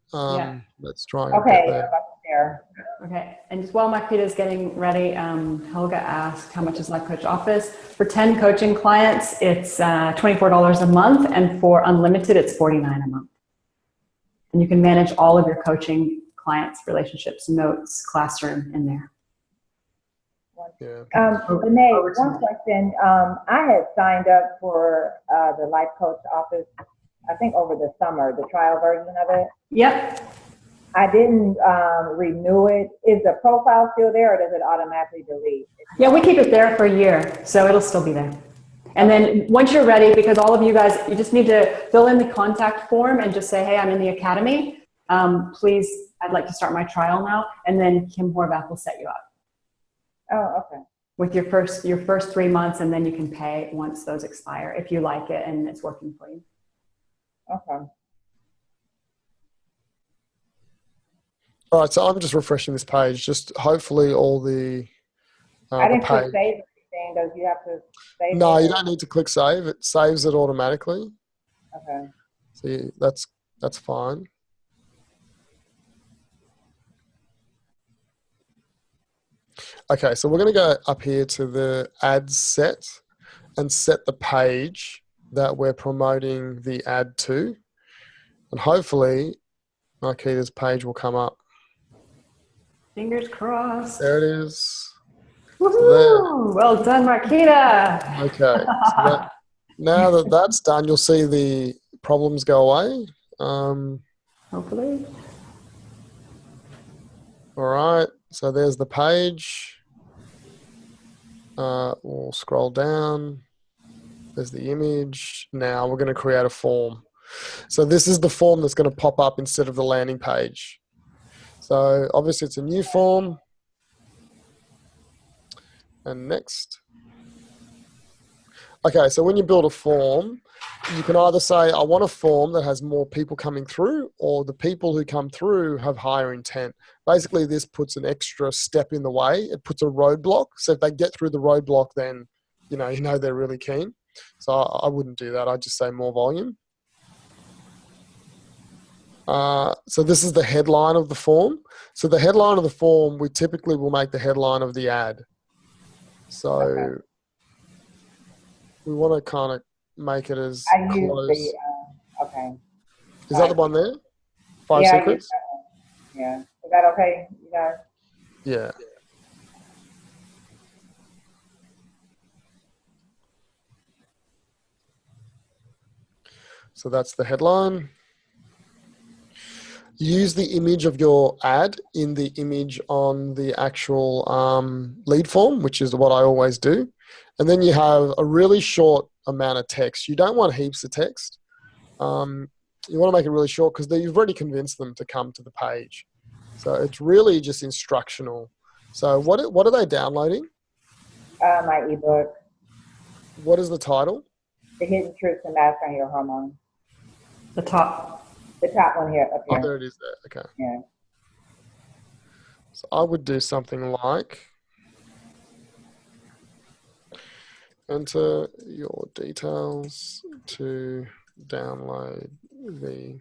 let's try and get there. Okay, and just while Marquetta's getting ready, Helga asked, how much is Life Coach Office? For 10 coaching clients, it's $24 a month, and for unlimited, it's $49 a month. And you can manage all of your coaching clients, relationships, notes, classroom in there. Renee, one question. I had signed up for the Life Coach Office, I think over the summer, the trial version of it. Yep. I didn't renew it. Is the profile still there, or does it automatically delete? Yeah, we keep it there for a year, so it'll still be there. And then once you're ready, because all of you guys, you just need to fill in the contact form and just say, hey, I'm in the academy. Please, I'd like to start my trial now. And then Kim Horvath will set you up. Oh, okay. With your first 3 months, and then you can pay once those expire if you like it and it's working for you. Okay. All right, so I'm just refreshing this page. Just hopefully all the. I didn't click save anything. Does you have to save? No, you don't need to click save. It saves it automatically. Okay. So that's fine. Okay, so we're going to go up here to the ads set and set the page that we're promoting the ad to. And hopefully Marquetta's page will come up. Fingers crossed. There it is. Woohoo! Well done, Marquetta. Okay. So now that that's done, you'll see the problems go away. Hopefully. All right. So there's the page. We'll scroll down. There's the image. Now we're going to create a form. So this is the form that's going to pop up instead of the landing page. So obviously it's a new form. And next. Okay, so when you build a form, you can either say, I want a form that has more people coming through, or the people who come through have higher intent. Basically, this puts an extra step in the way. It puts a roadblock. So if they get through the roadblock, then you know they're really keen. So I wouldn't do that. I'd just say more volume. So this is the headline of the form. So the headline of the form, we typically will make the headline of the ad. So we want to kind of make it as close. Okay. Is that the one there? 5 yeah, secrets? Yeah. Is that okay, you guys? Yeah. So that's the headline. Use the image of your ad in the image on the actual lead form, which is what I always do. And then you have a really short amount of text. You don't want heaps of text. You want to make it really short because you've already convinced them to come to the page. So it's really just instructional. So what are they downloading? My ebook. What is the title? The Hidden Truths and Mastering Your Hormones. The top one here, up here. Oh, there it is there. Okay. Yeah. So I would do something like, enter your details to download the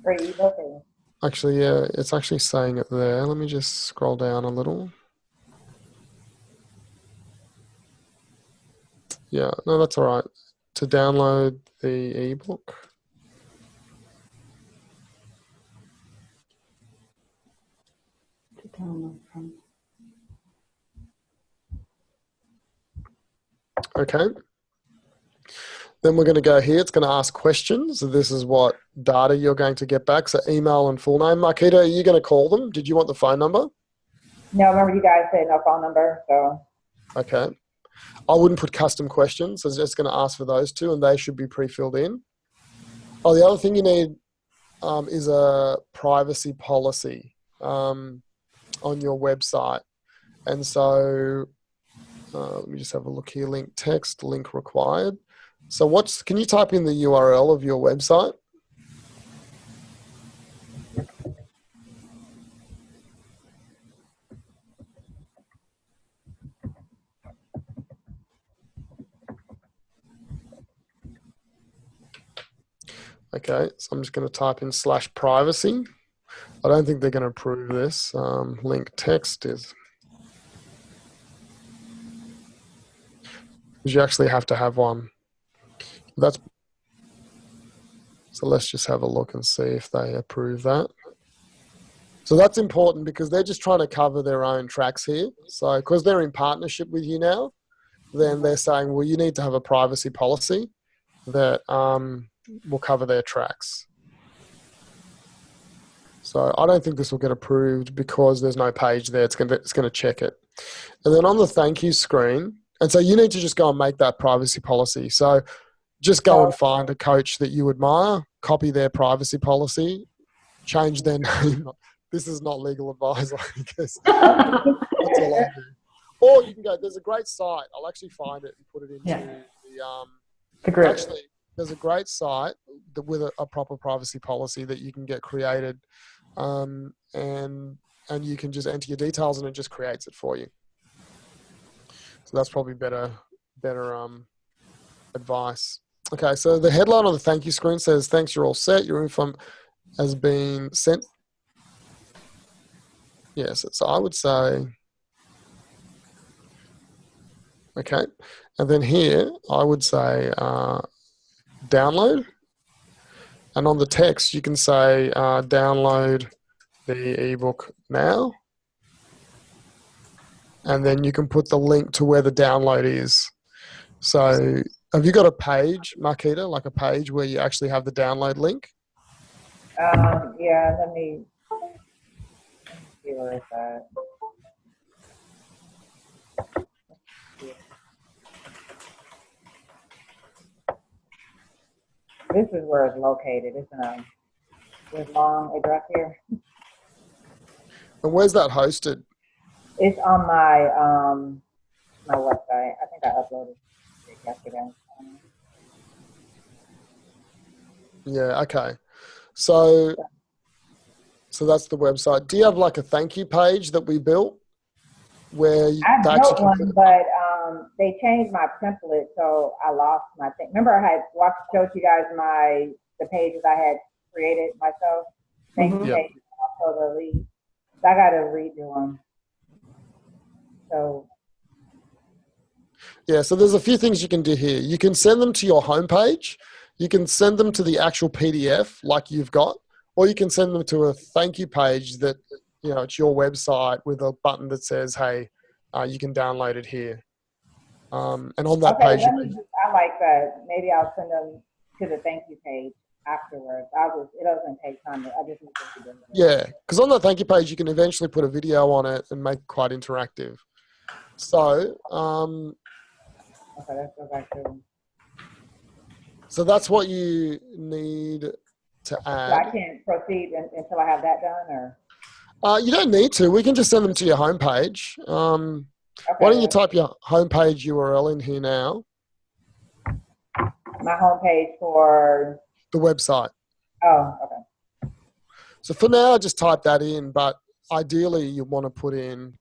Great ebook. actually, yeah, it's actually saying it there. Let me just scroll down a little. Yeah, no, that's all right. To download the ebook. To download from. Okay. Then we're going to go here. It's going to ask questions. So this is what data you're going to get back. So email and full name. Marquetta, are you going to call them? Did you want the phone number? No, remember you guys said no phone number, so. Okay. I wouldn't put custom questions. So it's just going to ask for those two, and they should be pre-filled in. Oh, the other thing you need is a privacy policy on your website. And so let me just have a look here. Link text, link required. So can you type in the URL of your website? Okay, so I'm just going to type in /privacy. I don't think they're going to approve this. Link text is, because you actually have to have one. So let's just have a look and see if they approve that. So that's important because they're just trying to cover their own tracks here. So because they're in partnership with you now, then they're saying, well, you need to have a privacy policy that will cover their tracks. So I don't think this will get approved because there's no page there. It's going to check it. And then on the thank you screen, and so you need to just go and make that privacy policy. So just go and find a coach that you admire, copy their privacy policy, change their name. This is not legal advice, I guess. That's all I do. Or you can go, there's a great site. I'll actually find it and put it into the group. Actually, there's a great site with a proper privacy policy that you can get created, and you can just enter your details and it just creates it for you. So that's probably better advice. Okay, so the headline on the thank you screen says, thanks, you're all set. Your info has been sent. Yes, so I would say, okay. And then here, I would say download. And on the text, you can say, download the ebook now. And then you can put the link to where the download is. So have you got a page, Marquetta, like a page where you actually have the download link? Yeah, let me see where it's at. This is where it's located. It's in a long address here. And where's that hosted? It's on my my website. I think I uploaded it yesterday. Yeah, okay. So that's the website. Do you have like a thank you page that we built? Where you I built one, but they changed my template, so I lost my thing. Remember, I had showed you guys the pages I had created myself. Thank you, page, also the lead. So I got to redo them. So yeah, so there's a few things you can do here. You can send them to your homepage. You can send them to the actual PDF like you've got, or you can send them to a thank you page that, you know, it's your website with a button that says, hey, you can download it here. And on that page, I like that. Maybe I'll send them to the thank you page afterwards. It doesn't take time. I just need to do it. Yeah, because on that thank you page, you can eventually put a video on it and make it quite interactive. So, okay, let's go back to. So that's what you need to add. So I can't proceed until I have that done, or? You don't need to. We can just send them to your homepage. Okay. Why don't you type your homepage URL in here now? My homepage for? The website. Oh, okay. So for now, just type that in, but ideally you want to put in,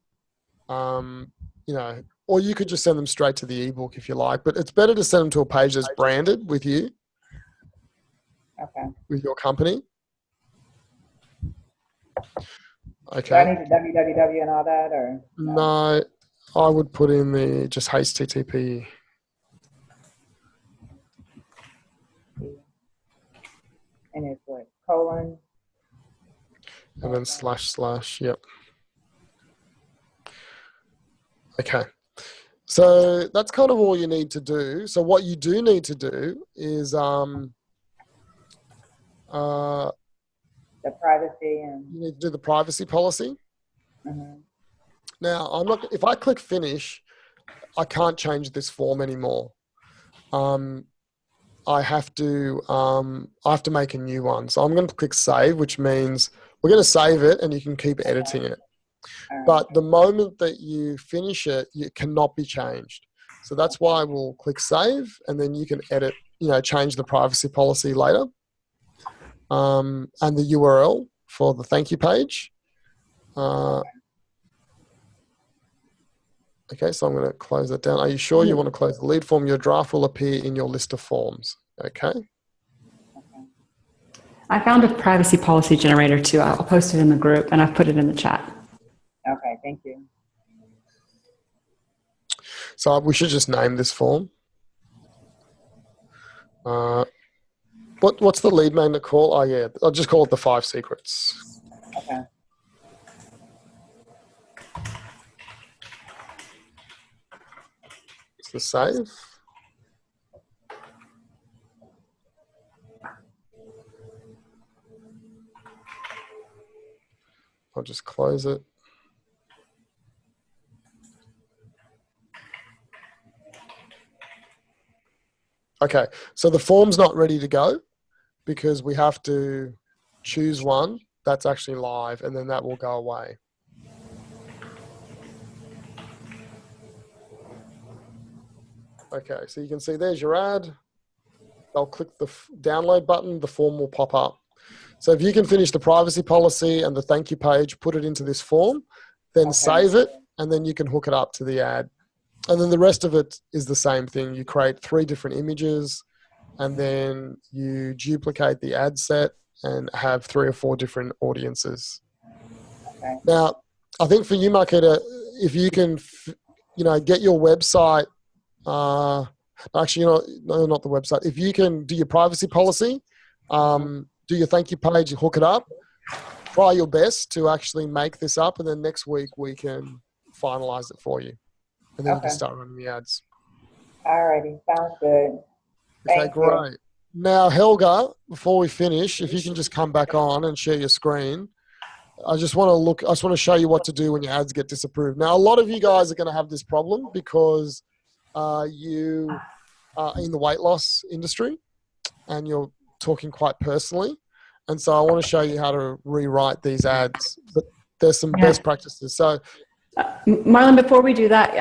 you know, or you could just send them straight to the ebook if you like, but it's better to send them to a page that's branded with you. Okay. With your company. Okay. Do I need the www and all that, or? No, I would put in the just HTTP. And it's what, colon? And then // yep. Okay. So that's kind of all you need to do. So what you do need to do is the privacy, and you need to do the privacy policy. Mm-hmm. Now, if I click finish, I can't change this form anymore. I have to make a new one. So I'm going to click save, which means we're going to save it and you can keep editing it. But the moment that you finish it, it cannot be changed. So that's why we'll click save, and then you can edit, change the privacy policy later. And the URL for the thank you page. Okay, so I'm going to close that down. Are you sure you want to close the lead form? Your draft will appear in your list of forms. Okay. I found a privacy policy generator too. I'll post it in the group, and I've put it in the chat. Okay, thank you. So we should just name this form. What's the lead magnet call? Oh yeah, I'll just call it the 5 secrets. Okay. It's the save. I'll just close it. Okay, so the form's not ready to go because we have to choose one that's actually live, and then that will go away. Okay, so you can see there's your ad. I'll click the download button, the form will pop up. So if you can finish the privacy policy and the thank you page, put it into this form, then save it, and then you can hook it up to the ad. And then the rest of it is the same thing. You create 3 different images, and then you duplicate the ad set and have 3 or 4 different audiences. Okay. Now, I think for you, Marquetta, if you can, get your website, actually, no, not the website. If you can do your privacy policy, Do your thank you page, hook it up. Try your best to actually make this up, and then next week we can finalize it for you. And then you can start running the ads. Alrighty, sounds good. Okay, great. Now, Helga, before we finish, if you can just come back on and share your screen. I just want to show you what to do when your ads get disapproved. Now, a lot of you guys are going to have this problem because you are in the weight loss industry and you're talking quite personally. And so I want to show you how to rewrite these ads. But there's some best practices. So, Marlon, before we do that,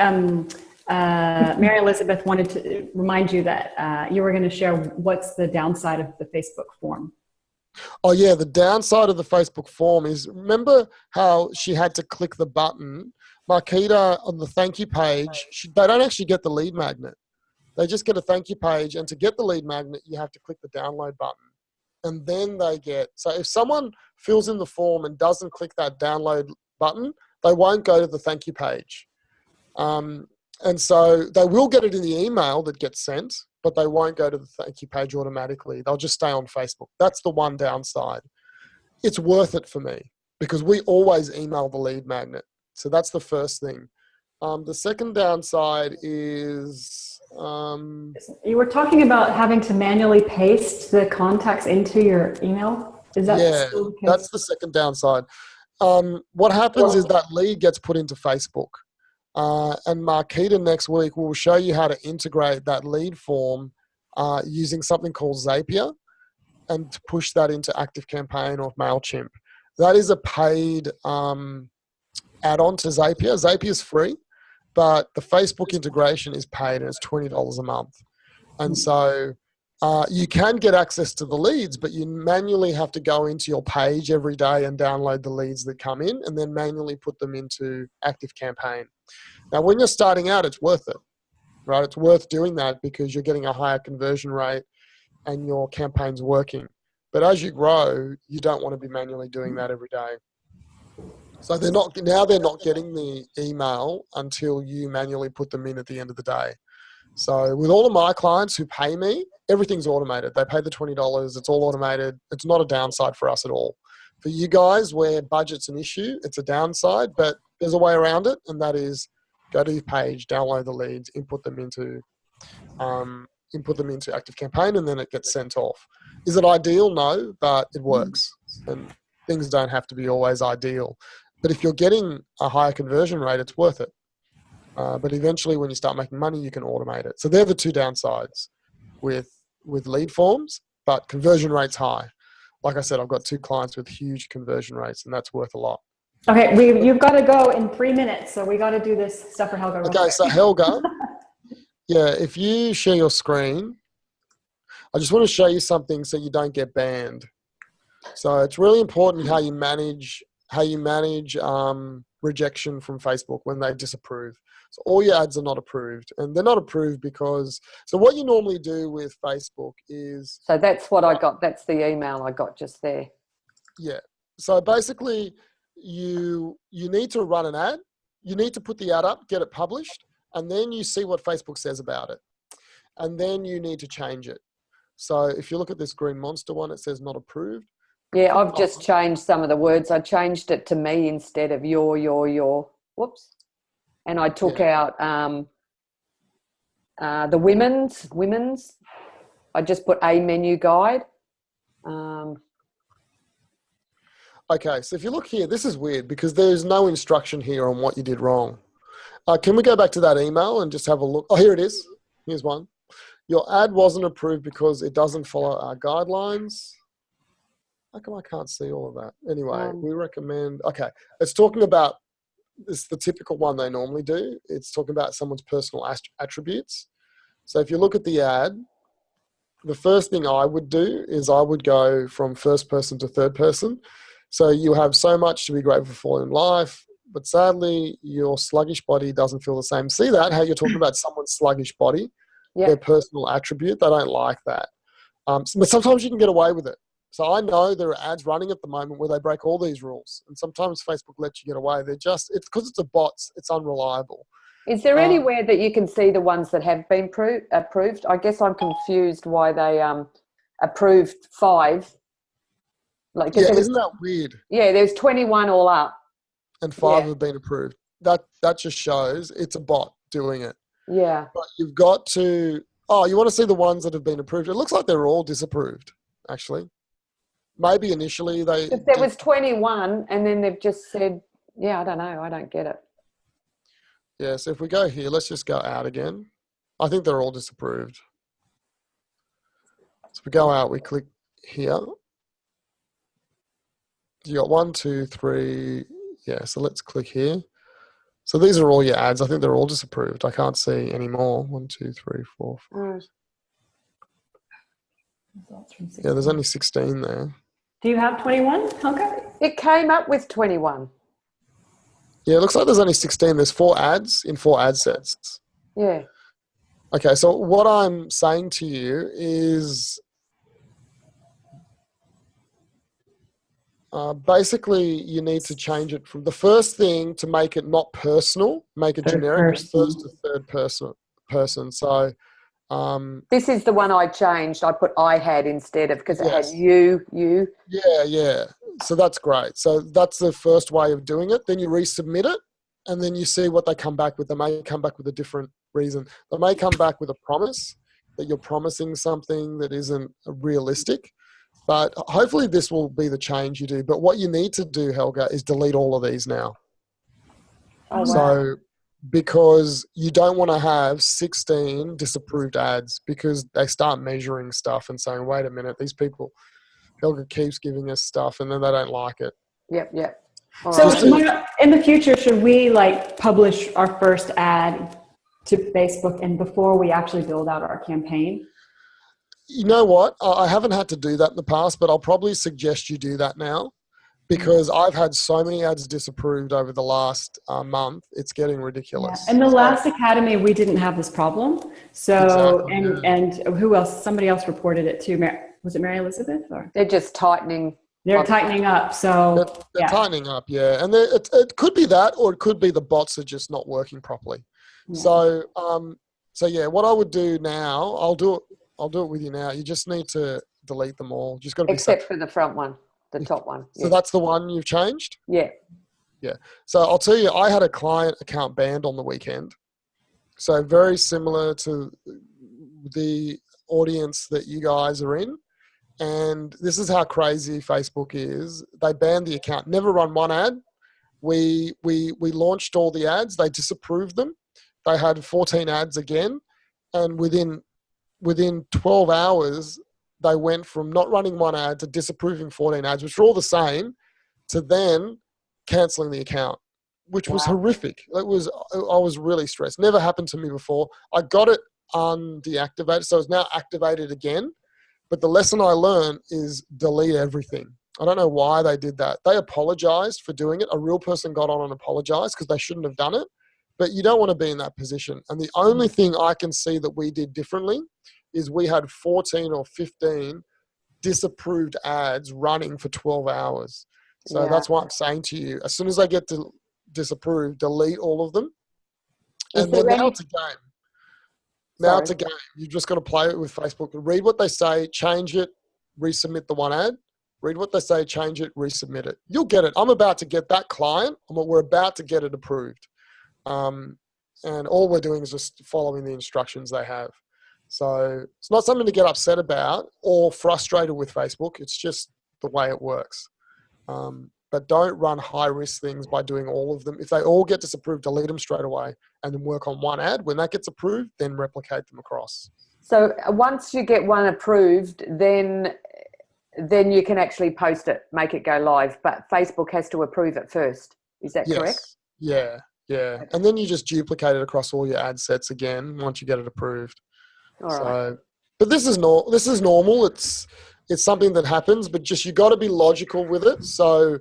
Mary Elizabeth wanted to remind you that you were going to share what's the downside of the Facebook form. Oh yeah, the downside of the Facebook form is, remember how she had to click the button? Marquetta, on the thank you page, they don't actually get the lead magnet. They just get a thank you page, and to get the lead magnet, you have to click the download button. And then they get, so if someone fills in the form and doesn't click that download button, they won't go to the thank you page. And so they will get it in the email that gets sent, but they won't go to the thank you page automatically. They'll just stay on Facebook. That's the one downside. It's worth it for me because we always email the lead magnet. So that's the first thing. The second downside is... you were talking about having to manually paste the contacts into your email. Is that still the case? That's the second downside. What happens is that lead gets put into Facebook. And Marquetta next week will show you how to integrate that lead form using something called Zapier and to push that into ActiveCampaign or MailChimp. That is a paid add-on to Zapier. Zapier is free, but the Facebook integration is paid, and it's $20 a month. And so you can get access to the leads, but you manually have to go into your page every day and download the leads that come in and then manually put them into ActiveCampaign. Now, when you're starting out, it's worth it, right? It's worth doing that because you're getting a higher conversion rate and your campaign's working. But as you grow, you don't want to be manually doing that every day. So they're not getting the email until you manually put them in at the end of the day. So with all of my clients who pay me, everything's automated. They pay the $20. It's all automated. It's not a downside for us at all. For you guys where budget's an issue, it's a downside, but there's a way around it, and that is go to your page, download the leads, input them into ActiveCampaign, and then it gets sent off. Is it ideal? No, but it works. And things don't have to be always ideal. But if you're getting a higher conversion rate, it's worth it. But eventually when you start making money, you can automate it. So they're the two downsides with lead forms, but conversion rate's high. Like I said, I've got 2 clients with huge conversion rates, and that's worth a lot. Okay, you've got to go in 3 minutes, so we got to do this stuff for Helga. Okay, so Helga, if you share your screen, I just want to show you something so you don't get banned. So it's really important how you manage rejection from Facebook when they disapprove. So all your ads are not approved, and they're not approved because, so what you normally do with Facebook is... So that's what I got. That's the email I got just there. Yeah. So basically you need to run an ad. You need to put the ad up, get it published, and then you see what Facebook says about it. And then you need to change it. So if you look at this green monster one, it says not approved. Yeah, I've just changed some of the words. I changed it to me instead of your. Whoops. And I took out the women's. I just put a menu guide. Okay, so if you look here, this is weird because there's no instruction here on what you did wrong. Can we go back to that email and just have a look? Oh, here it is. Here's one. Your ad wasn't approved because it doesn't follow our guidelines. How come I can't see all of that? Anyway, we recommend... Okay, it's talking about... It's the typical one they normally do. It's talking about someone's personal attributes. So if you look at the ad, the first thing I would do is I would go from first person to third person. So you have so much to be grateful for in life, but sadly, your sluggish body doesn't feel the same. See that? How you're talking about someone's sluggish body, their personal attribute. They don't like that. But sometimes you can get away with it. So I know there are ads running at the moment where they break all these rules. And sometimes Facebook lets you get away. It's because it's a bot, it's unreliable. Is there anywhere that you can see the ones that have been approved? I guess I'm confused why they approved 5. Like, yeah, isn't that weird? Yeah, there's 21 all up. And 5 have been approved. That just shows it's a bot doing it. Yeah. But you've got to, you want to see the ones that have been approved. It looks like they're all disapproved, actually. Maybe initially they... But there was 21 and then they've just said, I don't know. I don't get it. Yeah, so if we go here, let's just go out again. I think they're all disapproved. So if we go out, we click here. You got 1, 2, 3. Yeah, so let's click here. So these are all your ads. I think they're all disapproved. I can't see any more. 1, 2, 3, 4, 5. Yeah, there's only 16 there. Do you have 21, Helga? It came up with 21. Yeah, it looks like there's only 16. There's 4 ads in 4 ad sets. Yeah. Okay, so what I'm saying to you is basically you need to change it from the first thing to make it not personal, make it generic, first to third person. So this is the one I changed. I put I had instead of, because it had you. Yeah. So that's great. So that's the first way of doing it. Then you resubmit it and then you see what they come back with. They may come back with a different reason. They may come back with a promise that you're promising something that isn't realistic. But hopefully this will be the change you do. But what you need to do, Helga, is delete all of these now. Oh, wow. So because you don't want to have 16 disapproved ads because they start measuring stuff and saying, wait a minute, these people, Helga keeps giving us stuff and then they don't like it. Yep. All so right. In the future, should we publish our first ad to Facebook and before we actually build out our campaign? You know what? I haven't had to do that in the past, but I'll probably suggest you do that now because I've had so many ads disapproved over the last month. It's getting ridiculous. Yeah. In the last academy, we didn't have this problem. So, exactly, and who else? Somebody else reported it too. Was it Mary Elizabeth? Or? They're just tightening. They're tightening up. So they're tightening up, yeah. And it could be that, or it could be the bots are just not working properly. Yeah. So yeah, what I would do now, I'll do it with you now. You just need to delete them all. Just got to be except for the front one, the top one. So that's the one you've changed? Yeah. Yeah. So I'll tell you, I had a client account banned on the weekend. So very similar to the audience that you guys are in. And this is how crazy Facebook is. They banned the account, never run one ad. We launched all the ads. They disapproved them. They had 14 ads again. And within 12 hours, they went from not running one ad to disapproving 14 ads, which were all the same, to then canceling the account, which was horrific. I was really stressed. Never happened to me before. I got it undeactivated, so it's now activated again. But the lesson I learned is delete everything. I don't know why they did that. They apologized for doing it. A real person got on and apologized because they shouldn't have done it. But you don't want to be in that position. And the only thing I can see that we did differently is we had 14 or 15 disapproved ads running for 12 hours. So that's what I'm saying to you. As soon as they get disapproved, delete all of them. And then now it's a game. Now it's a game. You've just got to play it with Facebook. Read what they say, change it, resubmit the one ad. Read what they say, change it, resubmit it. You'll get it. I'm about to get that client. We're about to get it approved. And all we're doing is just following the instructions they have. So it's not something to get upset about or frustrated with Facebook. It's just the way it works. But don't run high-risk things by doing all of them. If they all get disapproved, delete them straight away and then work on one ad. When that gets approved, then replicate them across. So once you get one approved, then you can actually post it, make it go live. But Facebook has to approve it first. Is that correct? Yeah. And then you just duplicate it across all your ad sets again once you get it approved. All right. But this is normal. It's something that happens, but just you got to be logical with it so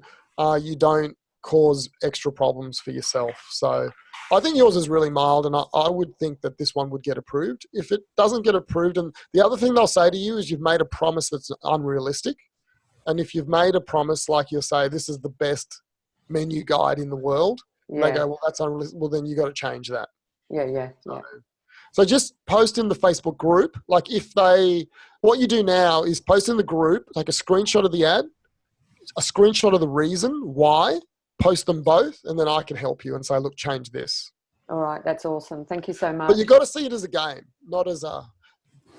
you don't cause extra problems for yourself. So I think yours is really mild, and I would think that this one would get approved. If it doesn't get approved, and the other thing they'll say to you is you've made a promise that's unrealistic. And if you've made a promise like you'll say, this is the best menu guide in the world, they go, well, that's unrealistic. Well, then you got to change that. Yeah. So So just post in the Facebook group. Like what you do now is post in the group, like a screenshot of the ad, a screenshot of the reason why, post them both, and then I can help you and say, look, change this. All right, that's awesome. Thank you so much. But you've got to see it as a game, not as a...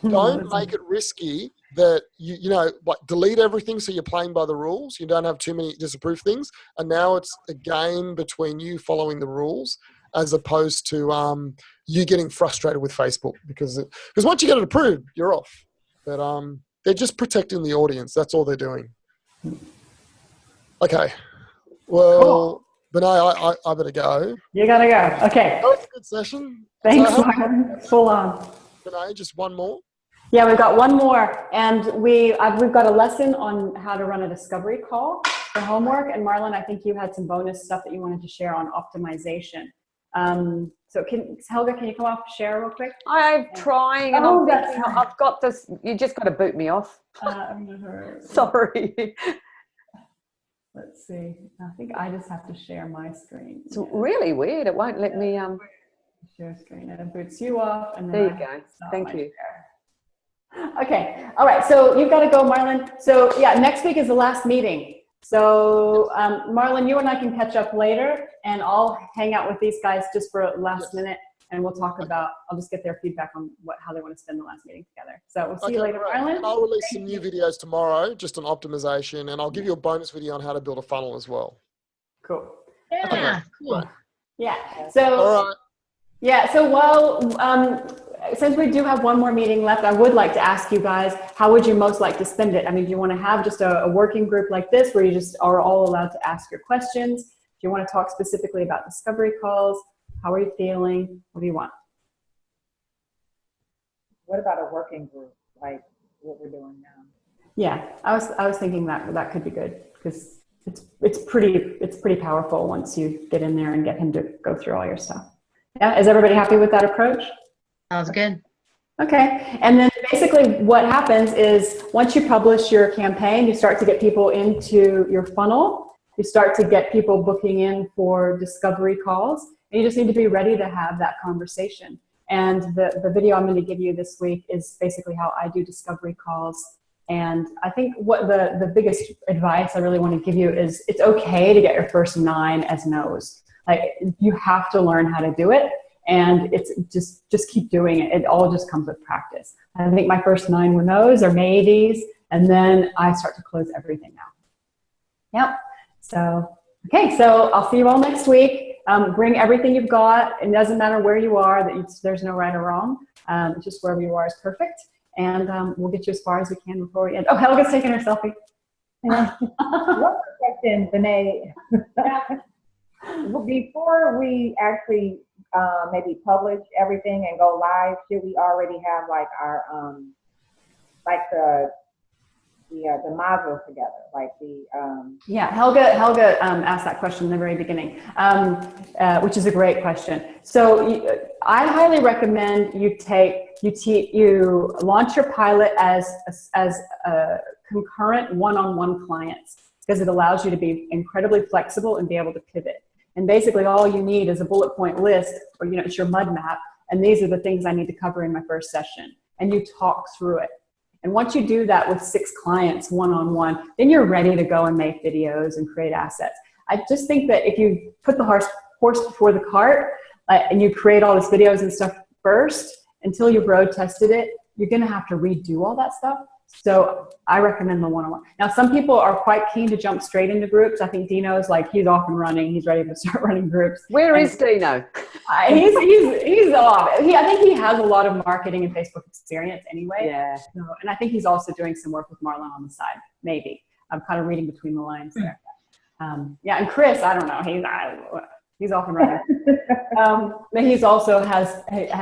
Don't make it risky that you know, like delete everything so you're playing by the rules. You don't have too many disapproved things. And now it's a game between you following the rules as opposed to you getting frustrated with Facebook because once you get it approved, you're off. But they're just protecting the audience. That's all they're doing. Okay. Well, cool. Bethanie, I better go. You gotta go. Okay. That was a good session. Thanks, Martin. Full on. Bethanie, just one more. Yeah, we've got one more, and we've got a lesson on how to run a discovery call for homework. And Marlon, I think you had some bonus stuff that you wanted to share on optimization. So Helga, can you come off share real quick? I'm trying, and I've got this. You just got to boot me off. Sorry. Let's see. I think I just have to share my screen. It's really weird. It won't let me share screen, and it boots you off. And then there you go. Thank you. Share. Okay. All right. So you've got to go, Marlon. So yeah, next week is the last meeting. So Marlon, you and I can catch up later, and I'll hang out with these guys just for last minute, and we'll talk about. I'll just get their feedback on how they want to spend the last meeting together. So we'll see you later, Marlon. And I'll release some new videos tomorrow, just on optimization, and I'll give you a bonus video on how to build a funnel as well. Cool. Yeah. Okay. Cool. Yeah. So. All right. Yeah. So since we do have one more meeting left, I would like to ask you guys, how would you most like to spend it? I mean, do you want to have just a working group like this where you just are all allowed to ask your questions? Do you want to talk specifically about discovery calls? How are you feeling? What do you want? What about a working group, like what we're doing now? Yeah, I was thinking that could be good because it's pretty powerful once you get in there and get him to go through all your stuff. Yeah, is everybody happy with that approach? Sounds good. Okay, and then basically what happens is once you publish your campaign, you start to get people into your funnel. You start to get people booking in for discovery calls, and you just need to be ready to have that conversation. And the video I'm going to give you this week is basically how I do discovery calls. And I think what the biggest advice I really want to give you is it's okay to get your first 9 as no's. Like, you have to learn how to do it. And it's just keep doing it. It all just comes with practice. I think my first 9 were no's or maybes, and then I start to close everything now. Yep. So, okay, so I'll see you all next week. Bring everything you've got. It doesn't matter where you are, there's no right or wrong. Just wherever you are is perfect. And we'll get you as far as we can before we end. Oh, Helga's taking her selfie. One question, Bethanie. Before we actually maybe publish everything and go live, should we already have like our like the modules together, like the Yeah, Helga asked that question in the very beginning, which is a great question. So I highly recommend you launch your pilot as concurrent one-on-one clients, because it allows you to be incredibly flexible and be able to pivot. And basically all you need is a bullet point list, or it's your mud map, and these are the things I need to cover in my first session. And you talk through it. And once you do that with 6 clients one-on-one, then you're ready to go and make videos and create assets. I just think that if you put the horse before the cart, and you create all these videos and stuff first, until you've road tested it, you're gonna have to redo all that stuff. So I recommend the one-on-one. Now, some people are quite keen to jump straight into groups. I think Dino's like, he's off and running. He's ready to start running groups. Where is Dino? He's off. I think he has a lot of marketing and Facebook experience anyway. Yeah. So, and I think he's also doing some work with Marlon on the side, maybe. I'm kind of reading between the lines there. Yeah, and Chris, I don't know. He's off and running. But he's also has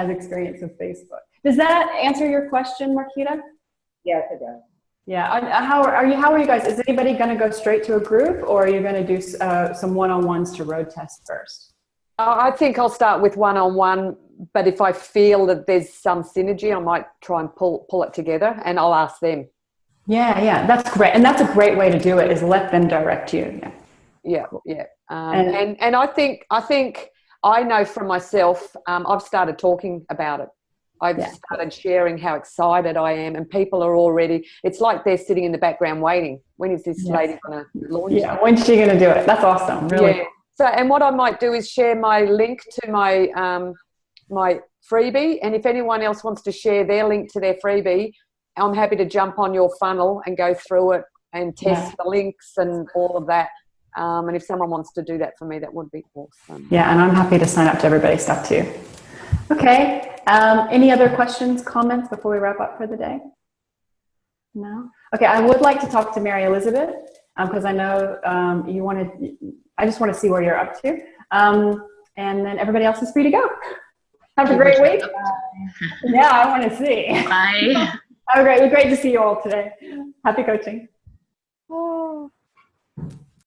experience with Facebook. Does that answer your question, Marquetta? Yes, it does. Yeah. How are you guys? Is anybody going to go straight to a group, or are you going to do some one-on-ones to road test first? I think I'll start with one-on-one, but if I feel that there's some synergy, I might try and pull it together, and I'll ask them. Yeah, that's great, and that's a great way to do it, is let them direct you. Yeah. And I think I know from myself, I've started talking about it. I've started sharing how excited I am, and people are already, it's like they're sitting in the background waiting. When is this lady going to launch? Yeah, when's she going to do it? That's awesome, really. Yeah. So, and what I might do is share my link to my my freebie, and if anyone else wants to share their link to their freebie, I'm happy to jump on your funnel and go through it and test the links and all of that. And if someone wants to do that for me, that would be awesome. Yeah, and I'm happy to sign up to everybody's stuff too. Okay. Any other questions, comments before we wrap up for the day? No? Okay, I would like to talk to Mary Elizabeth because I know you wanted, I just want to see where you're up to. And then everybody else is free to go. Have a great week. Yeah, I want to see. Bye. Have a great week. Great to see you all today. Happy coaching. Oh.